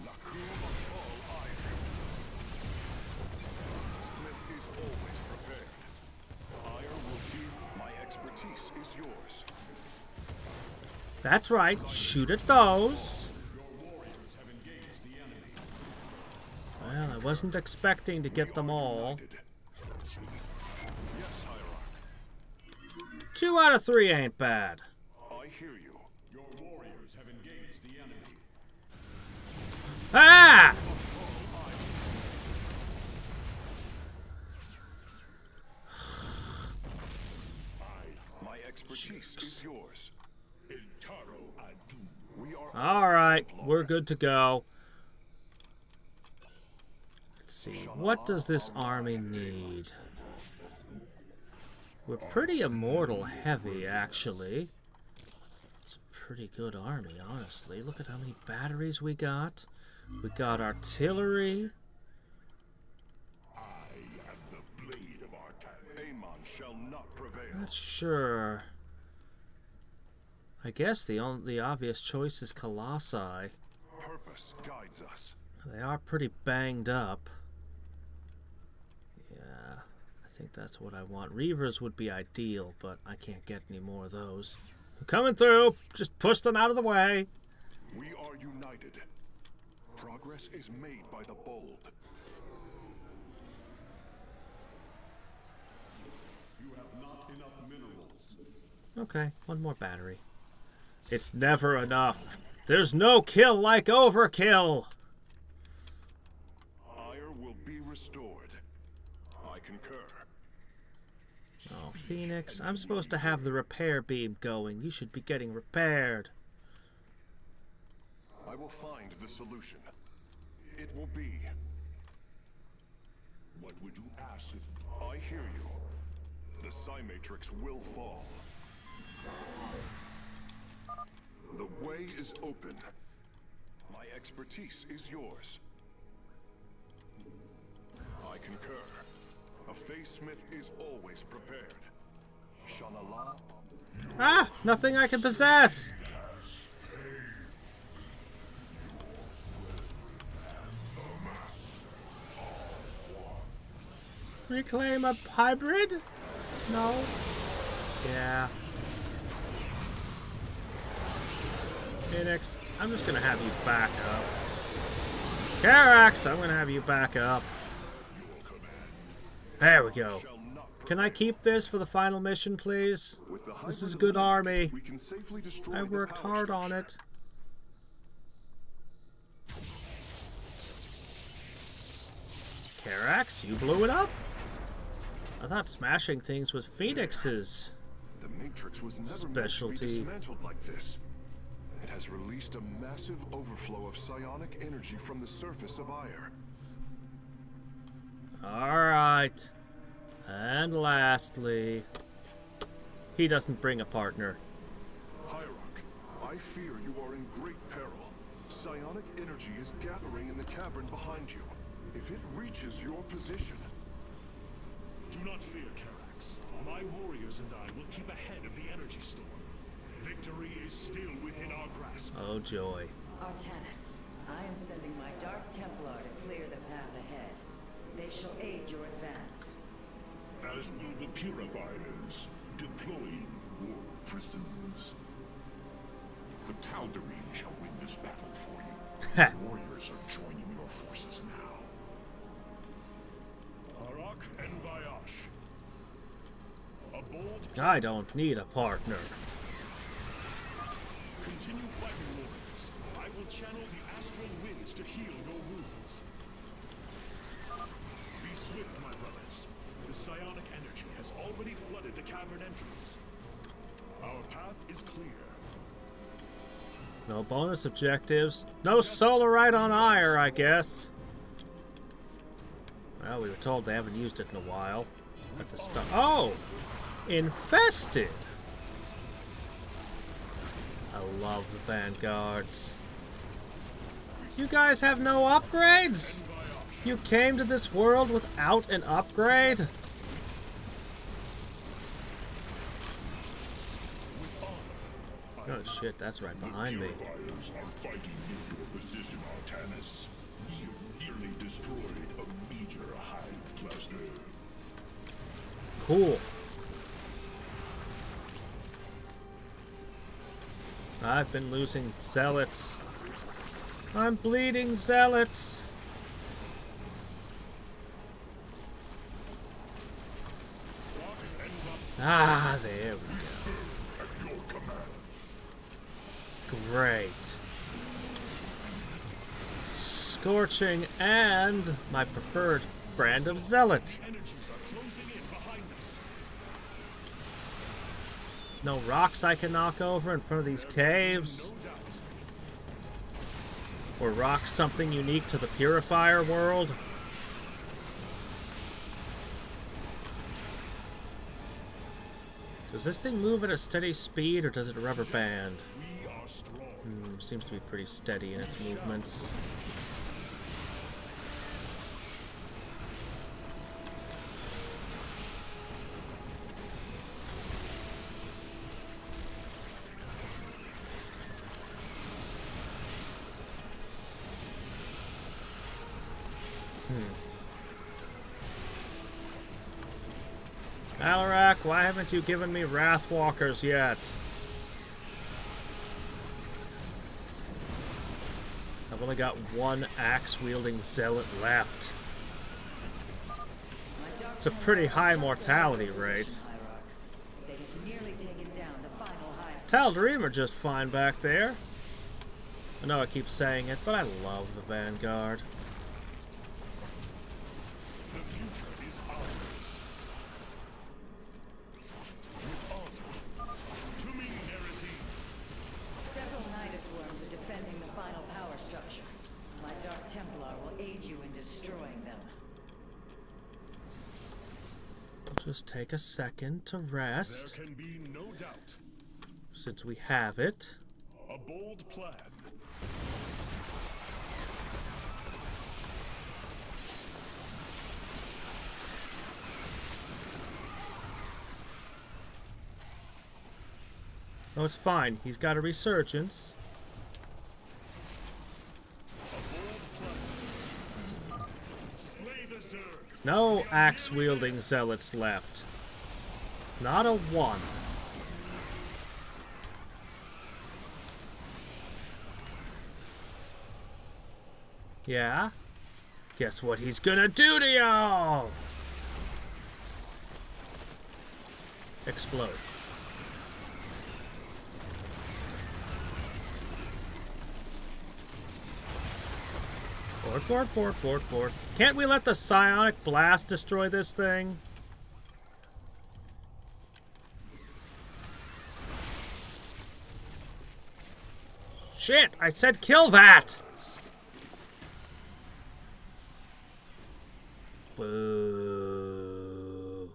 Laku Afal Iron. Smith is always prepared. Aiur will be. My expertise is yours. That's right, shoot at those. Well, I wasn't expecting to get them all. Yes, Hierarch. 2 out of 3 ain't bad. I hear you. Your warriors have engaged the enemy. Ah! My expertise is yours. Intaro Adu. We are Alright, we're good to go. Let's see, what does this army need? We're pretty immortal heavy, actually. It's a pretty good army, honestly. Look at how many batteries we got. We got artillery. I am the blade of Artan. Amon shall not prevail. Not sure. I guess the obvious choice is Colossi. Purpose guides us. They are pretty banged up. Yeah, I think that's what I want. Reavers would be ideal, but I can't get any more of those. Coming through! Just push them out of the way! We are united. Progress is made by the bold. You have not enough minerals. Okay, one more battery. It's never enough. There's no kill like overkill! Aiur will be restored. I concur. Oh, Phoenix, I'm supposed to have the repair beam going. You should be getting repaired. I will find the solution. It will be. What would you ask if I hear you. The Psy-Matrix will fall. The way is open. My expertise is yours. I concur. A Face Smith is always prepared. Shanala. Ah! Nothing I can possess! Reclaim a hybrid? No. Yeah. Phoenix, I'm just gonna have you back up. Carax, I'm gonna have you back up. There we go. Can I keep this for the final mission, please? With the This is hybrid good element, army. We can safely destroy I the worked power hard on structure. it. Carax, you blew it up? I thought smashing things was Phoenix's. The Matrix was never Specialty. meant to be dismantled like this. It has released a massive overflow of psionic energy from the surface of Aiur. Alright. And lastly, he doesn't bring a partner. Hierarch, I fear you are in great peril. Psionic energy is gathering in the cavern behind you. If it reaches your position... Do not fear, Karax. My warriors and I will keep ahead of the energy storm. Victory is still within our grasp. Oh, joy. Artanis, I am sending my Dark Templar to clear the path ahead. They shall aid your advance. As will the Purifiers, deploying war prisons. The Tal'Darim shall win this battle for you. Warriors are joining your forces now. Harak and Vayash. A bold... I don't need a partner. Continue fighting, warriors. I will channel the astral winds to heal your wounds. Be swift, my brothers. The psionic energy has already flooded the cavern entrance. Our path is clear. No bonus objectives. No solarite on Aiur, I guess. Well, we were told they haven't used it in a while. At the start. Oh! Infested! I love the vanguards. You guys have no upgrades? You came to this world without an upgrade? Oh shit, that's right behind me. Purifiers are fighting near your position, Artanis. You've nearly destroyed a major hive cluster. Cool. I've been losing zealots. I'm bleeding zealots. Ah, there we go. Great. Scorching and my preferred brand of zealot. No rocks I can knock over in front of these caves. Or rocks something unique to the Purifier world. Does this thing move at a steady speed or does it rubber band? Seems to be pretty steady in its movements. Alarak, why haven't you given me Wrathwalkers yet? I've only got one axe-wielding zealot left. It's a pretty high mortality rate. Tal'Darim are just fine back there. I know I keep saying it, but I love the Vanguard. Just take a second to rest. There can be no doubt. Since we have it. A bold plan. No, it's fine. He's got a resurgence. No axe-wielding zealots left. Not a one. Yeah? Guess what he's gonna do to y'all? Explode. Forward. Can't we let the psionic blast destroy this thing? Shit! I said kill that! Boo.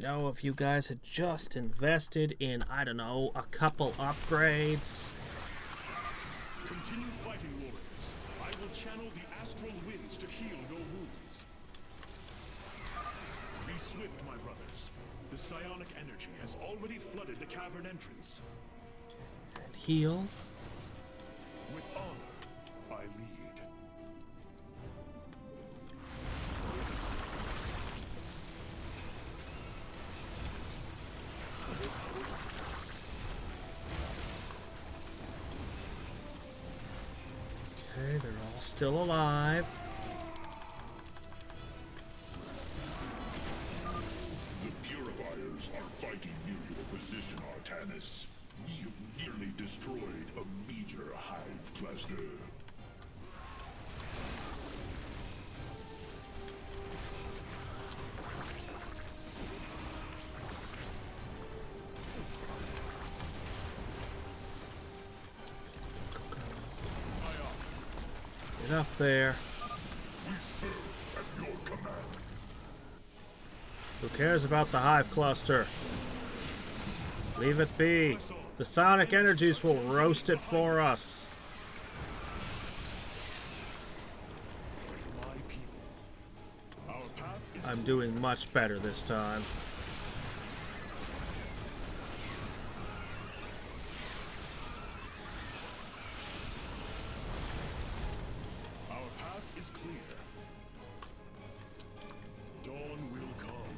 know, if you guys had just invested in, I don't know, a couple upgrades. Continue fighting, warriors. I will channel the astral winds to heal your wounds. Be swift, my brothers. The psionic energy has already flooded the cavern entrance. And heal. With honor, I lead. Okay, they're all still alive. The Purifiers are fighting near your position, Artanis. We have nearly destroyed a major hive cluster. Get up there. We serve at your command. Who cares about the hive cluster? Leave it be. The sonic energies will roast it for us. My people. Our path is I'm doing much better this time. Our path is clear. Dawn will come.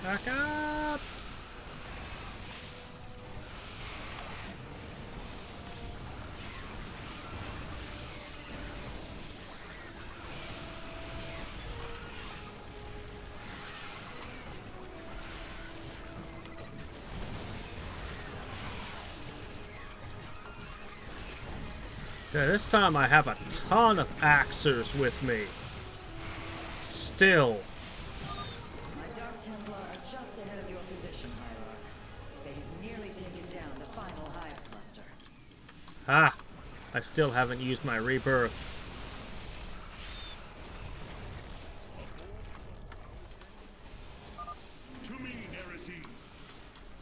Back up! Yeah, this time I have a ton of axers with me. Still. My Dark Templar are just ahead of your position, Aiur. They have nearly taken down the final hive cluster. Ah, I still haven't used my rebirth. To me, heresy.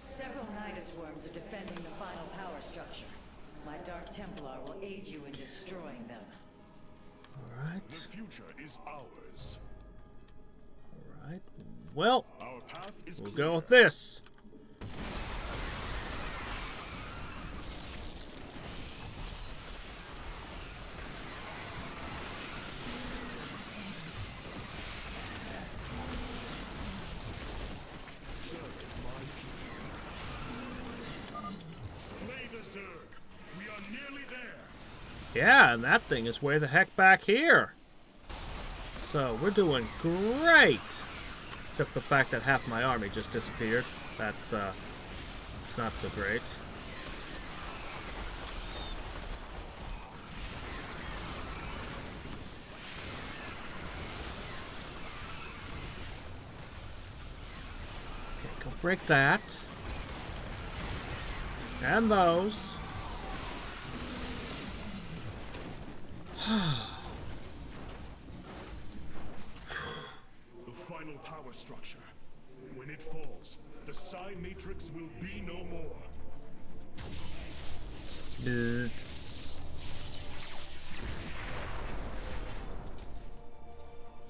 Several Nidus worms are defending the final power structure. My Dark Templar will aid you in destroying them. Alright, The future is ours. alright. Well, Our path is we'll clear. go with this. Slay the Zerg. We are nearly there. Yeah, and that thing is way the heck back here. So, we're doing great. Except for the fact that half my army just disappeared. That's, it's not so great. Okay, go break that. And those. The final power structure. When it falls, the Psi Matrix will be no more. Bzzzt.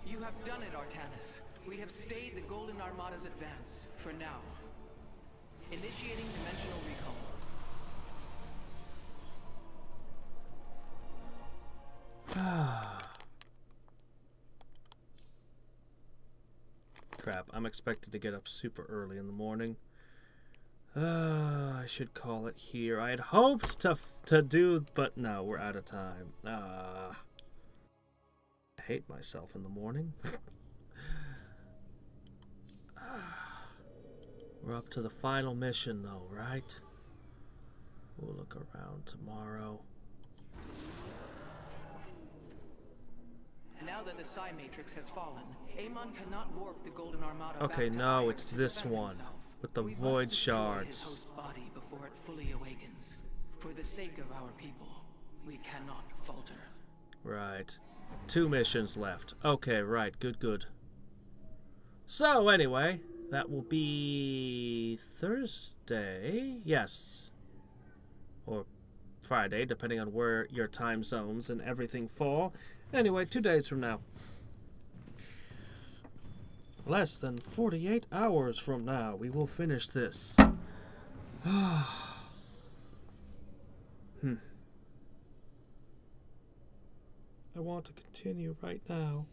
You have done it, Artanis. We have stayed the Golden Armada's advance, for now. Initiating dimensional recall. Crap, I'm expected to get up super early in the morning. I should call it here. I had hoped to do, but no, we're out of time. I hate myself in the morning. We're up to the final mission though, right? We'll look around tomorrow. Now that the Psi Matrix has fallen, Amon cannot warp the Golden Armada Okay, back to no, Aiur it's to this defend one himself. with the We void must destroy his shards. host body before it fully awakens. For the sake of our people, we cannot falter. Right. 2 missions left. Okay, right. Good, good. So, anyway, that will be Thursday. Yes. Or Friday, depending on where your time zones and everything fall. Anyway, 2 days from now. Less than 48 hours from now, we will finish this. I want to continue right now.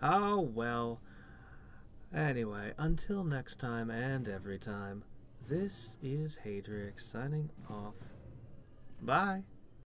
Oh, well. Anyway, until next time and every time, this is Hadriex signing off. Bye.